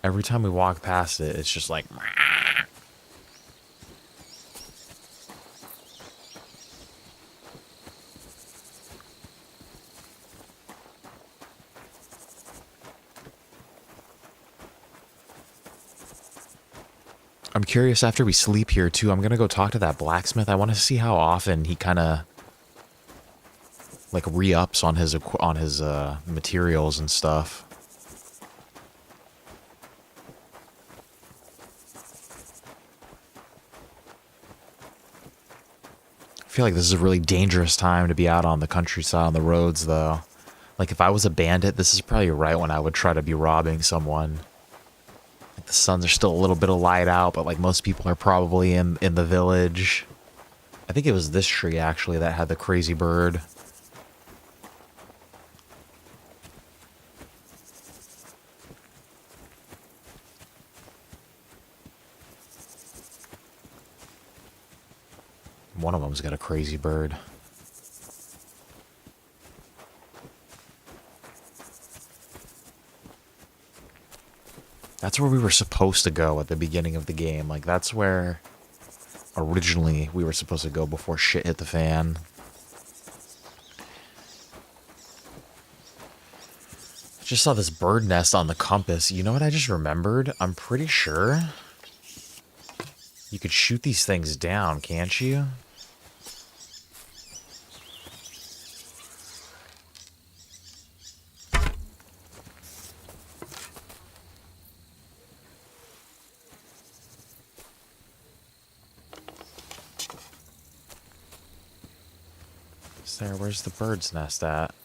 S1: Every time we walk past it, it's just like... I'm curious, after we sleep here too, I'm gonna go talk to that blacksmith. I want to see how often he kind of like re-ups on his materials and stuff. I feel like this is a really dangerous time to be out on the countryside on the roads, though. Like, if I was a bandit, this is probably right when I would try to be robbing someone. Like, the suns are still a little bit of light out, but like most people are probably in the village. I think it was this tree actually that had the crazy bird. One of them's got a crazy bird. That's where we were supposed to go at the beginning of the game. Like, that's where originally we were supposed to go before shit hit the fan. I just saw this bird nest on the compass. You know what I just remembered? I'm pretty sure you could shoot these things down, can't you? There, where's the bird's nest at?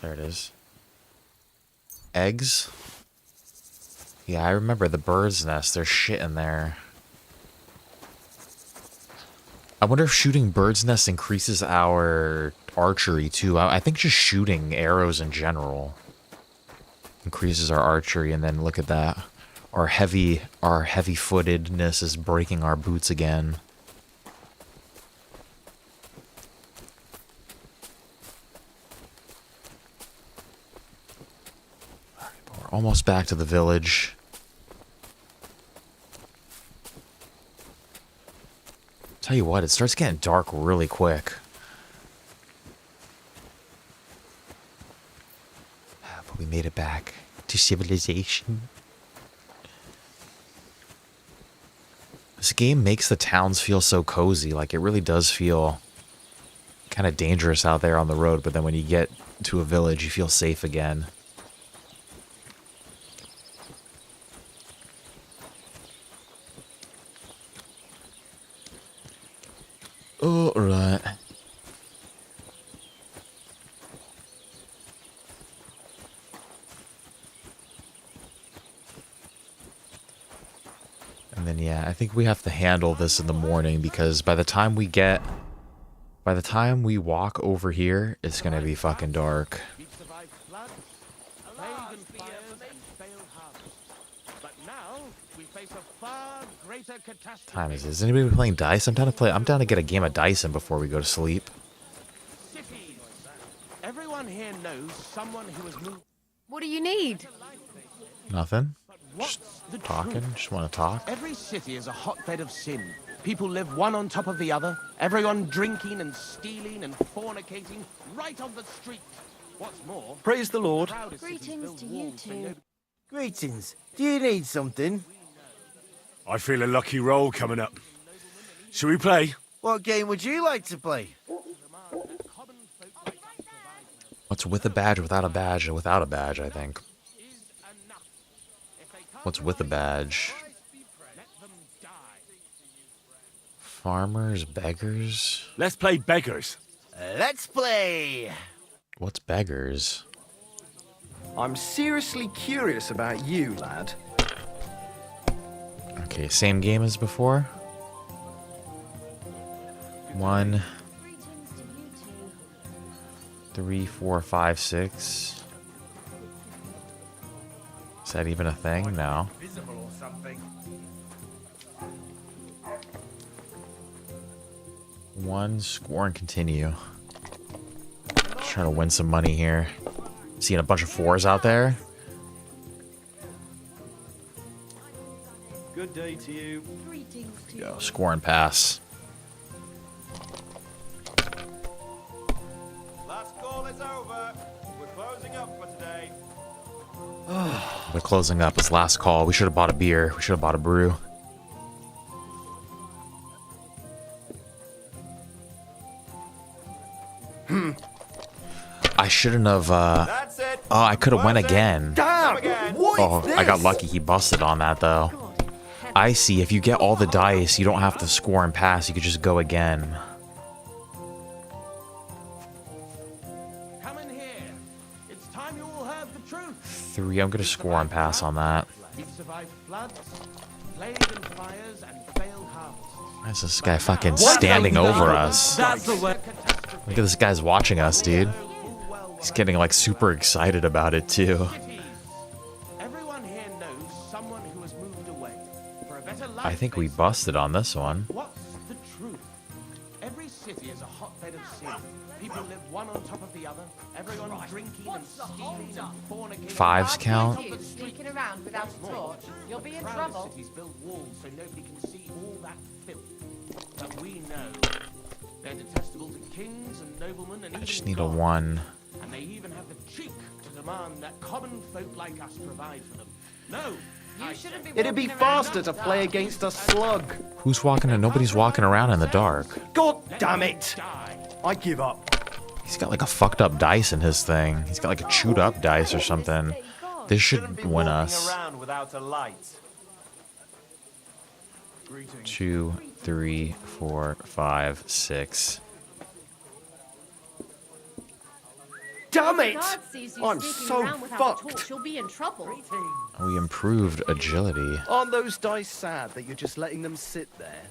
S1: There it is. Eggs? Yeah, I remember the bird's nest. There's shit in there. I wonder if shooting bird's nest increases our archery too. I think just shooting arrows in general increases our archery, and then look at that. Our heavy-footedness is breaking our boots again. We're almost back to the village. Tell you what, it starts getting dark really quick. But we made it back to civilization. This game makes the towns feel so cozy. Like, it really does feel kind of dangerous out there on the road, but then when you get to a village, you feel safe again. All right. And then, yeah, I think we have to handle this in the morning because by the time we walk over here, it's gonna be fucking dark. What time is it? Is anybody playing dice? I'm down to get a game of dice in before we go to sleep.
S2: Everyone here knows someone who has moved.
S10: What do you need?
S1: Nothing. Just talking. Just want to talk.
S2: Every city is a hotbed of sin. People live one on top of the other. Everyone drinking and stealing and fornicating right on the street. What's more,
S14: praise the Lord.
S10: Greetings to you two.
S14: Greetings. Do you need something?
S4: I feel a lucky roll coming up. Shall we play?
S14: What game would you like to play?
S1: What's with a badge, without a badge, and without a badge, I think. What's with a badge? Farmers, beggars?
S4: Let's play beggars.
S14: Let's play.
S1: What's beggars?
S14: I'm seriously curious about you, lad.
S1: Okay, same game as before. 1, 3, 4, 5, 6. Is that even a thing? No. One, score and continue. Just trying to win some money here. Seeing a bunch of 4s out there.
S14: Good day to you.
S1: Go, score and pass.
S13: Last call is over. We're closing up for today.
S1: We're closing up. It's last call. We should have bought a beer. We should have bought a brew. I shouldn't have,
S13: That's it.
S1: Oh, I could have went again.
S14: Damn!
S1: Oh, I got lucky. He busted on that, though. I see. If you get all the dice, you don't have to score and pass. You could just go again.
S2: Come in here. It's time you all heard the truth.
S1: 3. I'm going to score and pass on that.
S2: We've survived floods, plagues and fires, and failed harvests.
S1: Why is this guy fucking standing over us?
S14: That's the way.
S1: Look at this guy's watching us, dude. He's getting like super excited about it too.
S2: Everyone here knows someone who has moved away for a better life.
S1: I think we busted on this one.
S2: What's the truth? Every city is a hotbed of sin. People live one on top of the other. Everyone drinking and stealing and fornicating.
S1: 5s count.
S10: You sneaking around without a torch, you'll be in trouble.
S2: Cities build walls so nobody can see all that filth. But we know they're detestable to kings and noblemen and
S1: I
S2: even
S1: just need a
S2: gods.
S1: 1.
S2: And they even have the cheek to demand that common folk like us provide for them. No,
S10: You shouldn't be
S14: It'd be
S10: walking around
S14: faster
S10: in
S14: to
S10: the
S14: play
S10: dark.
S14: against a slug.
S1: Who's walking? Nobody's walking around in the dark.
S14: God damn it! I give up.
S1: He's got like a fucked up dice in his thing. He's got like a chewed up dice or something. This should win us.
S13: Around without a light.
S1: 2, 3, 4, 5, 6.
S14: Damn it!
S5: God sees you
S14: I'm
S5: sneaking
S14: so
S5: around without a torch,
S14: fucked.
S5: you'll be in trouble.
S1: We improved agility.
S14: Aren't those dice sad that you're just letting them sit there?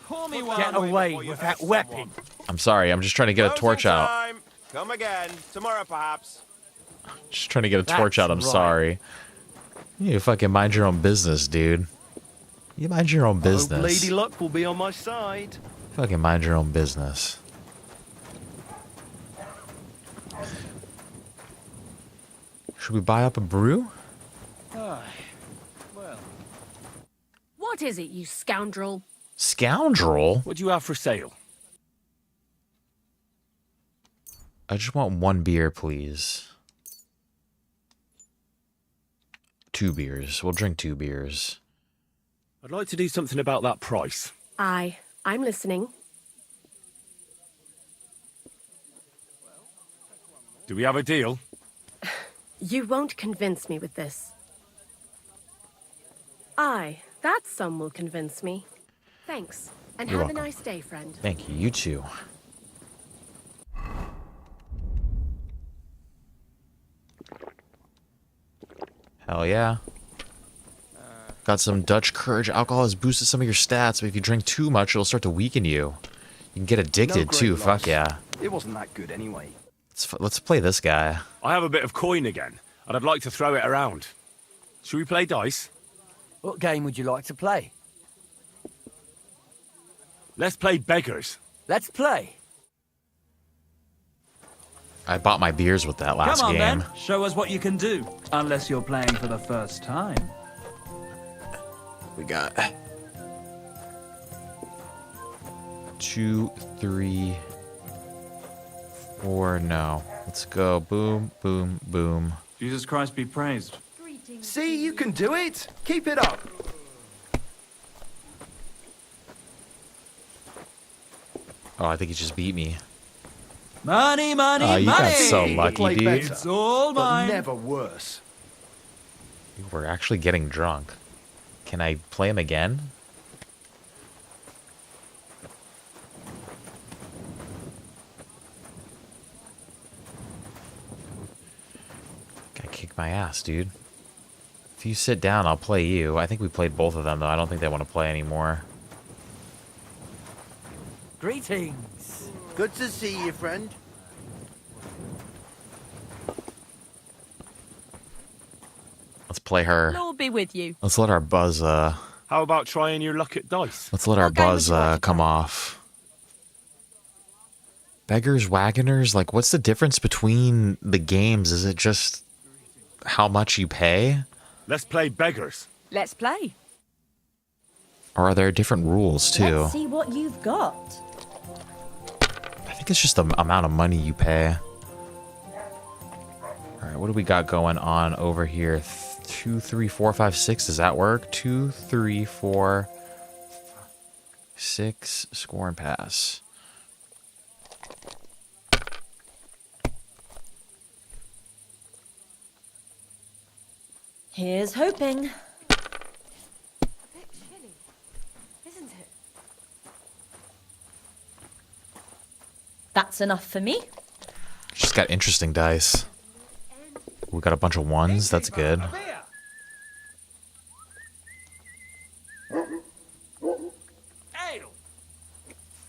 S21: Pour me one.
S9: Get away with that weapon.
S1: I'm sorry. I'm just trying to get a torch out.
S13: Time. Come again. Tomorrow, perhaps.
S1: Just trying to get a torch
S14: That's
S1: out. I'm
S14: right.
S1: sorry. You fucking mind your own business, dude. You mind your own
S14: Hope
S1: business.
S14: Lady Luck will be on my side.
S1: Fucking mind your own business. Should we buy up a brew?
S21: Well,
S5: What is it, you scoundrel?
S1: Scoundrel?
S4: What do you have for sale?
S1: I just want 1 beer, please. 2 beers. We'll drink 2 beers.
S4: I'd like to do something about that price.
S10: I'm listening.
S4: Do we have a deal?
S10: You won't convince me with this. That sum will convince me. Thanks, and
S1: You're
S10: have
S1: welcome.
S10: a nice day, friend.
S1: Thank you. You too. Hell yeah. Got some Dutch courage. Alcohol has boosted some of your stats, but if you drink too much, it'll start to weaken you. You can get addicted too. Fuck yeah.
S14: It wasn't that good anyway.
S1: Let's play this guy.
S4: I have a bit of coin again, and I'd like to throw it around. Should we play dice?
S15: What game would you like to play?
S4: Let's play beggars.
S15: Let's play.
S1: I bought my beers with that last
S21: Come on,
S1: game.
S21: then. Show us what you can do. Unless you're playing for the first time.
S1: We got 2, 3, 4. No. Let's go. Boom, boom, boom.
S21: Jesus Christ be praised.
S14: See, you can do it. Keep it up.
S1: Oh, I think he just beat me.
S21: Money, money,
S1: Oh, you
S21: money!
S1: got so lucky,
S14: Play
S1: dude.
S14: better,
S21: It's all
S14: but
S21: mine.
S14: never worse.
S1: We're actually getting drunk. Can I play him again? Gotta kick my ass, dude. If you sit down, I'll play you. I think we played both of them, though. I don't think they want to play anymore.
S15: Greetings.
S16: Good to see you, friend.
S1: Let's play her.
S10: Lord be with you.
S1: Let's let our buzz,
S4: How about trying your luck at dice?
S1: let's let our buzz, come off. Beggars, wagoners, like, what's the difference between the games? Is it just how much you pay?
S4: Let's play beggars.
S10: Let's play.
S1: Or are there different rules, too?
S10: Let's see what you've got.
S1: I think it's just the amount of money you pay. All right, what do we got going on over here? 2, 3, 4, 5, 6. Does that work? 2, 3, 4, 6. Score and pass.
S10: Here's hoping.
S5: Isn't it?
S10: That's enough for me.
S1: She's got interesting dice. We got a bunch of ones. That's good.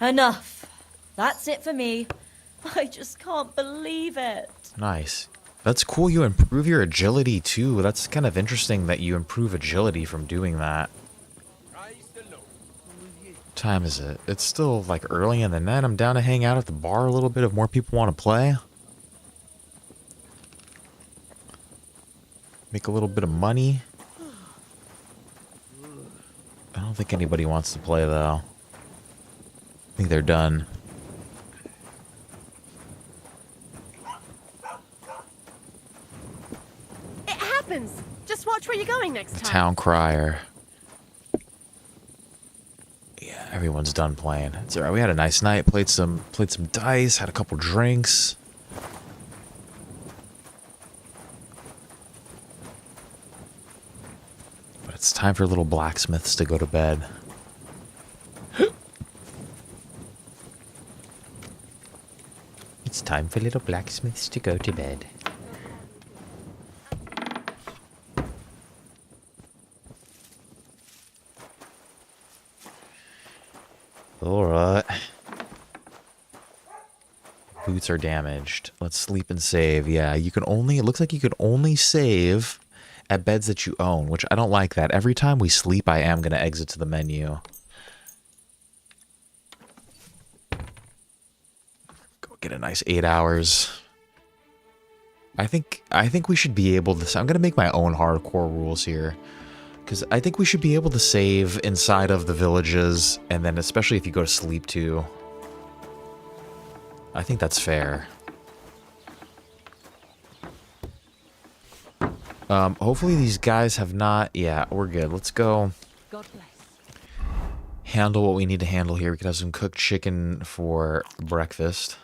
S10: Enough. That's it for me. I just can't believe it.
S1: Nice. That's cool. You improve your agility too. That's kind of interesting that you improve agility from doing that. What time is it? It's still like early in the night. I'm down to hang out at the bar a little bit if more people want to play. Make a little bit of money. I don't think anybody wants to play though. I think they're done.
S5: It happens. Just watch where you're going next
S1: The
S5: time.
S1: town crier. Yeah, everyone's done playing. It's alright. We had a nice night. Played some dice. Had a couple drinks. But it's time for little blacksmiths to go to bed. It's time for little blacksmiths to go to bed. Alright. Boots are damaged. Let's sleep and save. Yeah, you can only... It looks like you can only save at beds that you own, which I don't like that. Every time we sleep, I am going to exit to the menu. Go get a nice 8 hours. I think we should be able to... I'm going to make my own hardcore rules here. Because I think we should be able to save inside of the villages, and then especially if you go to sleep too. I think that's fair. Hopefully these guys have not... Yeah, we're good. Let's go.
S10: God bless.
S1: handle what we need to handle here. We could have some cooked chicken for breakfast.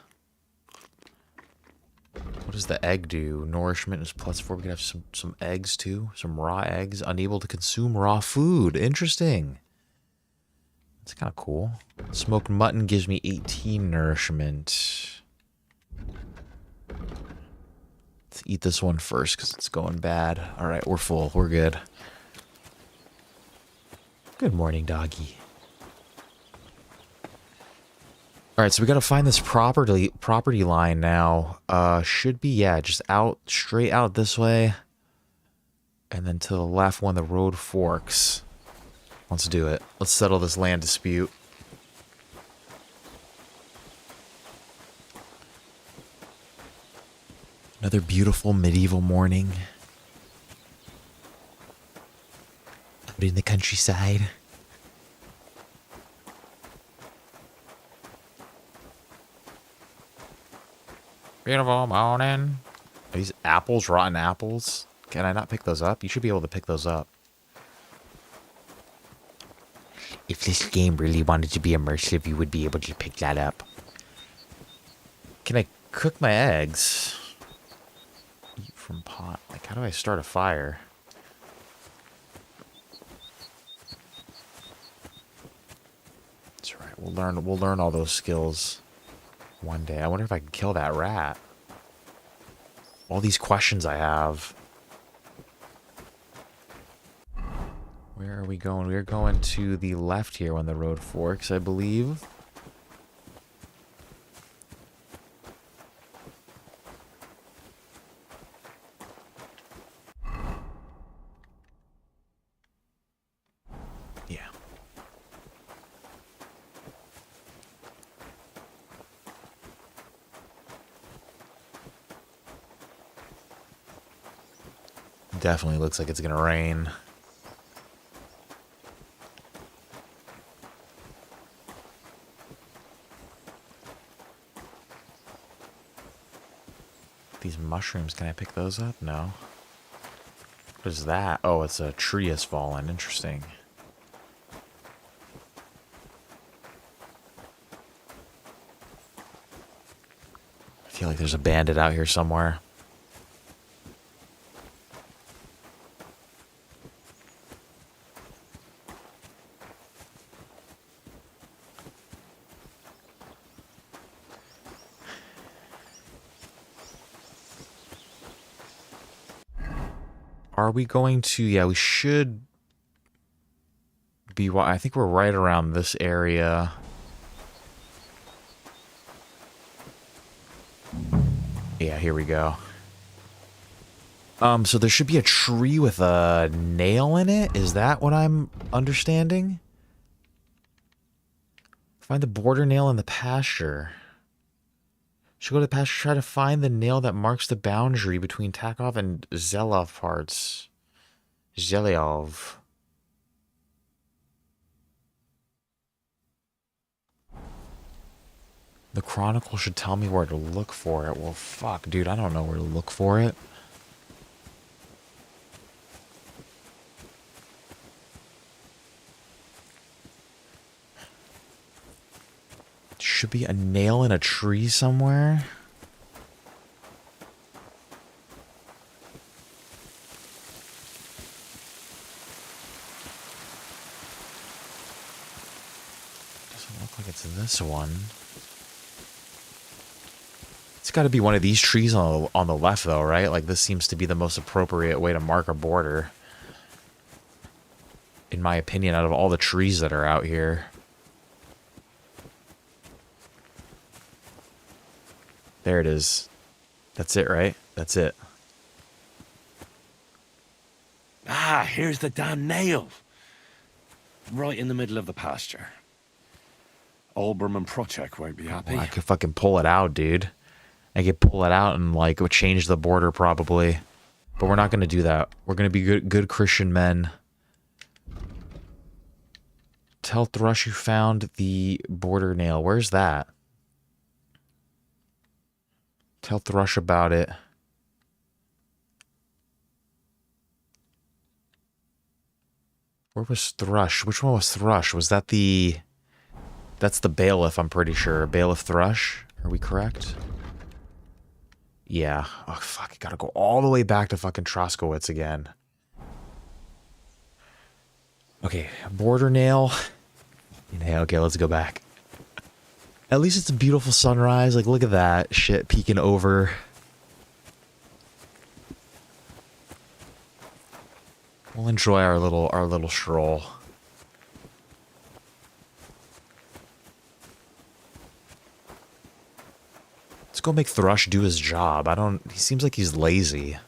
S1: What does the egg do? Nourishment is +4. We could have some eggs too. Some raw eggs. Unable to consume raw food. Interesting. That's kind of cool. Smoked mutton gives me 18 nourishment. Let's eat this one first because it's going bad. All right, we're full. We're good. Good morning, doggy. All right, so we got to find this property line now. Should be, yeah, just out, straight out this way. And then to the left when the road forks. Let's do it. Let's settle this land dispute. Another beautiful medieval morning. Out in the countryside. Beautiful morning. Are these apples rotten apples? Can I not pick those up? You should be able to pick those up. If this game really wanted to be immersive, you would be able to pick that up. Can I cook my eggs? Eat from pot. Like, how do I start a fire? That's right. We'll learn all those skills one day. I wonder if I can kill that rat. All these questions I have. Where are we going? We're going to the left here when the road forks, I believe. Yeah. Definitely looks like it's gonna rain. These mushrooms, can I pick those up? No. What is that? Oh, it's a tree has fallen. Interesting. I feel like there's a bandit out here somewhere. Are we going to... Yeah, we should be... I think we're right around this area. Yeah, here we go. So there should be a tree with a nail in it? Is that what I'm understanding? Find the border nail in the pasture. Should go to the pasture, try to find the nail that marks the boundary between Takov and Zelov parts. Zelyov. The Chronicle should tell me where to look for it. Well, fuck, dude, I don't know where to look for it. Should be a nail in a tree somewhere. Doesn't look like it's this one. It's got to be one of these trees on the left, though, right? Like, this seems to be the most appropriate way to mark a border. In my opinion, out of all the trees that are out here. There it is. That's it, right? That's it.
S7: Ah, here's the damn nail. Right in the middle of the pasture. Olbram and Prochek won't be happy.
S1: Well, I could fucking pull it out, dude. I could pull it out and, like, change the border probably. But we're not going to do that. We're going to be good Christian men. Tell Thrush you found the border nail. Where's that? Tell Thrush about it. Where was Thrush? Which one was Thrush? Was that the... That's the bailiff, I'm pretty sure. Bailiff Thrush? Are we correct? Yeah. Oh, fuck. I gotta go all the way back to fucking Troskowitz again. Okay. Border nail. Yeah, okay, let's go back. At least it's a beautiful sunrise. Like, look at that shit peeking over. We'll enjoy our little stroll. Let's go make Thrush do his job. He seems like he's lazy. He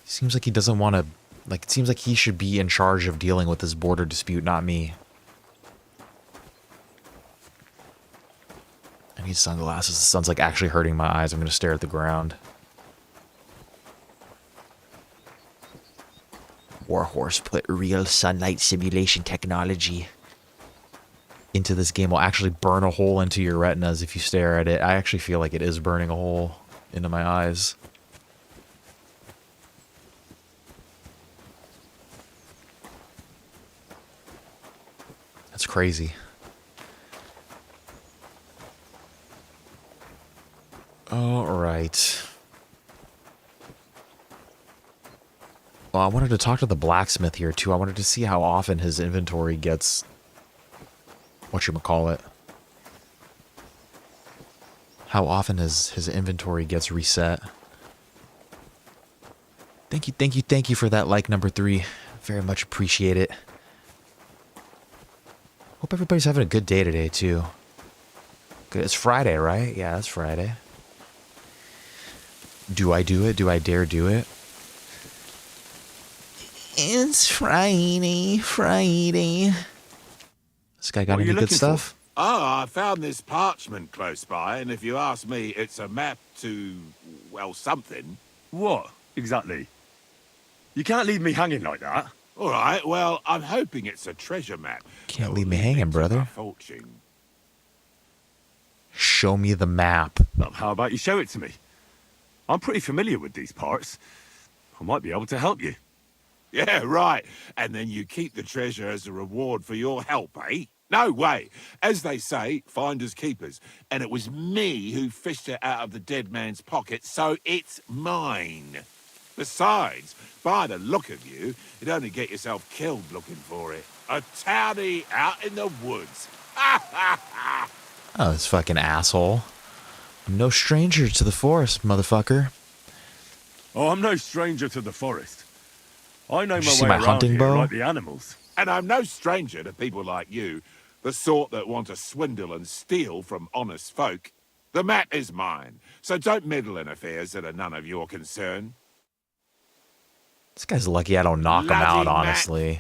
S1: seems like he doesn't want to, like, it seems like he should be in charge of dealing with this border dispute, not me. I need sunglasses. The sun's like actually hurting my eyes. I'm going to stare at the ground. Warhorse put real sunlight simulation technology into this game. Will actually burn a hole into your retinas if you stare at it. I actually feel like it is burning a hole into my eyes. That's crazy. All right. Well, I wanted to talk to the blacksmith here, too. I wanted to see how often his inventory gets... whatchamacallit. How often his inventory gets reset. Thank you for that like number 3. Very much appreciate it. Hope everybody's having a good day today, too. Good. It's Friday, right? Yeah, it's Friday. Do I do it? Do I dare do it? It's Friday. This guy got any good stuff?
S11: Oh, I found this parchment close by, and if you ask me, it's a map to, well, something.
S4: What, exactly? You can't leave me hanging like that.
S11: All right, well, I'm hoping it's a treasure map.
S1: Can't leave me hanging, brother.
S11: Fortune.
S1: Show me the map.
S4: How about you show it to me? I'm pretty familiar with these parts. I might be able to help you.
S11: Yeah, right. And then you keep the treasure as a reward for your help, eh? No way. As they say, finders keepers. And it was me who fished it out of the dead man's pocket, so it's mine. Besides, by the look of you, you'd only get yourself killed looking for it. A townie out in the woods.
S1: Oh, this fucking asshole. I'm no stranger to the forest, motherfucker.
S4: Oh, I'm no stranger to the forest. I know
S1: Did you
S4: my
S1: see
S4: way
S1: my
S4: around
S1: hunting
S4: here
S1: bow?
S4: like the animals.
S11: And I'm no stranger to people like you, the sort that want to swindle and steal from honest folk. The map is mine, so don't meddle in affairs that are none of your concern.
S1: This guy's lucky I don't knock him out, honestly.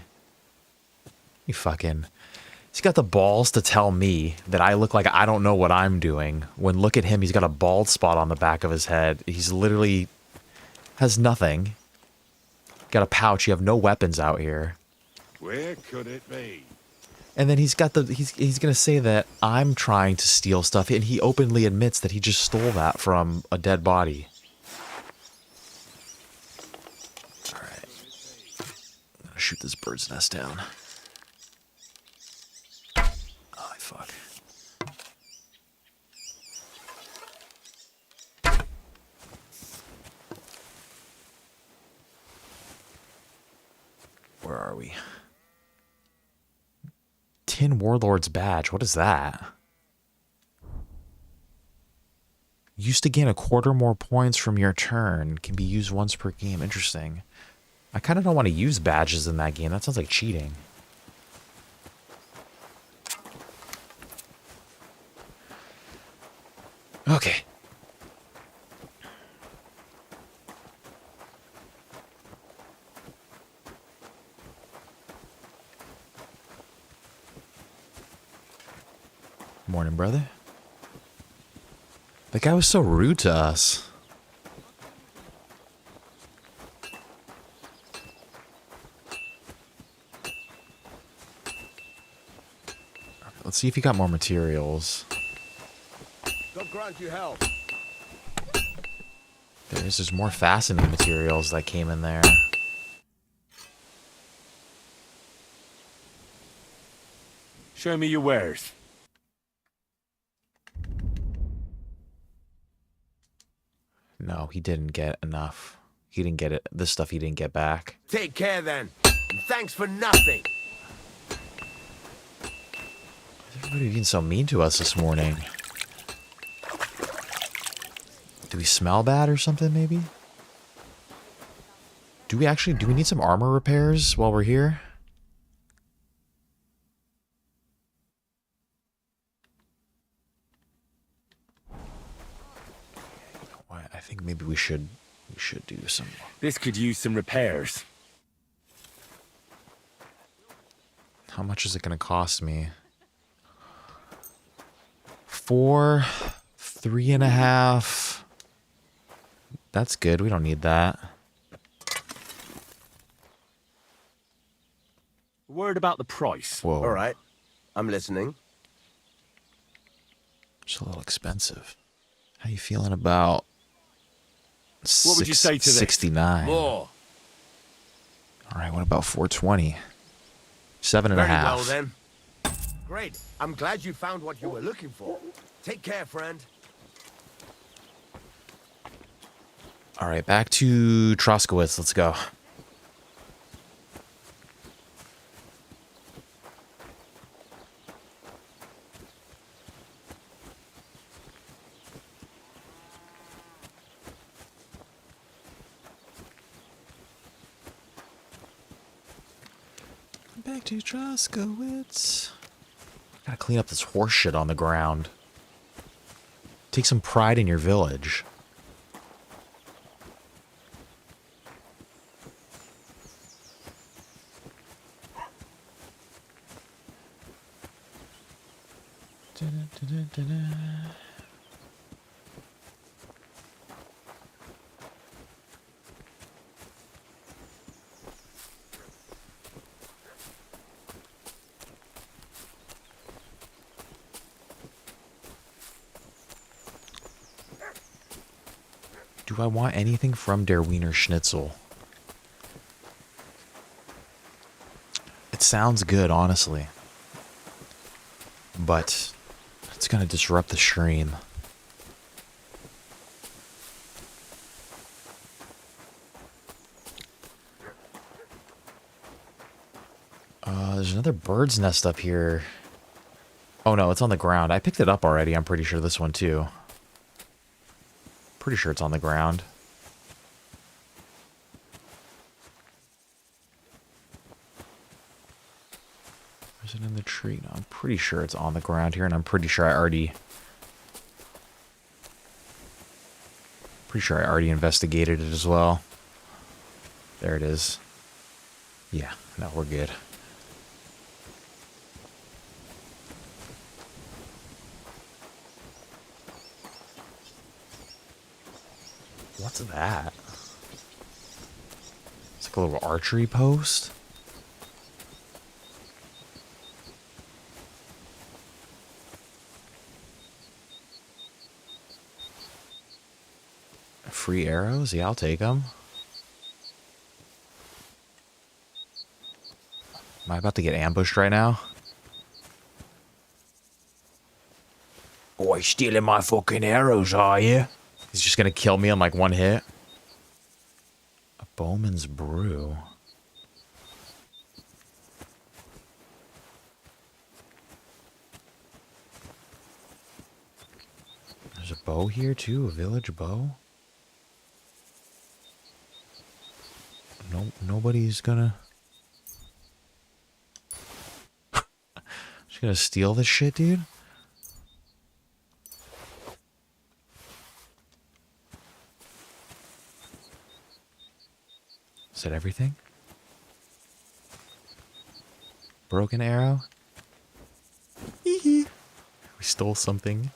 S1: You fucking... He's got the balls to tell me that I look like I don't know what I'm doing. When look at him, he's got a bald spot on the back of his head. He's literally... has nothing. Got a pouch. You have no weapons out here.
S11: Where could it be?
S1: And then he's got the... He's gonna say that I'm trying to steal stuff, and he openly admits that he just stole that from a dead body. Alright. I'm gonna shoot this bird's nest down. Oh, fuck. Where are we? Tin Warlord's Badge. What is that? Used to gain a quarter more points from your turn. Can be used once per game. Interesting. I kind of don't want to use badges in that game. That sounds like cheating. Okay. Morning, brother. That guy was so rude to us. Let's see if he got more materials.
S2: God grant you help.
S1: There's more fastening materials that came in there.
S4: Show me your wares.
S1: No, he didn't get enough. He didn't get it. This stuff he didn't get back.
S2: Take care then. And thanks for nothing.
S1: Everybody being so mean to us this morning. Do we smell bad or something, maybe? Do we need some armor repairs while we're here? I think maybe we should do some.
S4: This could use some repairs.
S1: How much is it going to cost me? 4, 3.5. That's good. We don't need that.
S4: Word about the price.
S1: Whoa.
S2: All right. I'm listening.
S1: It's a little expensive. How you feeling about
S4: What would you say to this?
S1: 69?
S2: More.
S1: All right, what about 420? 7.5.
S2: Very well then. Great. I'm glad you found what you were looking for. Take care, friend.
S1: All right, back to Troskowitz. Let's go. Back to Troskowitz. Gotta clean up this horse shit on the ground. Take some pride in your village. Do I want anything from Der Wiener Schnitzel? It sounds good, honestly. But it's gonna disrupt the stream. There's another bird's nest up here. Oh no, it's on the ground. I picked it up already. I'm pretty sure this one too. Pretty sure it's on the ground. Is it in the tree? No, I'm pretty sure it's on the ground here, and I'm pretty sure I already investigated it as well. There it is. Yeah, no, we're good. What's that? It's like a little archery post. Free arrows? Yeah, I'll take them. Am I about to get ambushed right now? Boy, stealing my fucking arrows, are you? He's just gonna kill me on like one hit. A Bowman's Brew. There's a bow here too, a village bow. No, nobody's gonna. Just gonna steal this shit, dude. Is that everything? Broken arrow? We stole something.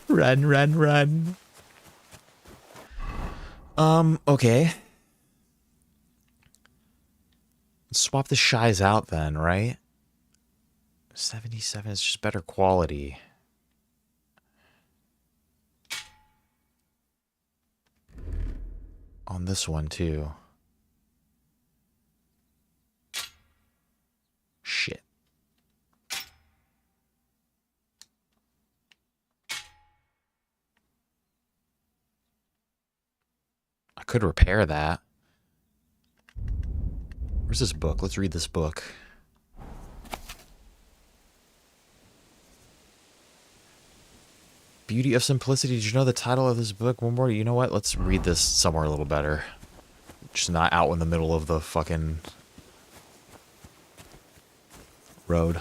S1: Run, run, run. Okay. Let's swap the sheizz out then, right? 77 is just better quality. On this one too. Shit. could repair that. Where's this book? Let's read this book. Beauty of Simplicity. Did you know the title of this book? One more. You know what? Let's read this somewhere a little better. Just not out in the middle of the fucking road.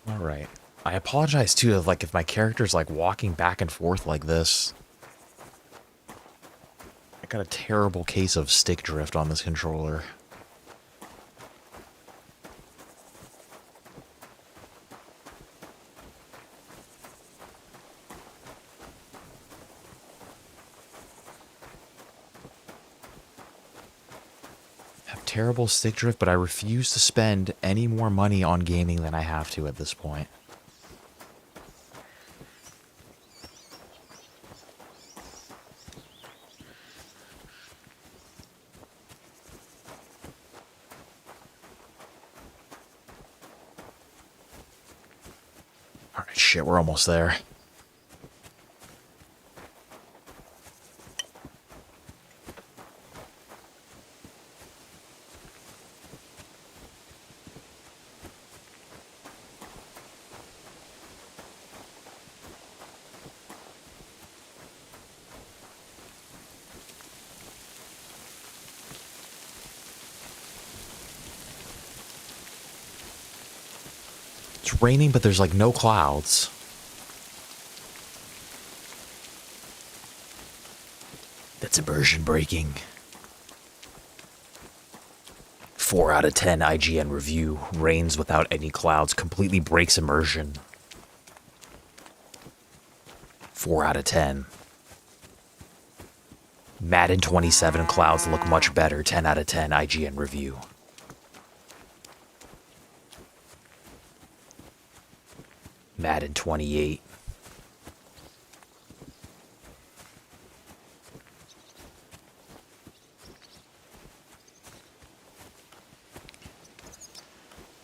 S1: All right. I apologize too, like if my character's like walking back and forth like this. I got a terrible case of stick drift on this controller. Terrible stick drift, but I refuse to spend any more money on gaming than I have to at this point. Alright, shit, we're almost there. It's raining, but there's like no clouds. That's immersion breaking. 4 out of 10 IGN review. Rains without any clouds. Completely breaks immersion. 4 out of 10. Madden 27 clouds look much better. 10 out of 10 IGN review. Madden 28.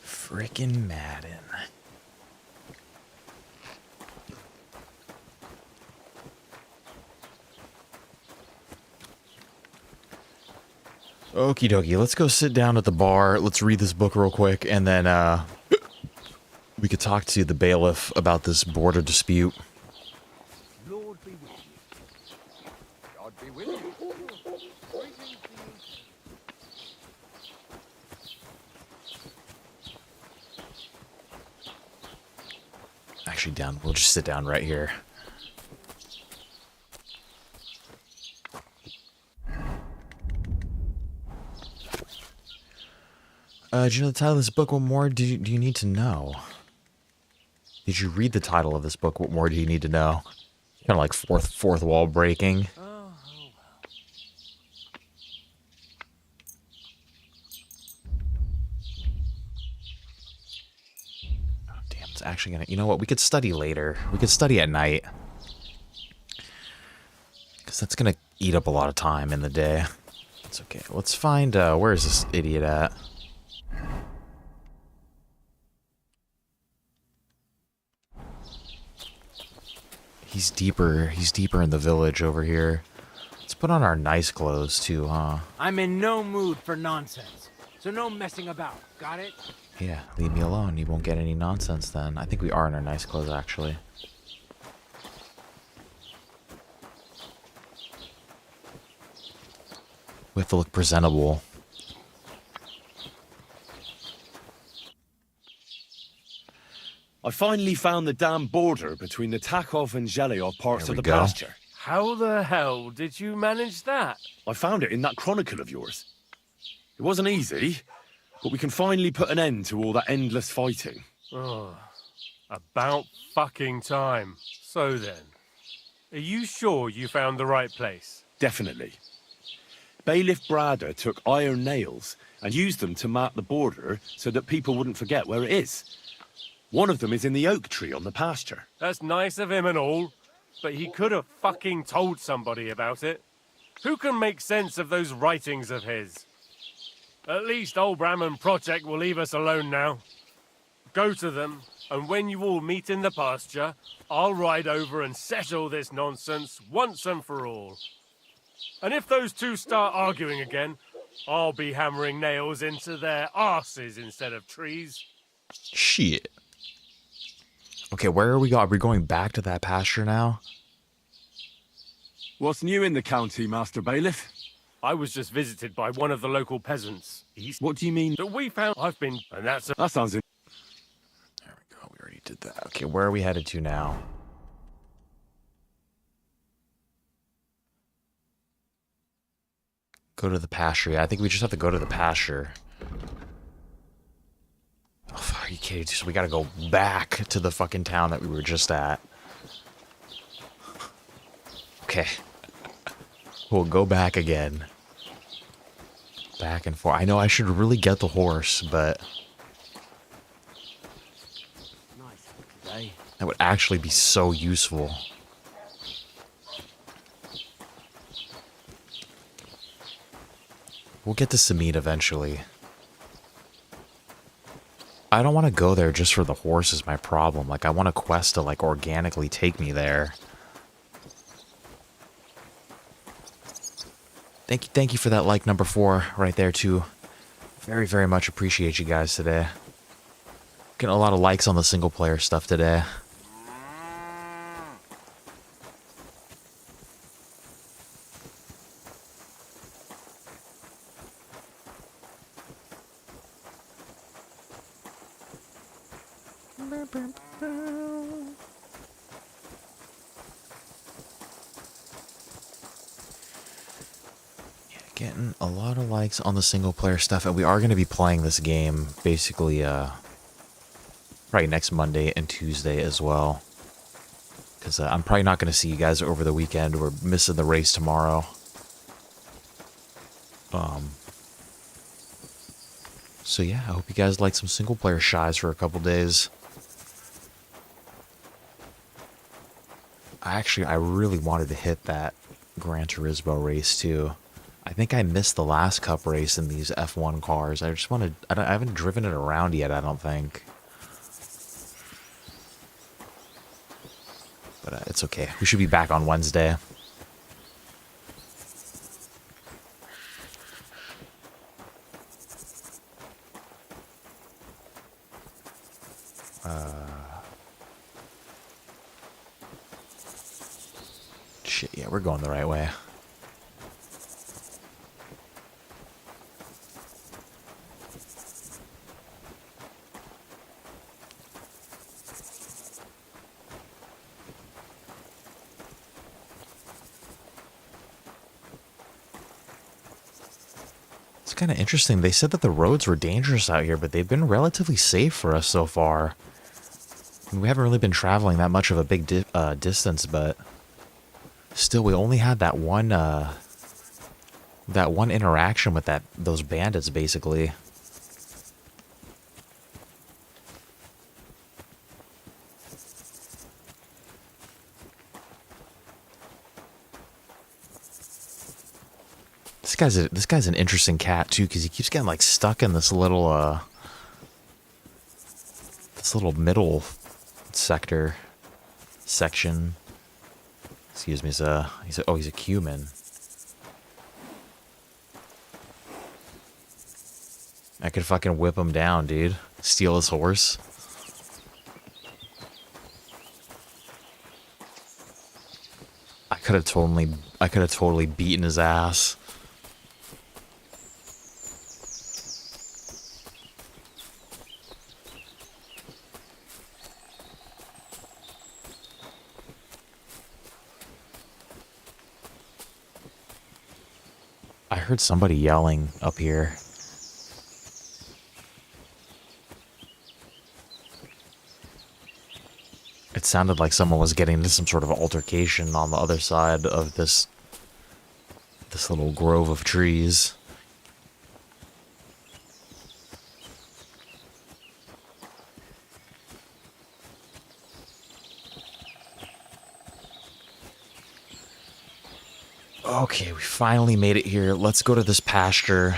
S1: Frickin' Madden. Okie dokie, let's go sit down at the bar. Let's read this book real quick, and then we could talk to the bailiff about this border dispute.
S21: Lord be with you. God be with you.
S1: Actually, down. We'll just sit down right here. Do you know the title of this book? What more do you need to know? Did you read the title of this book? What more do you need to know? Kind of like fourth wall breaking.
S21: Oh,
S1: Damn, it's actually gonna... You know what? We could study later. We could study at night. Because that's gonna eat up a lot of time in the day. It's okay. Let's find... where is this idiot at? He's deeper in the village over here. Let's put on our nice clothes too, huh?
S15: I'm in no mood for nonsense, so no messing about. Got it?
S1: Yeah, leave me alone. You won't get any nonsense then. I think we are in our nice clothes, actually. We have to look presentable.
S7: I finally found the damn border between the Takov and Zhelyov parts of the pasture.
S20: How the hell did you manage that?
S7: I found it in that chronicle of yours. It wasn't easy, but we can finally put an end to all that endless fighting.
S20: Oh, about fucking time. So then, are you sure you found the right place?
S7: Definitely. Bailiff Brada took iron nails and used them to mark the border so that people wouldn't forget where it is. One of them is in the oak tree on the pasture.
S20: That's nice of him and all, but he could have fucking told somebody about it. Who can make sense of those writings of his? At least old Bram and Project will leave us alone now. Go to them, and when you all meet in the pasture, I'll ride over and settle this nonsense once and for all. And if those two start arguing again, I'll be hammering nails into their arses instead of trees.
S1: Shit. Okay, where are we going? Are we going back to that pasture now?
S7: What's new in the county, Master Bailiff?
S20: I was just visited by one of the local peasants.
S7: What do you mean?
S20: That we found. And that's
S7: That sounds.
S1: There we go. We already did that. Okay, where are we headed to now? Go to the pasture. Yeah, I think we just have to go to the pasture. Oh, are you kidding? So we gotta go back to the fucking town that we were just at. Okay. We'll go back again. Back and forth. I know I should really get the horse, but that would actually be so useful. We'll get to Samit eventually. I don't want to go there just for the horse is my problem. Like, I want a quest to, like, organically take me there. Thank you for that like number 4 right there, too. Very, very much appreciate you guys today. Getting a lot of likes on the single-player stuff today. Getting a lot of likes on the single player stuff, and we are going to be playing this game basically right next Monday and Tuesday as well, because I'm probably not going to see you guys over the weekend. We're missing the race tomorrow. So yeah, I hope you guys like some single player sheizz for a couple days. I really wanted to hit that Gran Turismo race too. I think I missed the last cup race in these F1 cars. I just want to... I haven't driven it around yet, I don't think. But it's okay. We should be back on Wednesday. Shit, yeah, we're going the right way. It's kind of interesting. They said that the roads were dangerous out here, but they've been relatively safe for us so far. I mean, we haven't really been traveling that much of a big distance, but still, we only had that one interaction with those bandits, basically. This guy's an interesting cat too, because he keeps getting like stuck in this little middle section. Excuse me, he's a cumin. I could fucking whip him down, dude. Steal his horse. I could have totally beaten his ass. I heard somebody yelling up here. It sounded like someone was getting into some sort of altercation on the other side of this little grove of trees. Okay, we finally made it here. Let's go to this pasture.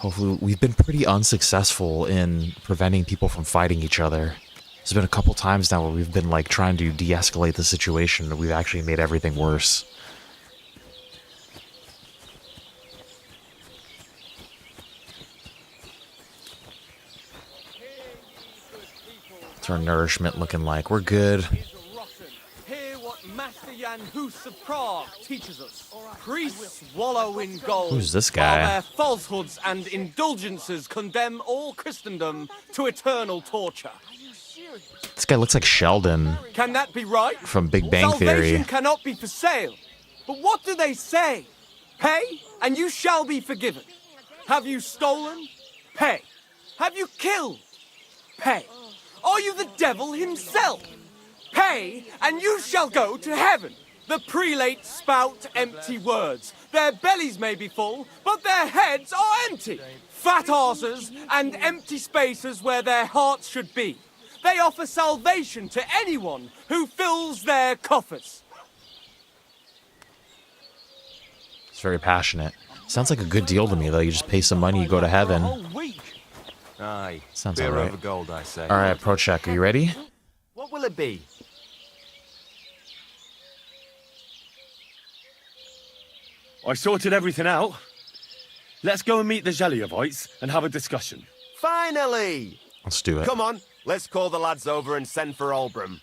S1: Hopefully, we've been pretty unsuccessful in preventing people from fighting each other. There's been a couple times now where we've been like trying to de-escalate the situation, and we've actually made everything worse. What's our nourishment looking like? We're good.
S14: Hear what Master Jan Hus of Prague teaches us. Priests wallow in gold.
S1: Who's this
S14: While
S1: guy?
S14: their falsehoods and indulgences condemn all Christendom to eternal torture.
S1: This guy looks like Sheldon
S14: Can that be right?
S1: from Big Bang
S14: Salvation
S1: Theory.
S14: cannot be for sale. But what do they say? Pay, and you shall be forgiven. Have you stolen? Pay. Have you killed? Pay. Are you the devil himself? Pay, and you shall go to heaven. The prelates spout empty words. Their bellies may be full, but their heads are empty. Fat arses and empty spaces where their hearts should be. They offer salvation to anyone who fills their coffers.
S1: It's very passionate. Sounds like a good deal to me, though. You just pay some money, you go to heaven.
S13: Aye.
S1: Sounds
S13: beer
S1: alright.
S13: over gold, I say.
S1: Alright, Pro Check, are you ready?
S13: What will it be?
S4: I sorted everything out. Let's go and meet the Zhelyevites and have a discussion.
S13: Finally!
S1: Let's do it.
S13: Come on, let's call the lads over and send for Olbram.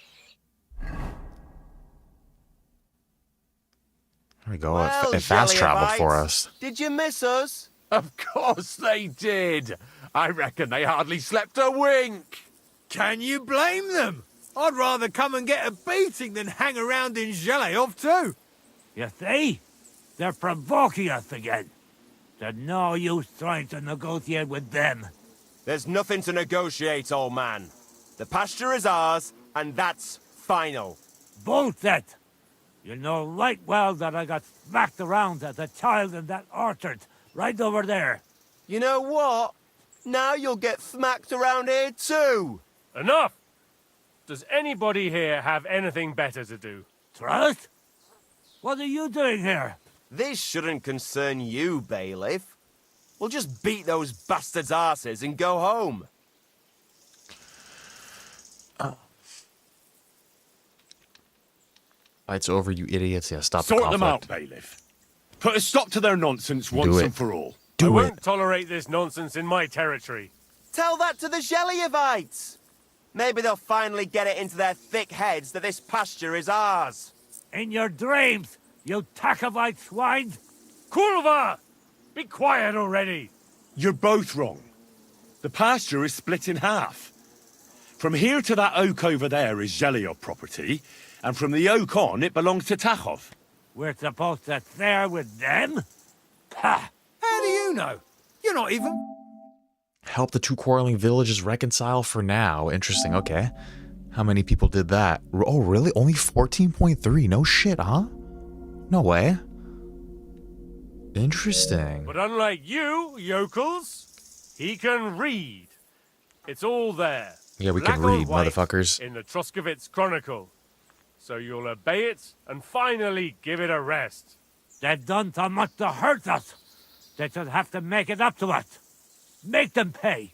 S1: There we go.
S13: Well,
S1: it fast traveled for
S13: Zhelyevites,
S1: us.
S13: Did you miss us?
S2: Of course they did. I reckon they hardly slept a wink. Can you blame them? I'd rather come and get a beating than hang around in Zhelyev too.
S9: You see? They're provoking us again. There's no use trying to negotiate with them.
S13: There's nothing to negotiate, old man. The pasture is ours, and that's final.
S9: Bullshit! You know right well that I got smacked around as a child in that orchard, right over there.
S13: You know what? Now you'll get smacked around here too.
S20: Enough! Does anybody here have anything better to do?
S9: Trust? What are you doing here?
S13: This shouldn't concern you, bailiff. We'll just beat those bastards' asses and go home.
S1: It's over, you idiots. Yeah, stop the
S4: Sort
S1: conflict.
S4: them out, bailiff. Put a stop to their nonsense once
S1: Do it.
S4: and for all.
S20: I
S1: Do
S20: won't
S1: it.
S20: tolerate this nonsense in my territory.
S13: Tell that to the Zhelyevites. Maybe they'll finally get it into their thick heads that this pasture is ours.
S9: In your dreams, you Takavite swine!
S20: Kurva! Be quiet already!
S4: You're both wrong. The pasture is split in half. From here to that oak over there is Zhelyev property, and from the oak on, it belongs to Tachov.
S9: We're supposed to share with them? Ha!
S2: How do you know? You're not even...
S1: Help the two quarreling villages reconcile for now. Interesting, okay. How many people did that? Oh, really? Only 14.3? No shit, huh? No way. Interesting.
S20: But unlike you, yokels, he can read. It's all there.
S1: Yeah, we
S20: Black
S1: can
S20: on
S1: read,
S20: white
S1: motherfuckers.
S20: In the Troskovitz Chronicle. So you'll obey it and finally give it a rest.
S9: They've done so much to hurt us. They should have to make it up to us. Make them pay.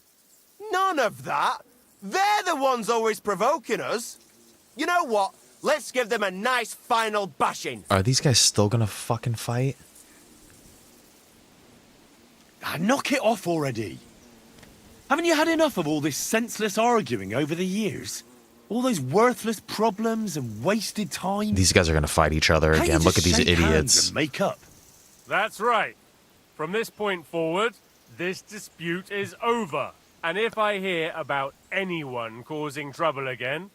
S13: None of that. They're the ones always provoking us. You know what? Let's give them a nice final bashing.
S1: Are these guys still gonna fucking fight?
S4: Knock it off already. Haven't you had enough of all this senseless arguing over the years? All those worthless problems and wasted time?
S1: These guys are gonna fight each other
S4: Can't you
S1: again. Look at
S4: just
S1: these
S4: shake hands
S1: idiots.
S4: and make up.
S20: That's right. From this point forward, this dispute is over. And if I hear about anyone causing trouble again,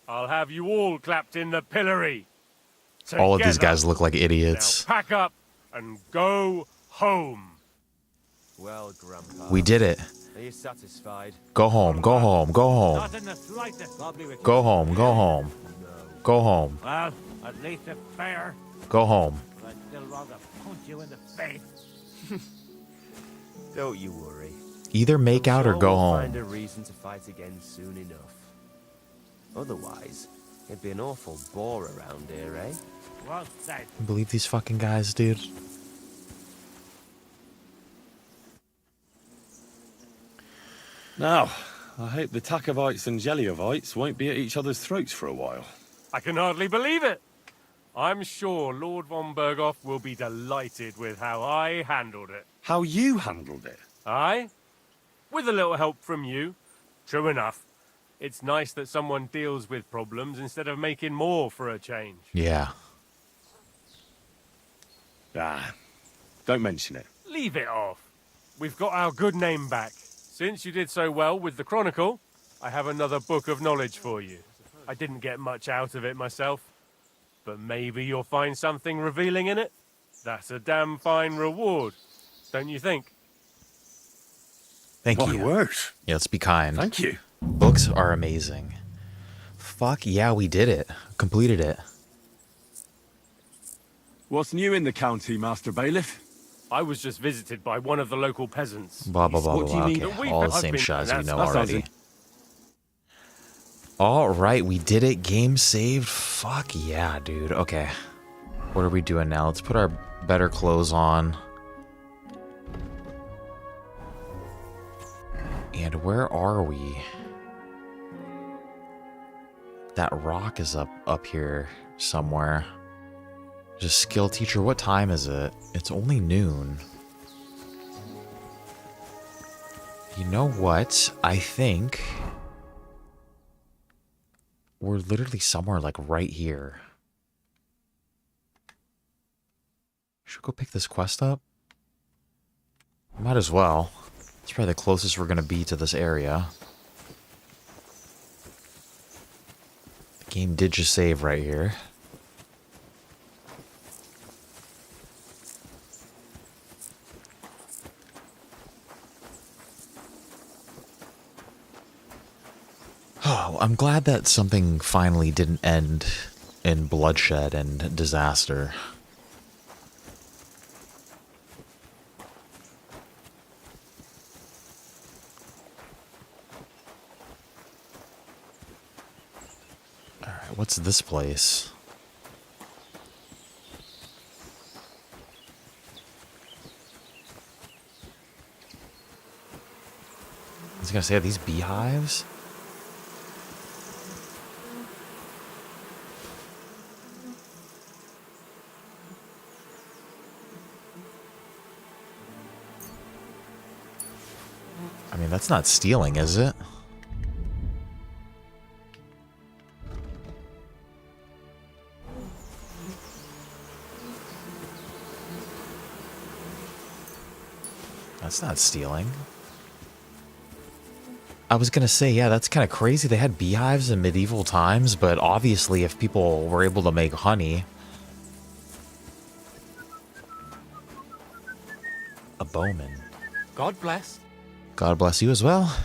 S20: I'll have you all clapped in the pillory.
S1: All of these
S20: Together.
S1: guys look like idiots.
S20: Now pack up and go home.
S13: Well, Grandpa.
S1: We did it.
S13: Are you satisfied?
S1: Go home, go home, go home.
S9: Not in the slightest. I'll be with
S1: Go
S9: you.
S1: home, go home. Go home,
S9: Well, at least it's fair.
S1: go home.
S9: I'd still rather punch you in the face.
S13: Don't you worry.
S1: Either make out or
S13: Sure
S1: go
S13: we'll
S1: home.
S13: Find a reason to fight again soon enough. Otherwise, It'd be an awful bore around here, eh?
S9: Well said.
S1: I believe these fucking guys, dude.
S7: Now, I hope the Takovites and Jeliovites won't be at each other's throats for a while.
S20: I can hardly believe it. I'm sure Lord von Berghoff will be delighted with how I handled it.
S7: How you handled it?
S20: Aye? With a little help from you. True enough. It's nice that someone deals with problems instead of making more for a change.
S1: Yeah.
S7: Ah, don't mention it.
S20: Leave it off. We've got our good name back. Since you did so well with the Chronicle, I have another book of knowledge for you. I didn't get much out of it myself, but maybe you'll find something revealing in it. That's a damn fine reward, don't you think?
S1: Thank you.
S7: My word.
S1: Yeah, let's be kind.
S7: Thank you.
S1: Books are amazing. Fuck yeah, we did it. Completed it.
S7: What's new in the county, Master Bailiff?
S20: I was just visited by one of the local peasants.
S1: Blah, blah, blah,
S20: What do
S1: blah.
S20: you mean?
S1: Okay,
S20: We've
S1: all the
S20: I've
S1: same
S20: been-
S1: shots we
S20: that's-
S1: know
S20: that's
S1: already.
S20: awesome.
S1: All right, we did it. Game saved. Fuck yeah, dude. Okay. What are we doing now? Let's put our better clothes on. And where are we? That rock is up here somewhere. Just skill teacher. What time is it? It's only noon. You know what? I think we're literally somewhere like right here. Should we go pick this quest up? Might as well. It's probably the closest we're gonna be to this area. The game did just save right here. Oh, I'm glad that something finally didn't end in bloodshed and disaster. Alright, what's this place? I was gonna say, are these beehives? I mean, that's not stealing, is it? That's not stealing. I was gonna say, yeah, that's kind of crazy. They had beehives in medieval times, but obviously if people were able to make honey... A bowman.
S12: God bless.
S1: God bless you as well.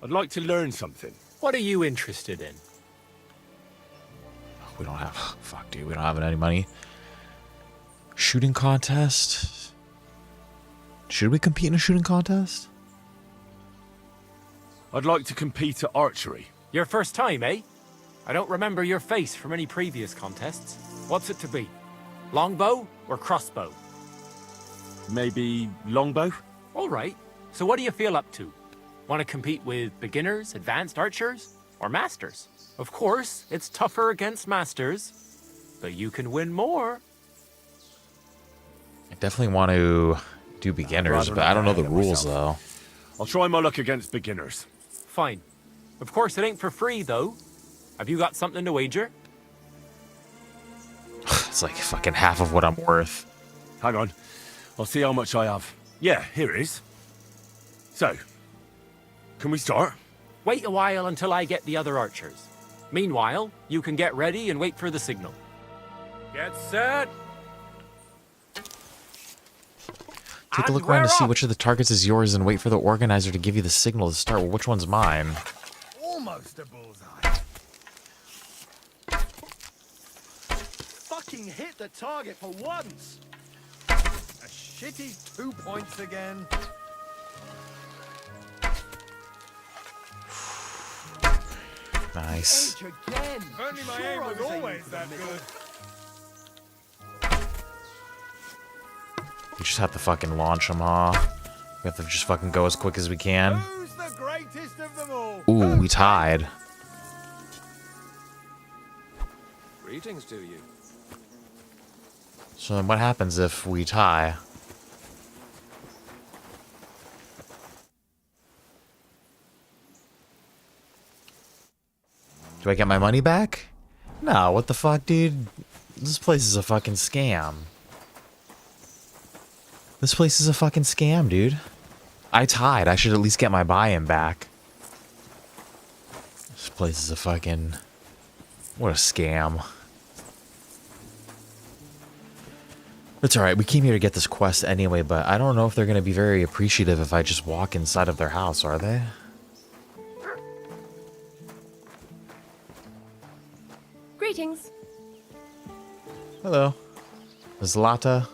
S7: I'd like to learn something.
S12: What are you interested in?
S1: We don't have... Fuck, dude. We don't have any money. Shooting contest? Should we compete in a shooting contest?
S7: I'd like to compete at archery.
S12: Your first time, eh? I don't remember your face from any previous contests. What's it to be? Longbow or crossbow?
S7: Maybe longbow?
S12: All right. So what do you feel up to? Want to compete with beginners, advanced archers, or masters? Of course, it's tougher against masters, but you can win more.
S1: I definitely want to do beginners, but I don't know the rules, though.
S7: I'll try my luck against beginners.
S12: Fine. Of course, it ain't for free, though. Have you got something to wager?
S1: It's like fucking half of what I'm worth.
S7: Hang on. I'll see how much I have. Yeah, here it is. So, can we start?
S12: Wait a while until I get the other archers. Meanwhile, you can get ready and wait for the signal.
S20: Get set.
S1: Take a look around to see which of the targets is yours and wait for the organizer to give you the signal to start. Well, which one's mine?
S2: Almost a bullseye.
S14: Fucking hit the target for once. A shitty 2 points again.
S1: Nice.
S2: If only my aim was always that good.
S1: We just have to fucking launch them off. We have to just fucking go as quick as we can.
S2: Who's the greatest of them all?
S1: Ooh, we tied.
S3: Greetings to you.
S1: So then what happens if we tie? Do I get my money back? No, what the fuck, dude? This place is a fucking scam. This place is a fucking scam, dude. I tied. I should at least get my buy-in back. This place is a fucking... What a scam. It's alright, we came here to get this quest anyway, but I don't know if they're going to be very appreciative if I just walk inside of their house, are they?
S18: Greetings.
S1: Hello. Zlata.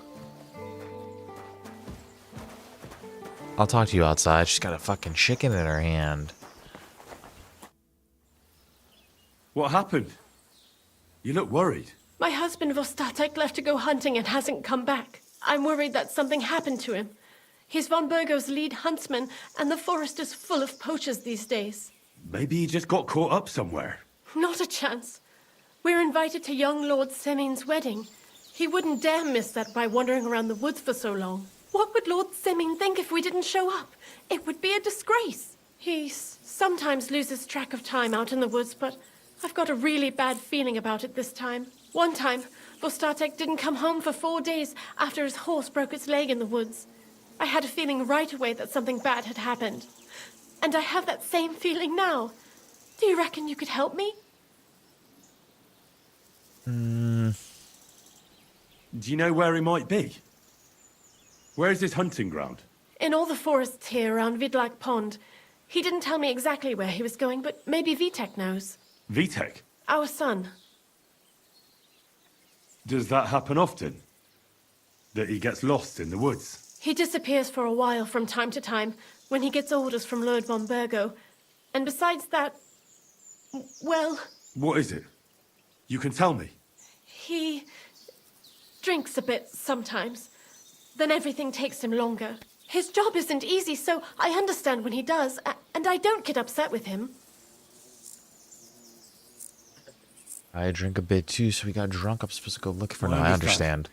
S1: I'll talk to you outside. She's got a fucking chicken in her hand.
S7: What happened? You look worried.
S18: My husband Vostatek left to go hunting and hasn't come back. I'm worried that something happened to him. He's von Burgo's lead huntsman, and the forest is full of poachers these days.
S7: Maybe he just got caught up somewhere.
S18: Not a chance. We're invited to young Lord Semin's wedding. He wouldn't dare miss that by wandering around the woods for so long. What would Lord Semin think if we didn't show up? It would be a disgrace. He sometimes loses track of time out in the woods, but I've got a really bad feeling about it this time. One time, Vostatek didn't come home for 4 days after his horse broke its leg in the woods. I had a feeling right away that something bad had happened. And I have that same feeling now. Do you reckon you could help me?
S7: Do you know where he might be? Where is his hunting ground?
S18: In all the forests here around Vidlak Pond. He didn't tell me exactly where he was going, but maybe Vitek knows.
S7: Vitek?
S18: Our son.
S7: Does that happen often? That he gets lost in the woods?
S18: He disappears for a while from time to time when he gets orders from Lord von Burgo. And besides that, well...
S7: What is it? You can tell me.
S18: He drinks a bit sometimes. Then everything takes him longer. His job isn't easy, so I understand when he does, and I don't get upset with him.
S1: I drink a bit too, so we got drunk. I'm supposed to go look for
S7: Well,
S1: him. I understand.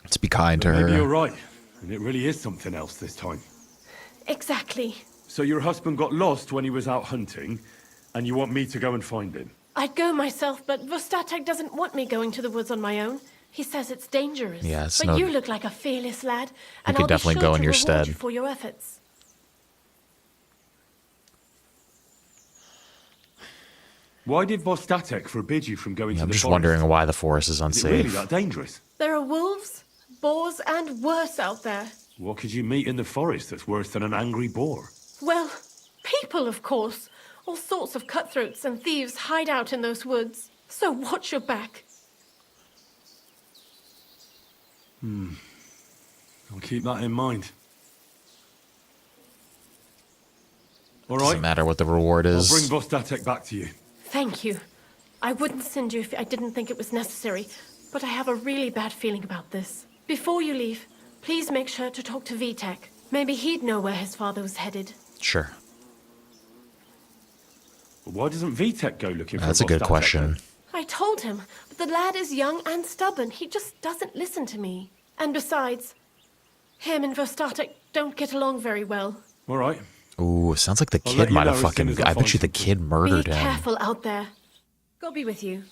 S1: Let's be kind to her.
S7: Maybe you're right, and it really is something else this time.
S18: Exactly.
S7: So your husband got lost when he was out hunting, and you want me to go and find him?
S18: I'd go myself, but Vostatek doesn't want me going to the woods on my own. He says it's dangerous.
S1: Yeah, it's
S18: but
S1: no...
S18: you look like a fearless lad, and
S1: could
S18: I'll
S1: definitely
S18: be sure
S1: go in
S18: to
S1: your
S18: reward
S1: stead.
S18: you for your efforts.
S7: Why did Vostatek forbid you from going to
S1: I'm
S7: the
S1: just
S7: forest?
S1: wondering why the forest is
S7: Is it
S1: unsafe.
S7: really that dangerous?
S18: There are wolves, boars, and worse out there.
S7: What could you meet in the forest that's worse than an angry boar?
S18: Well, people, of course. All sorts of cutthroats and thieves hide out in those woods. So watch your back.
S7: I'll keep that in mind. All right.
S1: Doesn't matter what the reward is.
S7: I'll bring Vostatek back to you.
S18: Thank you. I wouldn't send you if I didn't think it was necessary, but I have a really bad feeling about this. Before you leave, please make sure to talk to Vitek. Maybe he'd know where his father was headed.
S1: Sure.
S7: Why doesn't Vitek go looking for
S1: That's a good
S7: Vostatek
S1: question.
S7: then?
S18: I told him, but the lad is young and stubborn. He just doesn't listen to me. And besides, him and Vostatek don't get along very well.
S7: All right.
S1: Ooh, sounds like the
S7: I'll
S1: kid
S7: let you
S1: might
S7: know
S1: have
S7: as soon
S1: fucking...
S7: as I
S1: I bet
S7: find
S1: you the kid murdered
S18: Be
S1: him.
S18: careful out there.
S10: God be with you.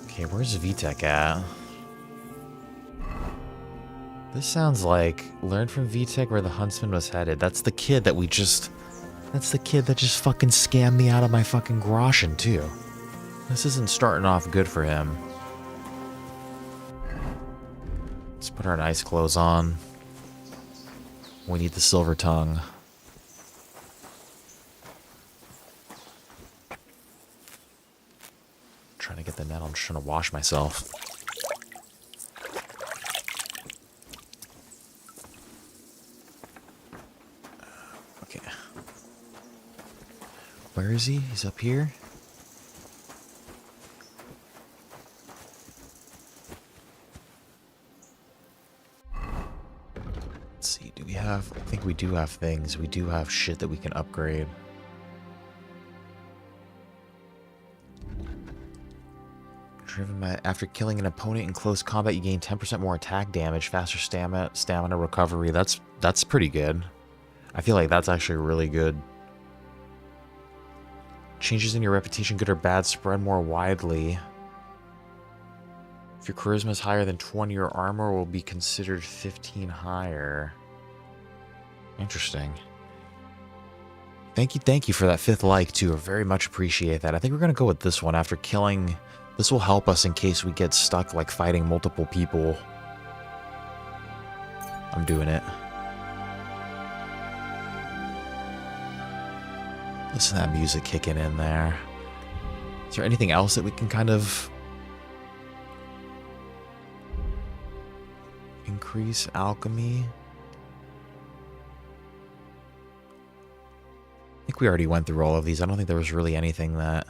S1: Okay, where's Vitek at? This sounds like learn from Vitek where the huntsman was headed. That's the kid that we just... That's the kid that just fucking scammed me out of my fucking groschen, too. This isn't starting off good for him. Let's put our nice clothes on. We need the silver tongue. Trying to get the net. I'm just trying to wash myself. Where is he? He's up here. Let's see, do we have... I think we do have things. We do have shit that we can upgrade. Driven by... After killing an opponent in close combat, you gain 10% more attack damage, faster stamina recovery. That's pretty good. I feel like that's actually really good. Changes in your reputation, good or bad, spread more widely. If your charisma is higher than 20, your armor will be considered 15 higher. Interesting. Thank you for that 5th like, too. I very much appreciate that. I think we're going to go with this one. After killing... This will help us in case we get stuck, like, fighting multiple people. I'm doing it. Listen to that music kicking in there. Is there anything else that we can kind of... increase alchemy? I think we already went through all of these. I don't think there was really anything that...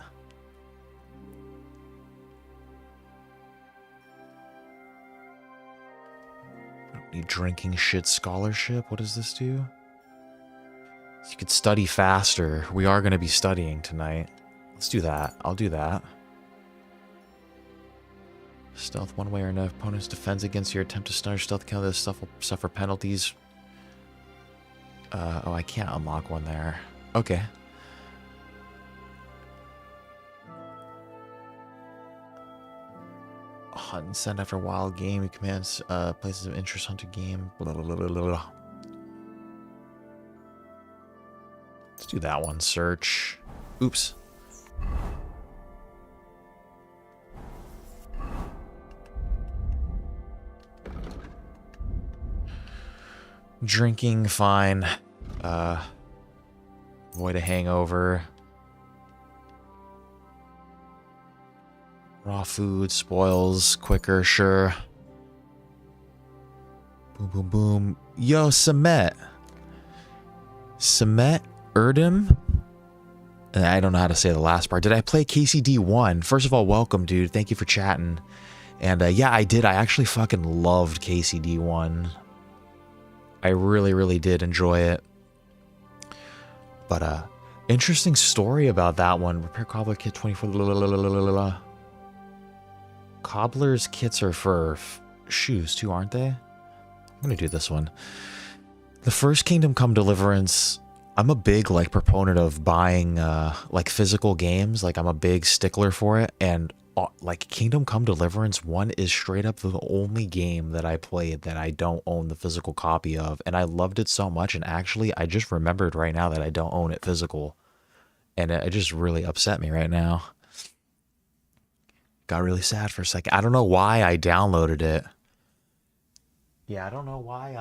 S1: Need drinking shit scholarship. What does this do? You could study faster. We are going to be studying tonight. Let's do that. I'll do that. Stealth one way or another. Opponent's defense against your attempt to stun or stealth kill. This stuff will suffer penalties. Oh, I can't unlock one there. Okay. Hunt and send after wild game. He commands places of interest. Hunter game. Blah, blah, blah, blah, blah. Let's do that one. Search. Oops. Drinking, fine. Avoid a hangover. Raw food, spoils, quicker, sure. Boom, boom, boom. Yo, Samet. Samet Erdem? I don't know how to say the last part. Did I play KCD1? First of all, welcome, dude. Thank you for chatting. And yeah, I did. I actually fucking loved KCD1. I really, really did enjoy it. But, interesting story about that one. Repair cobbler kit 24. Cobbler's kits are for shoes too, aren't they? I'm gonna do this one. The first Kingdom Come Deliverance, I'm a big, like, proponent of buying, like, physical games. Like, I'm a big stickler for it. And, like, Kingdom Come Deliverance 1 is straight up the only game that I played that I don't own the physical copy of. And I loved it so much. And actually, I just remembered right now that I don't own it physical. And it just really upset me right now. Got really sad for a second. I don't know why I downloaded it. Yeah, I don't know why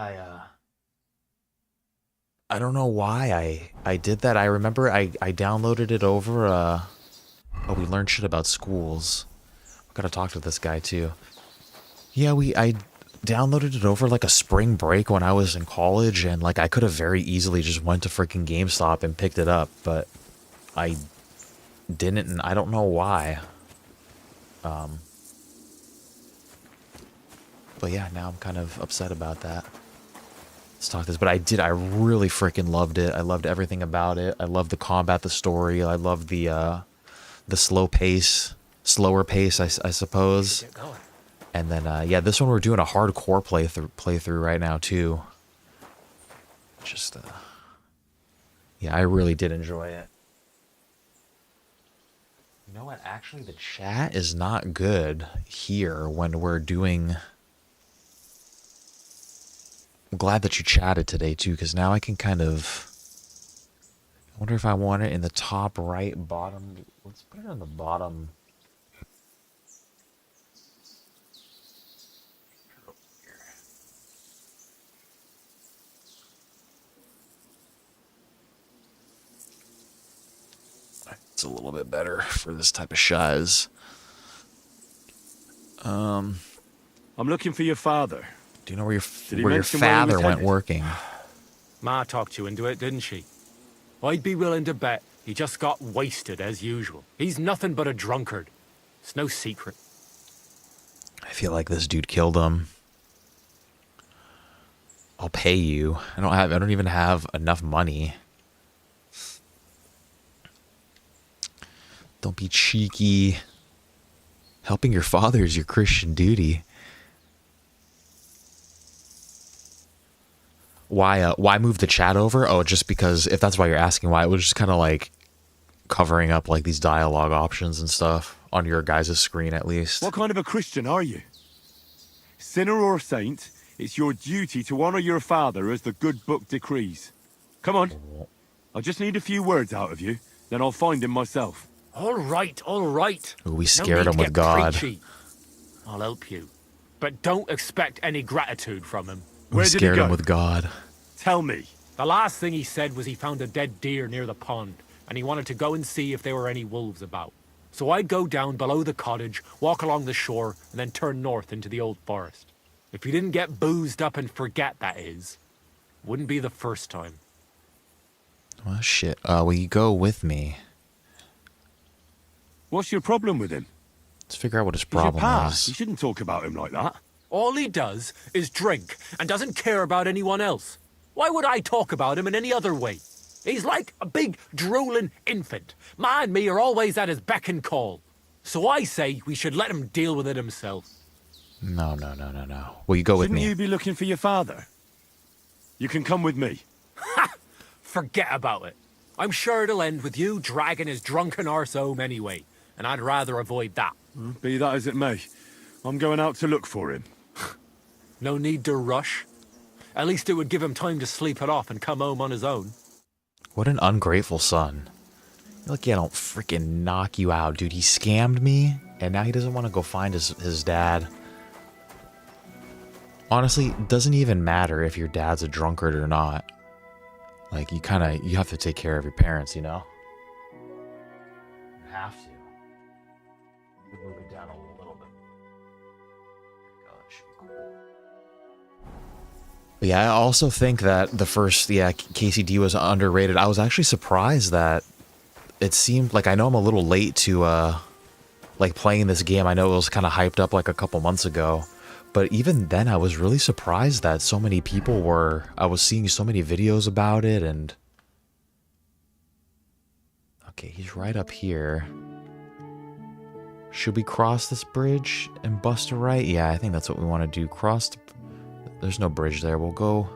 S1: I don't know why I did that. I remember I downloaded it over oh, we learned shit about schools. I gotta talk to this guy too. Yeah, I downloaded it over like a spring break when I was in college, and like I could have very easily just went to freaking GameStop and picked it up, but I didn't, and I don't know why. But yeah, now I'm kind of upset about that. Let's talk this, but I really freaking loved it. I loved everything about it. I loved the combat, the story. I loved the slower pace, I suppose. And then, yeah, this one we're doing a hardcore playthrough right now too. Just, yeah, I really did enjoy it. You know what? Actually, the chat is not good here when we're doing... I'm glad that you chatted today, too, because now I can kind of... I wonder if I want it in the top right, bottom... Let's put it on the bottom. It's a little bit better for this type of sheizz.
S4: I'm looking for your father.
S1: Do you know where your father went working?
S12: Ma talked you into it, didn't she? I'd be willing to bet He just got wasted as usual. He's nothing but a drunkard. It's no secret.
S1: I feel like this dude killed him. I'll pay you. I don't even have enough money. Don't be cheeky. Helping your father is your Christian duty. Why move the chat over? Oh, just because, if that's why you're asking why, it was just kind of like covering up like these dialogue options and stuff on your guys' screen at least.
S4: What kind of a Christian are you? Sinner or saint, it's your duty to honor your father as the good book decrees. Come on. I just need a few words out of you, then I'll find him myself.
S12: All right, all right.
S1: Ooh, we scared him with God.
S12: Preachy. I'll help you. But don't expect any gratitude from him.
S1: We scared him with God.
S4: Tell me.
S12: The last thing he said was he found a dead deer near the pond, and he wanted to go and see if there were any wolves about. So I'd go down below the cottage, walk along the shore, and then turn north into the old forest. If you didn't get boozed up and forget, that is. Wouldn't be the first time.
S1: Well, shit. Will you go with me?
S4: What's your problem with him?
S1: Let's figure out what his
S4: He's your
S1: problem
S4: past.
S1: is.
S4: You shouldn't talk about him like that.
S12: All he does is drink and doesn't care about anyone else. Why would I talk about him in any other way? He's like a big, drooling infant. Ma and me are always at his beck and call. So I say we should let him deal with it himself.
S1: No. Will you go with me?
S4: Shouldn't you be looking for your father? You can come with me.
S12: Ha! Forget about it. I'm sure it'll end with you dragging his drunken arse home anyway, and I'd rather avoid that.
S4: Be that as it may, I'm going out to look for him.
S12: No need to rush. At least it would give him time to sleep it off and come home on his own.
S1: What an ungrateful son. You're lucky I don't freaking knock you out, dude. He scammed me, and now he doesn't want to go find his dad. Honestly, it doesn't even matter if your dad's a drunkard or not. Like, you have to take care of your parents, you know? You have to. Move it down a little bit. But yeah, I also think that the first, KCD was underrated. I was actually surprised that it seemed like, I know I'm a little late to, like, playing this game. I know it was kind of hyped up like a couple months ago. But even then, I was really surprised that so many people were... I was seeing so many videos about it, and... Okay, he's right up here. Should we cross this bridge and bust a right? Yeah, I think that's what we want to do. Cross the... There's no bridge there. We'll go...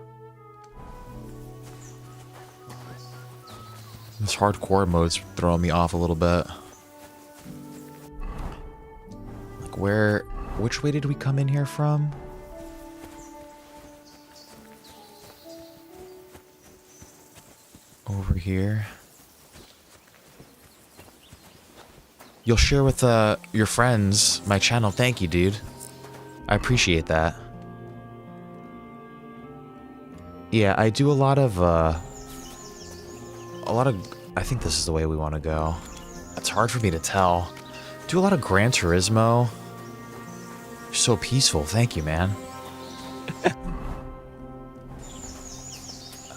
S1: This hardcore mode's throwing me off a little bit. Like, where... Which way did we come in here from? Over here. You'll share with your friends my channel. Thank you, dude. I appreciate that. Yeah, I do a lot of I think this is the way we want to go. It's hard for me to tell. Do a lot of Gran Turismo. You're so peaceful. Thank you, man.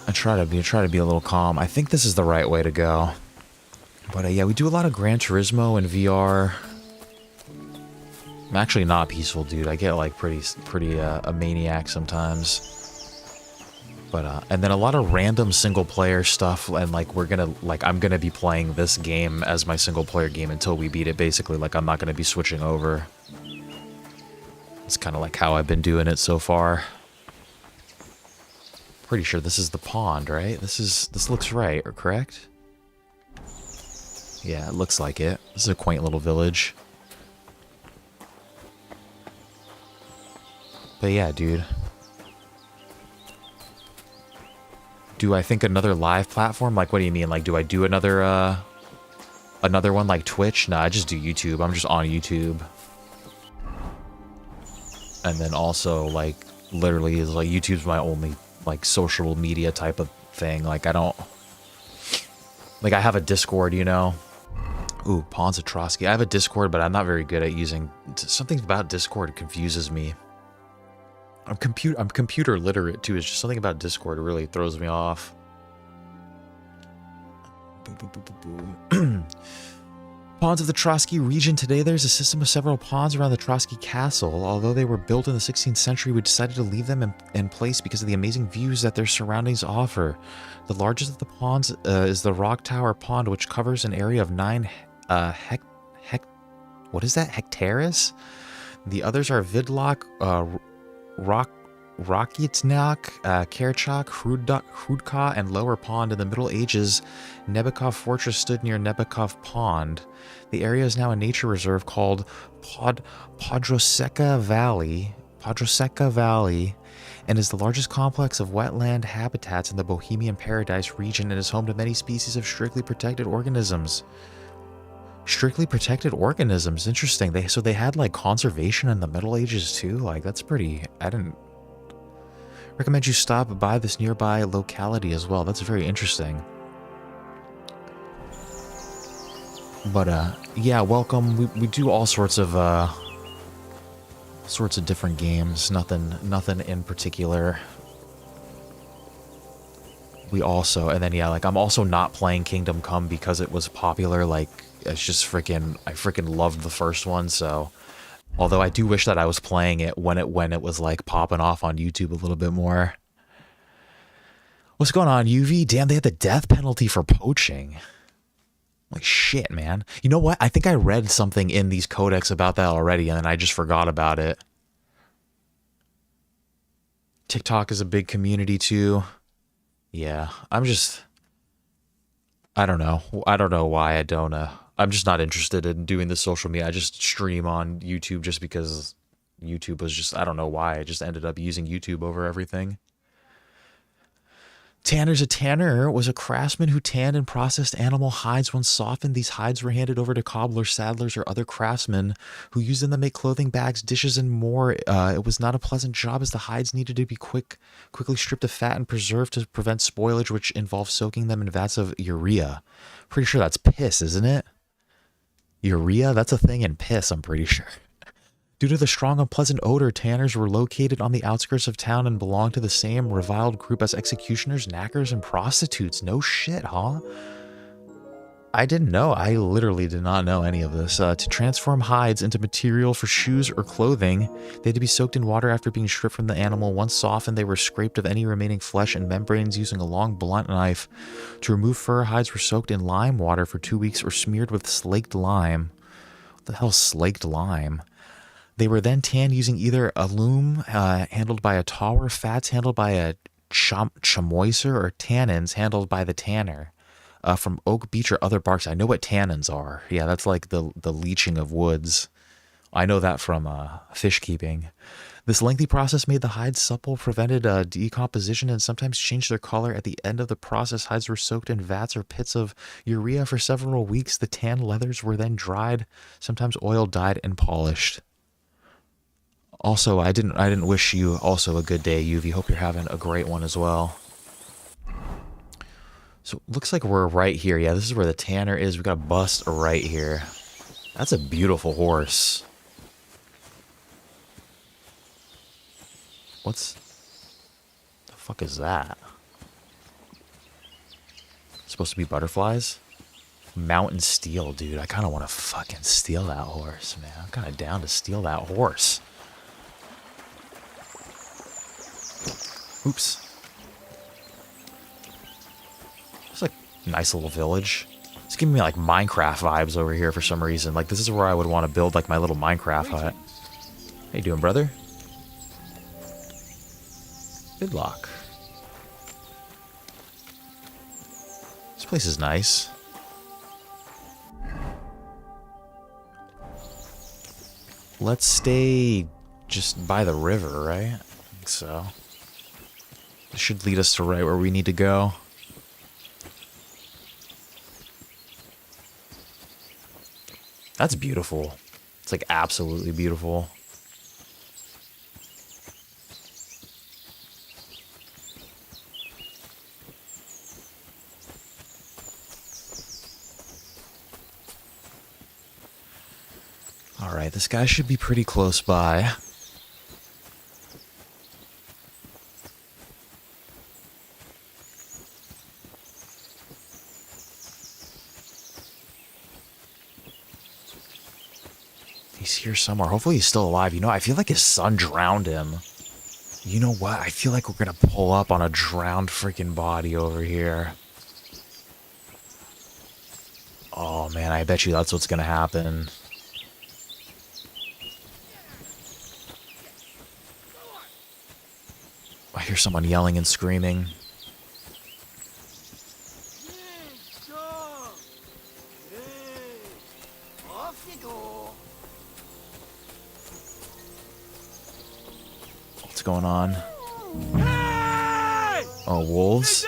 S1: I try to be a little calm. I think this is the right way to go. But yeah, we do a lot of Gran Turismo and VR. I'm actually not peaceful, dude. I get like pretty a maniac sometimes. But and then a lot of random single player stuff, and like I'm gonna be playing this game as my single player game until we beat it. Basically, like I'm not gonna be switching over. It's kind of like how I've been doing it so far. Pretty sure this is the pond, right? This looks right, or correct? Yeah, it looks like it. This is a quaint little village. But yeah, dude. Do I think another live platform? Like, what do you mean? Like, do I do another one like Twitch? No, I just do YouTube. I'm just on YouTube. And then also, like, literally is like YouTube's my only like social media type of thing. Like, I don't... Like, I have a Discord, you know? Ooh, Ponza Trotsky. I have a Discord, but I'm not very good at using... Something about Discord confuses me. I'm computer literate, too. It's just something about Discord really throws me off. Pawns of the Trotsky region. Today there's a system of several pawns around the Trotsky castle. Although they were built in the 16th century, we decided to leave them in place because of the amazing views that their surroundings offer. The largest of the pawns is the Rock Tower Pond, which covers an area of 9 what is that? Hectares? The others are Vidlak, Rokitnak, Kerchak, Hrudka, and Lower Pond. In the Middle Ages, Nebekov Fortress stood near Nebekov Pond. The area is now a nature reserve called Podroseka Valley, and is the largest complex of wetland habitats in the Bohemian Paradise region and is home to many species of strictly protected organisms. Strictly protected organisms, interesting. So they had like conservation in the Middle Ages too. Like that's pretty. I didn't recommend you stop by this nearby locality as well. That's very interesting. But yeah, welcome. We do all sorts of different games. Nothing in particular. We also, and then yeah, like I'm also not playing Kingdom Come because it was popular. Like it's just I freaking loved the first one. So, although I do wish that I was playing it when it was like popping off on YouTube a little bit more. What's going on, UV? Damn, they had the death penalty for poaching. Like shit, man. You know what? I think I read something in these codex about that already, and then I just forgot about it. TikTok is a big community too. Yeah, I don't know. I don't know why I don't. I'm just not interested in doing the social media. I just stream on YouTube just because YouTube was just, I don't know why. I just ended up using YouTube over everything. A tanner was a craftsman who tanned and processed animal hides. Once softened, these hides were handed over to cobblers, saddlers, or other craftsmen who used them to make clothing, bags, dishes, and more. It was not a pleasant job as the hides needed to be quickly stripped of fat and preserved to prevent spoilage, which involved soaking them in vats of urea. Pretty sure that's piss, isn't it? Urea? That's a thing in piss, I'm pretty sure. Due to the strong, unpleasant odor, tanners were located on the outskirts of town and belonged to the same reviled group as executioners, knackers, and prostitutes. No shit, huh? I didn't know. I literally did not know any of this. To transform hides into material for shoes or clothing, they had to be soaked in water after being stripped from the animal. Once softened, they were scraped of any remaining flesh and membranes using a long blunt knife. To remove fur, hides were soaked in lime water for 2 weeks or smeared with slaked lime. What the hell is slaked lime? They were then tanned using either a loom handled by a tawer, fats handled by a chamoiser, or tannins handled by the tanner. From oak, beech, or other barks. I know what tannins are. Yeah, that's like the leaching of woods. I know that from fish keeping. This lengthy process made the hides supple, prevented decomposition, and sometimes changed their color. At the end of the process, hides were soaked in vats or pits of urea for several weeks. The tanned leathers were then dried, sometimes oiled, dyed, and polished. Also, I didn't wish you also a good day, UV. Hope you're having a great one as well. So, looks like we're right here. Yeah, this is where the tanner is. We got a bust right here. That's a beautiful horse. The fuck is that? Supposed to be butterflies? Mountain steel, dude. I kind of want to fucking steal that horse, man. I'm kind of down to steal that horse. Oops. It's like a nice little village. It's giving me like Minecraft vibes over here for some reason. Like this is where I would want to build like my little Minecraft hut. How you doing, brother? Good luck. This place is nice. Let's stay just by the river, right? I think so. This should lead us to right where we need to go. That's beautiful. It's like absolutely beautiful. All right, this guy should be pretty close by. He's here somewhere. Hopefully he's still alive. You know, I feel like his son drowned him. You know what? I feel like we're gonna pull up on a drowned freaking body over here. Oh man, I bet you that's what's gonna happen. I hear someone yelling and screaming. What's going on? Oh, wolves?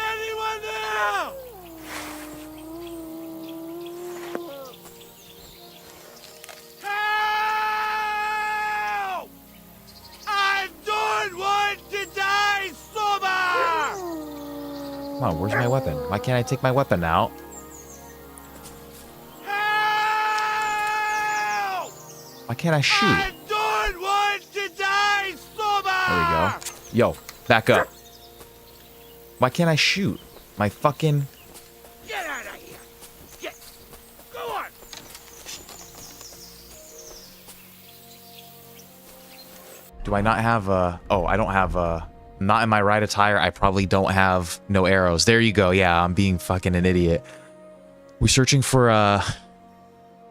S1: Come on, where's my weapon? Why can't I take my weapon out? Why can't I shoot?
S2: I don't want to die sober!
S1: There we go. Yo, back up. Why can't I shoot? My fucking...
S2: Get out of here! Get... Go on!
S1: Do I not have a... Oh, I don't have a... Not in my right attire. I probably don't have no arrows. There you go. Yeah, I'm being fucking an idiot. We're searching for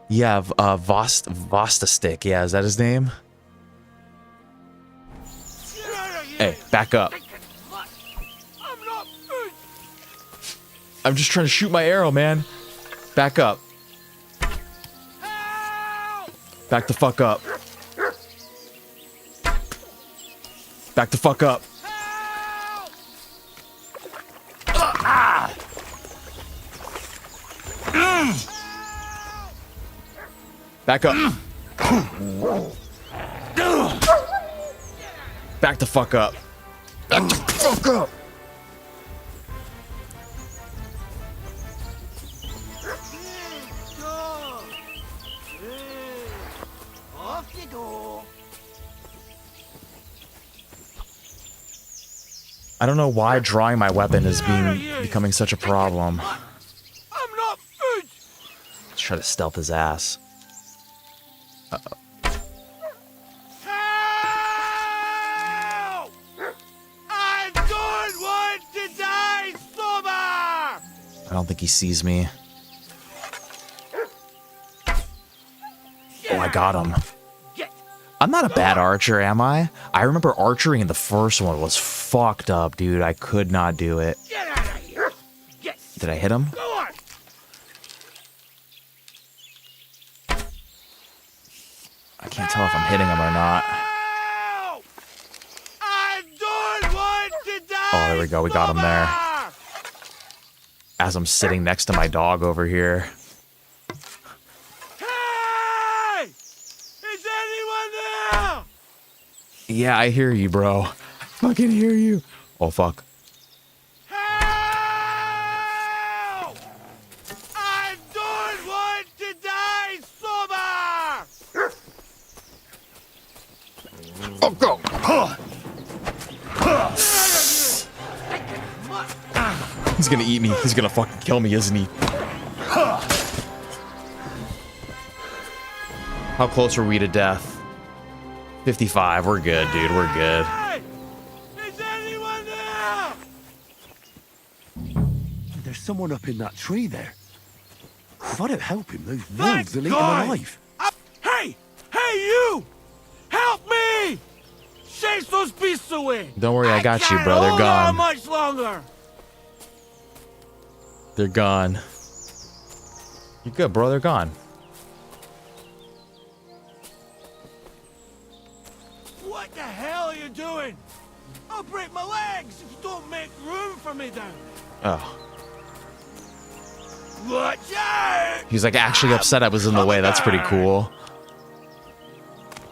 S1: yeah, Vosta stick. Yeah, is that his name? Hey, back up. I'm just trying to shoot my arrow, man. Back up. Back the fuck up. Back the fuck up. Back up. Back the fuck up. Back the fuck up.
S2: Off you go.
S1: I don't know why drawing my weapon is becoming such a problem.
S2: I'm not food.
S1: Let's try to stealth his ass. Uh-oh.
S2: Help! I don't want to die sober!
S1: I don't think he sees me. Oh, I got him. I'm not a bad archer, am I? I remember archery in the first one was fucked up, dude. I could not do it.
S2: Get out of here! Yes.
S1: Did I hit him?
S2: Go on!
S1: I can't tell if I'm hitting him or not.
S2: I don't want to die!
S1: Oh, there we go. We got him there. As I'm sitting next to my dog over here.
S2: Hey! Is anyone there?
S1: Yeah, I hear you, bro. I can hear you. Oh, fuck.
S2: Help! I don't want to die sober!
S1: Oh, go! He's gonna eat me. He's gonna fucking kill me, isn't he? How close are we to death? 55. We're good, dude. We're good.
S2: Is anyone there?
S7: There's someone up in that tree there. If I don't help him, those wolves will eat him alive.
S2: Hey! Hey, you! Help me! Chase those beasts away!
S1: Don't worry, I got you, bro. They're
S2: Hold on
S1: gone.
S2: much longer!
S1: They're gone. You're good, bro. They're gone.
S2: What the hell are you doing? I'll break my legs if you don't make room for me down.
S1: Oh.
S2: Watch out!
S1: He's like actually upset I was in the way. That's pretty cool.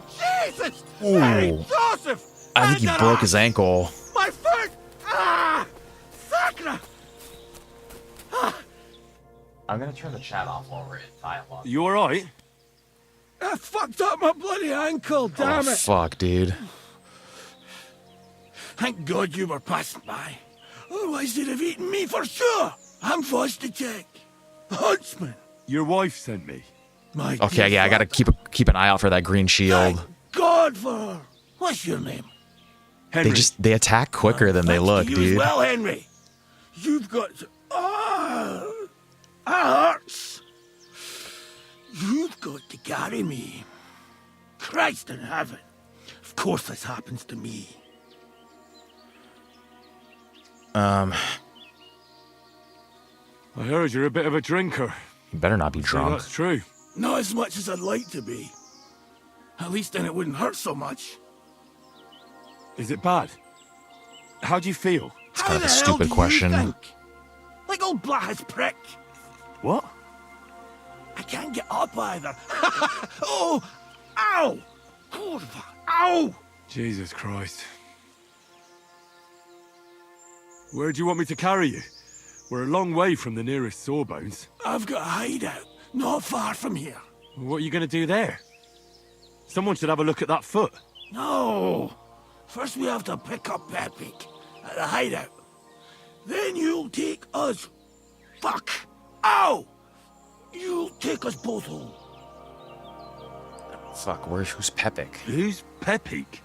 S2: Jesus!
S1: Ooh.
S2: Joseph!
S1: I think he broke his ankle.
S2: My foot! Ah! Sacra!
S1: I'm gonna turn the chat off while we're in time.
S7: You alright?
S2: I fucked up my bloody ankle, damn
S1: Oh,
S2: it!
S1: fuck, dude.
S2: Thank God you were passing by. Otherwise they'd have eaten me for sure. I'm forced to check. Huntsman.
S7: Your wife sent me.
S1: Okay, yeah, I gotta keep an eye out for that green shield.
S6: God for her. What's your name?
S4: Henry.
S1: They attack quicker than they look,
S6: You
S1: dude.
S6: as well, Henry. You've got to... that hurts. You've got to carry me. Christ in heaven. Of course this happens to me.
S4: I heard you're a bit of a drinker.
S1: You better not be drunk.
S4: That's true.
S6: Not as much as I'd like to be. At least then it wouldn't hurt so much.
S4: Is it bad? How do you feel?
S1: It's kind of a stupid question.
S6: Like old Black's prick.
S4: What?
S6: I can't get up either. Oh! Ow! Kurwa! Ow!
S4: Jesus Christ. Where do you want me to carry you? We're a long way from the nearest sawbones.
S6: I've got a hideout, not far from here.
S4: What are you going to do there? Someone should have a look at that foot.
S6: No! First we have to pick up Pepik at the hideout. Then you'll take us... Fuck! Ow! You'll take us both home.
S1: Fuck, who's Pepik?
S4: Who's Pepik?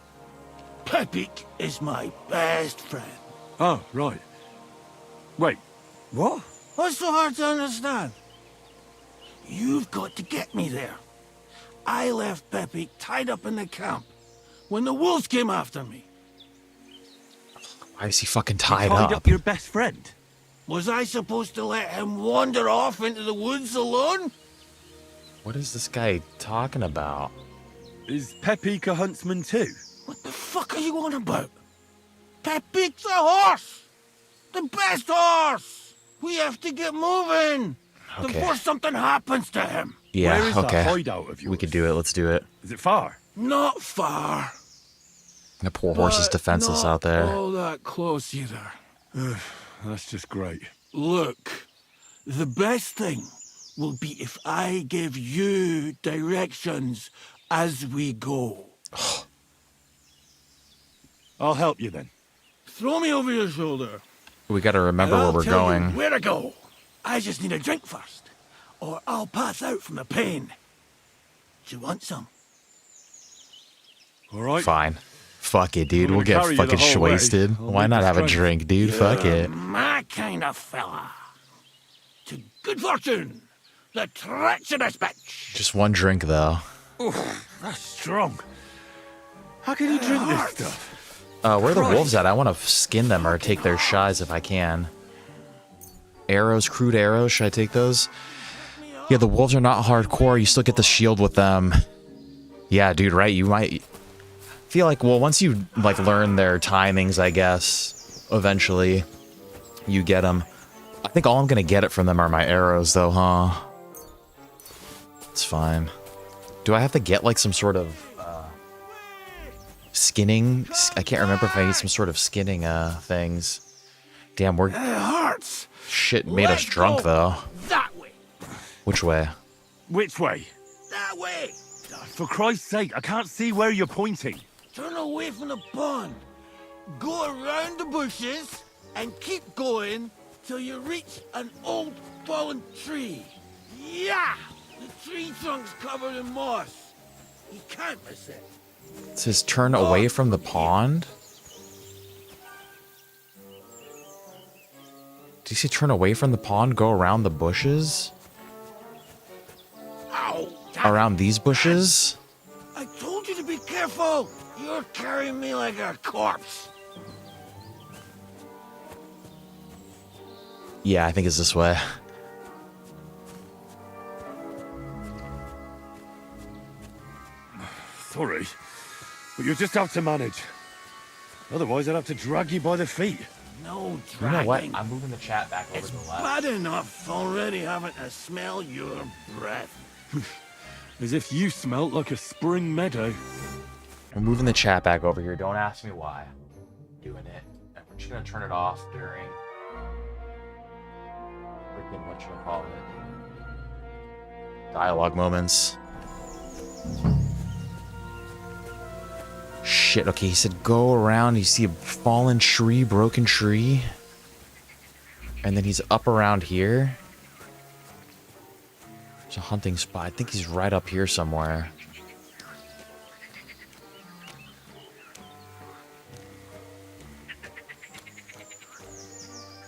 S6: Pepik is my best friend.
S4: Oh, right. Wait, what?
S6: What's so hard to understand? You've got to get me there. I left Pepik tied up in the camp when the wolves came after me.
S1: Why is he fucking tied
S4: up your best friend?
S6: Was I supposed to let him wander off into the woods alone?
S1: What is this guy talking about?
S4: Is Pepik a huntsman too?
S6: What the fuck are you on about? Pepik's a horse! The best horse! We have to get moving!
S1: Okay.
S6: Before something happens to him!
S1: Yeah,
S4: Where is
S1: okay.
S4: that hideout of yours?
S1: We could do it. Let's do it.
S4: Is it far?
S6: Not far.
S1: The poor horse is defenseless out there.
S6: Oh, that close either.
S4: That's just great.
S6: Look, the best thing will be if I give you directions as we go.
S4: I'll help you then.
S6: Throw me over your shoulder.
S1: We gotta remember
S6: and
S1: where
S6: I'll
S1: we're
S6: tell you
S1: going.
S6: where to go. I just need a drink first, or I'll pass out from the pain. Do you want some?
S4: All right.
S1: Fine. Fuck it, dude.
S4: I'm
S1: We'll
S4: gonna
S1: get
S4: carry you the
S1: fucking
S4: whole way.
S1: wasted.
S4: I'll
S1: Why
S4: make
S1: not
S4: this
S1: have a
S4: drink.
S1: drink, dude? Fuck it.
S6: My kind of fella. To good fortune, the treacherous bitch.
S1: Just one drink, though.
S4: Oof, that's strong. How can you drink this stuff?
S1: Where are the wolves at? I want to skin them or take their sheizz if I can. Arrows, crude arrows. Should I take those? Yeah, the wolves are not hardcore. You still get the shield with them. Yeah, dude, right? You might feel like, well, once you like learn their timings, I guess, eventually you get them. I think all I'm going to get it from them are my arrows, though, huh? It's fine. Do I have to get like some sort of skinning? I can't remember if I need some sort of skinning things. Damn, we're...
S6: It hurts.
S1: Shit made us drunk, though.
S6: That way.
S1: Which way?
S4: Which way?
S6: That way.
S4: For Christ's sake, I can't see where you're pointing.
S6: Turn away from the pond. Go around the bushes and keep going till you reach an old fallen tree. Yeah! The tree trunk's covered in moss. You can't miss it.
S1: It says turn away from the pond? Do you see turn away from the pond, go around the bushes?
S6: Ow!
S1: Around these bushes?
S6: I told you to be careful. You're carrying me like a corpse.
S1: Yeah, I think it's this way.
S4: Sorry, but you'll just have to manage. Otherwise, I'd have to drag you by the feet.
S6: No
S1: You
S6: dragging.
S1: know what? I'm moving the chat back over
S6: It's
S1: to the left.
S6: bad enough already having to smell your breath.
S4: As if you smelt like a spring meadow.
S1: I'm moving the chat back over here. Don't ask me why. I'm doing it. And we're just gonna turn it off during freaking whatchamacallit. Dialogue moments. Shit, okay, he said go around, you see a fallen tree, broken tree. And then he's up around here. There's a hunting spot. I think he's right up here somewhere.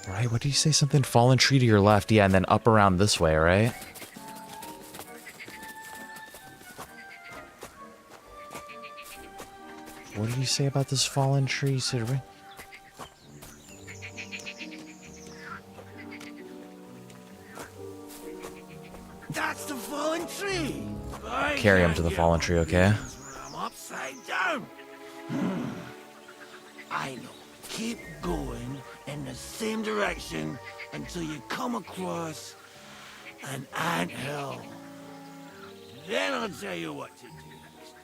S1: Right, what did you say? Something fallen tree to your left. Yeah, and then up around this way, right? What did you say about this fallen tree, Sidri?
S6: That's the fallen tree.
S1: Carry him to the fallen tree, okay?
S6: I'm upside down. I know. Keep going in the same direction until you come across an anthill. Then I'll tell you what to do next.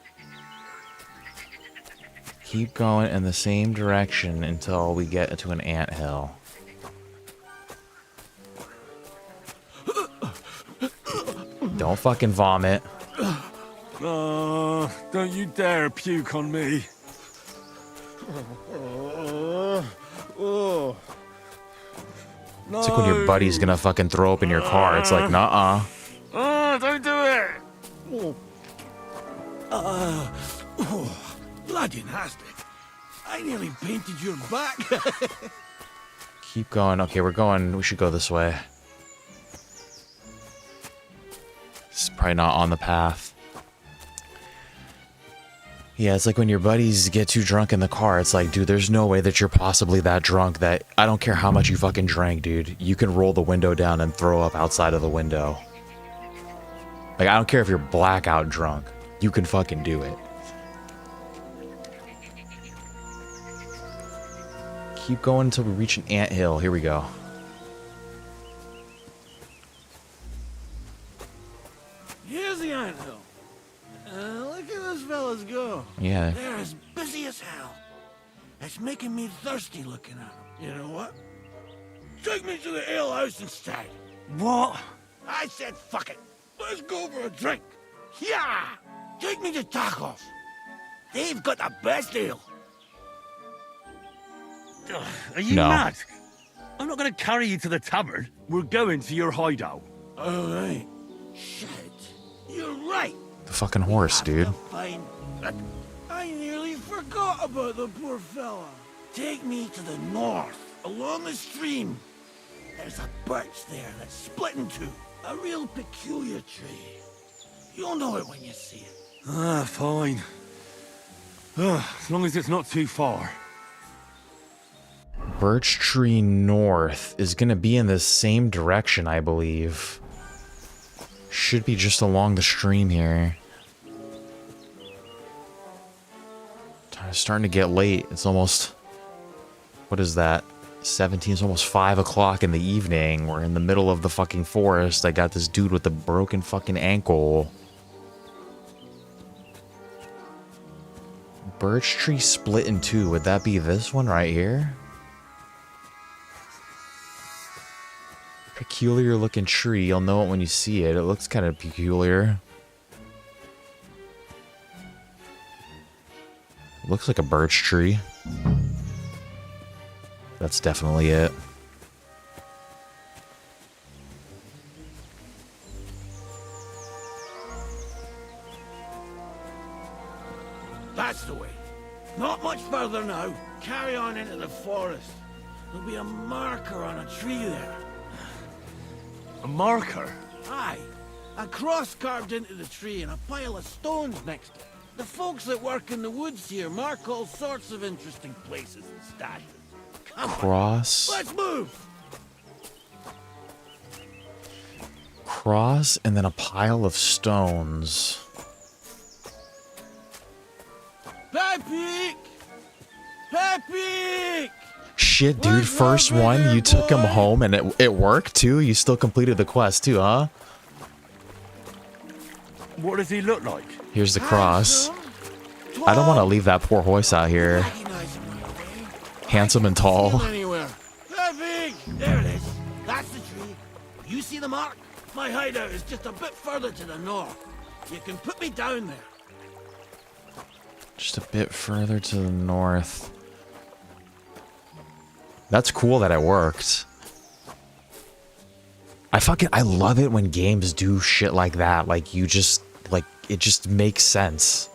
S1: Keep going in the same direction until we get to an anthill. Don't fucking vomit.
S7: Oh, don't you dare puke on me.
S1: It's like when your buddy's gonna fucking throw up in your car. It's like, nuh-uh.
S7: Oh, don't do it.
S6: Bloody nasty. I nearly painted your back.
S1: Keep going. Okay, we're going. We should go this way. It's probably not on the path. Yeah, it's like when your buddies get too drunk in the car. It's like, dude, there's no way that you're possibly that drunk that I don't care how much you fucking drank, dude. You can roll the window down and throw up outside of the window. Like, I don't care if you're blackout drunk. You can fucking do it. Keep going until we reach an anthill. Here we go.
S6: Here's the anthill. Look at those fellas go.
S1: Yeah.
S6: They're as busy as hell. It's making me thirsty looking at them. You know what? Take me to the ale house instead.
S7: What?
S6: I said fuck it. Let's go for a drink. Yeah! Take me to tacos. They've got the best ale.
S7: Are you
S1: No.
S7: mad? I'm not going to carry you to the tavern. We're going to your hideout.
S6: All right. Shit. You're right.
S1: The fucking horse, dude.
S6: Fine. I nearly forgot about the poor fella. Take me to the north, along the stream. There's a birch there that's split in two. A real peculiar tree. You'll know it when you see it.
S7: Ah, fine. As long as it's not too far.
S1: Birch tree north is gonna be in the same direction, I believe. Should be just along the stream here. It's starting to get late. It's almost... What is that? 17, it's almost 5 o'clock in the evening. We're in the middle of the fucking forest. I got this dude with a broken fucking ankle. Birch tree split in two. Would that be this one right here? Peculiar looking tree. You'll know it when you see it. It looks kind of peculiar. Looks like a birch tree. That's definitely it.
S6: That's the way. Not much further now. Carry on into the forest. There'll be a marker on a tree there.
S7: A marker?
S6: Aye. A cross carved into the tree and a pile of stones next to it. The folks that work in the woods here mark all sorts of interesting places and stashes. Come on,
S1: Cross.
S6: let's move!
S1: Cross and then a pile of stones.
S6: Pepe! Pepe!
S1: Shit, dude. First one, you took him home and it worked too? You still completed the quest too, huh?
S7: What does he look like?
S1: Here's the cross. I don't want to leave that poor horse out here. Handsome and tall.
S6: Anywhere. Pepe! There it is. That's the tree. You see the mark? My hideout is just a bit further to the north. You can put me down there.
S1: Just a bit further to the north. That's cool that it worked. I love it when games do shit like that. Like, you just, like, it just makes sense.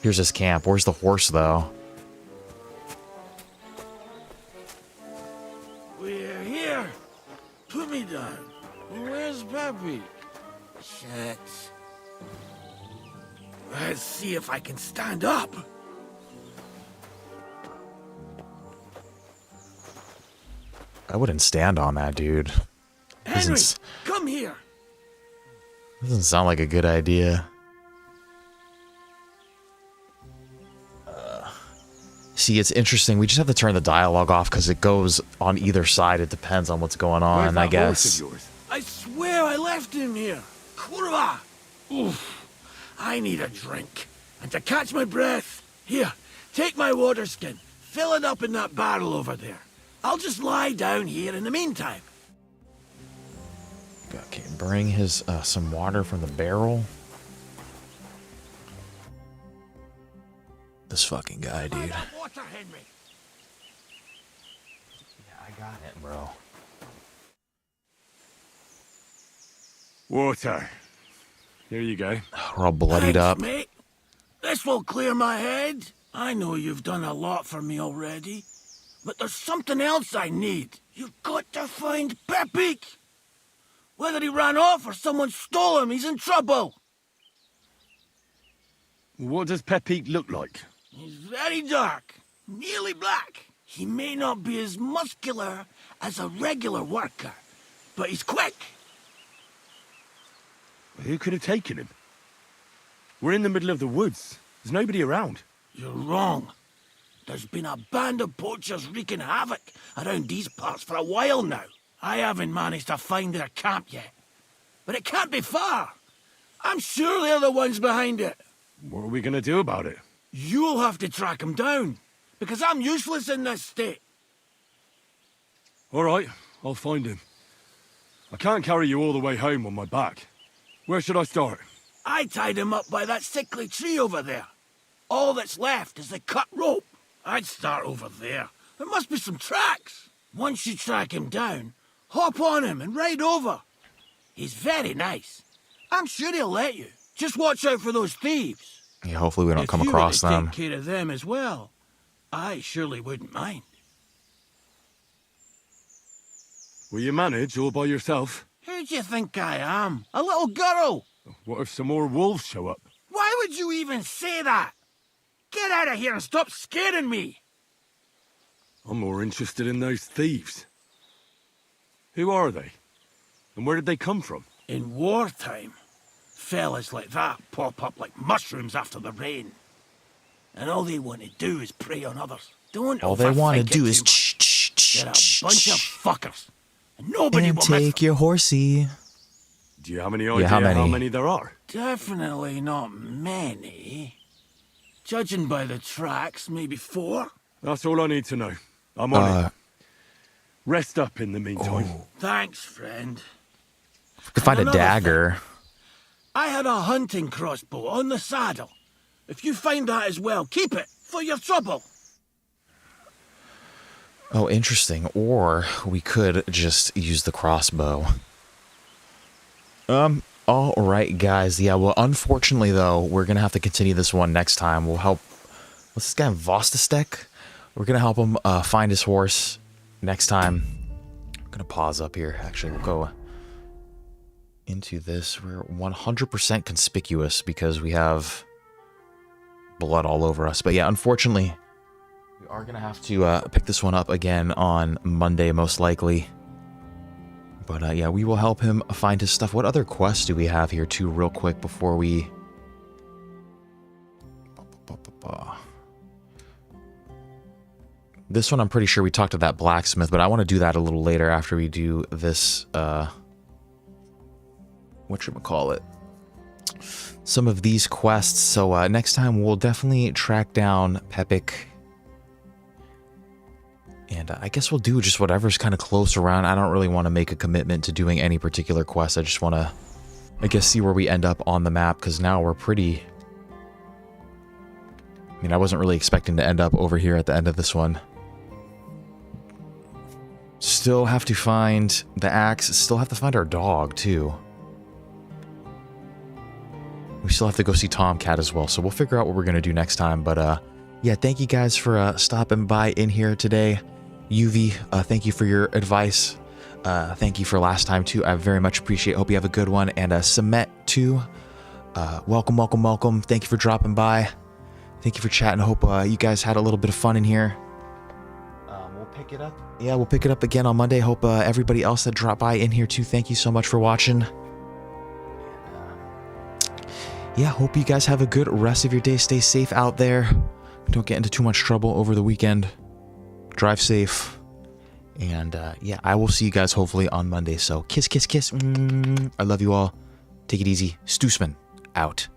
S1: Here's his camp. Where's the horse, though?
S6: We're here. Put me down. Where's Peppy? Shit. Let's see if I can stand up.
S1: I wouldn't stand on that, dude.
S6: Henry, come here.
S1: Doesn't sound like a good idea. See, it's interesting. We just have to turn the dialogue off because it goes on either side. It depends on what's going on, I guess.
S6: I swear I left him here. Kurwa! Oof. I need a drink. And to catch my breath, here, take my water skin. Fill it up in that barrel over there. I'll just lie down here in the meantime.
S1: Okay, bring his some water from the barrel. This fucking guy, dude.
S6: Water, Henry.
S1: Yeah, I got it, bro.
S4: Water. Here you go.
S1: We're all bloodied up.
S6: Mate. This will clear my head. I know you've done a lot for me already, but there's something else I need. You've got to find Peppy. Whether he ran off or someone stole him, he's in trouble.
S4: What does Peppy look like?
S6: He's very dark, nearly black. He may not be as muscular as a regular worker, but he's quick.
S4: Who could have taken him? We're in the middle of the woods. There's nobody around.
S6: You're wrong. There's been a band of poachers wreaking havoc around these parts for a while now. I haven't managed to find their camp yet. But it can't be far. I'm sure they're the ones behind it.
S4: What are we going to do about it?
S6: You'll have to track them down, because I'm useless in this state.
S4: All right, I'll find him. I can't carry you all the way home on my back. Where should I start?
S6: I tied him up by that sickly tree over there. All that's left is the cut rope. I'd start over there. There must be some tracks. Once you track him down, hop on him and ride over. He's very nice. I'm sure he'll let you. Just watch out for those thieves.
S1: Yeah, hopefully we don't come
S6: If you
S1: across
S6: were to
S1: them.
S6: take care of them as well, I surely wouldn't mind.
S4: Will you manage all by yourself?
S6: Who do you think I am? A little girl?
S4: What if some more wolves show up?
S6: Why would you even say that? Get out of here and stop scaring me.
S4: I'm more interested in those thieves. Who are they? And where did they come from?
S6: In wartime, fellas like that pop up like mushrooms after the rain. And all they want to do is prey on others. Don't
S1: All they want to
S6: overthink it
S1: do
S6: too
S1: is
S6: much. They're a bunch of fuckers. And nobody
S1: and
S6: will mess
S1: take your horsey.
S4: Do you have any idea
S1: how
S4: how
S1: many?
S4: many there are?
S6: Definitely not many. Judging by the tracks, maybe 4.
S4: That's all I need to know. I'm on it. Rest up in the meantime.
S6: Thanks, friend.
S1: If we could find a
S6: another
S1: dagger.
S6: I had a hunting crossbow on the saddle. If you find that as well, keep it for your trouble.
S1: Oh, interesting. Or we could just use the crossbow. All right, guys. Yeah, well, unfortunately, though, we're going to have to continue this one next time. We'll help... What's this guy? Vostastek? We're going to help him find his horse next time. I'm going to pause up here. Actually, we'll go into this. We're 100% conspicuous because we have blood all over us. But yeah, unfortunately, we are going to have to pick this one up again on Monday, most likely. But yeah, we will help him find his stuff. What other quests do we have here, too, real quick before we... This one, I'm pretty sure we talked to that blacksmith, but I want to do that a little later after we do this, whatchamacallit? Some of these quests. So next time, we'll definitely track down Pepik. And I guess we'll do just whatever's kind of close around. I don't really want to make a commitment to doing any particular quest. I just want to, I guess, see where we end up on the map, because now we're pretty... I mean, I wasn't really expecting to end up over here at the end of this one. Still have to find the axe. Still have to find our dog, too. We still have to go see Tomcat as well, so we'll figure out what we're going to do next time. But, yeah, thank you guys for stopping by in here today. UV, thank you for your advice. Thank you for last time, too. I very much appreciate it. Hope you have a good one. And Samet, too. Welcome, welcome, welcome. Thank you for dropping by. Thank you for chatting. Hope you guys had a little bit of fun in here. We'll pick it up. Yeah, we'll pick it up again on Monday. Hope everybody else that dropped by in here, too. Thank you so much for watching. Yeah, hope you guys have a good rest of your day. Stay safe out there. Don't get into too much trouble over the weekend. Drive safe. And yeah, I will see you guys hopefully on Monday. So kiss, kiss, kiss. I love you all. Take it easy. Stoosman out.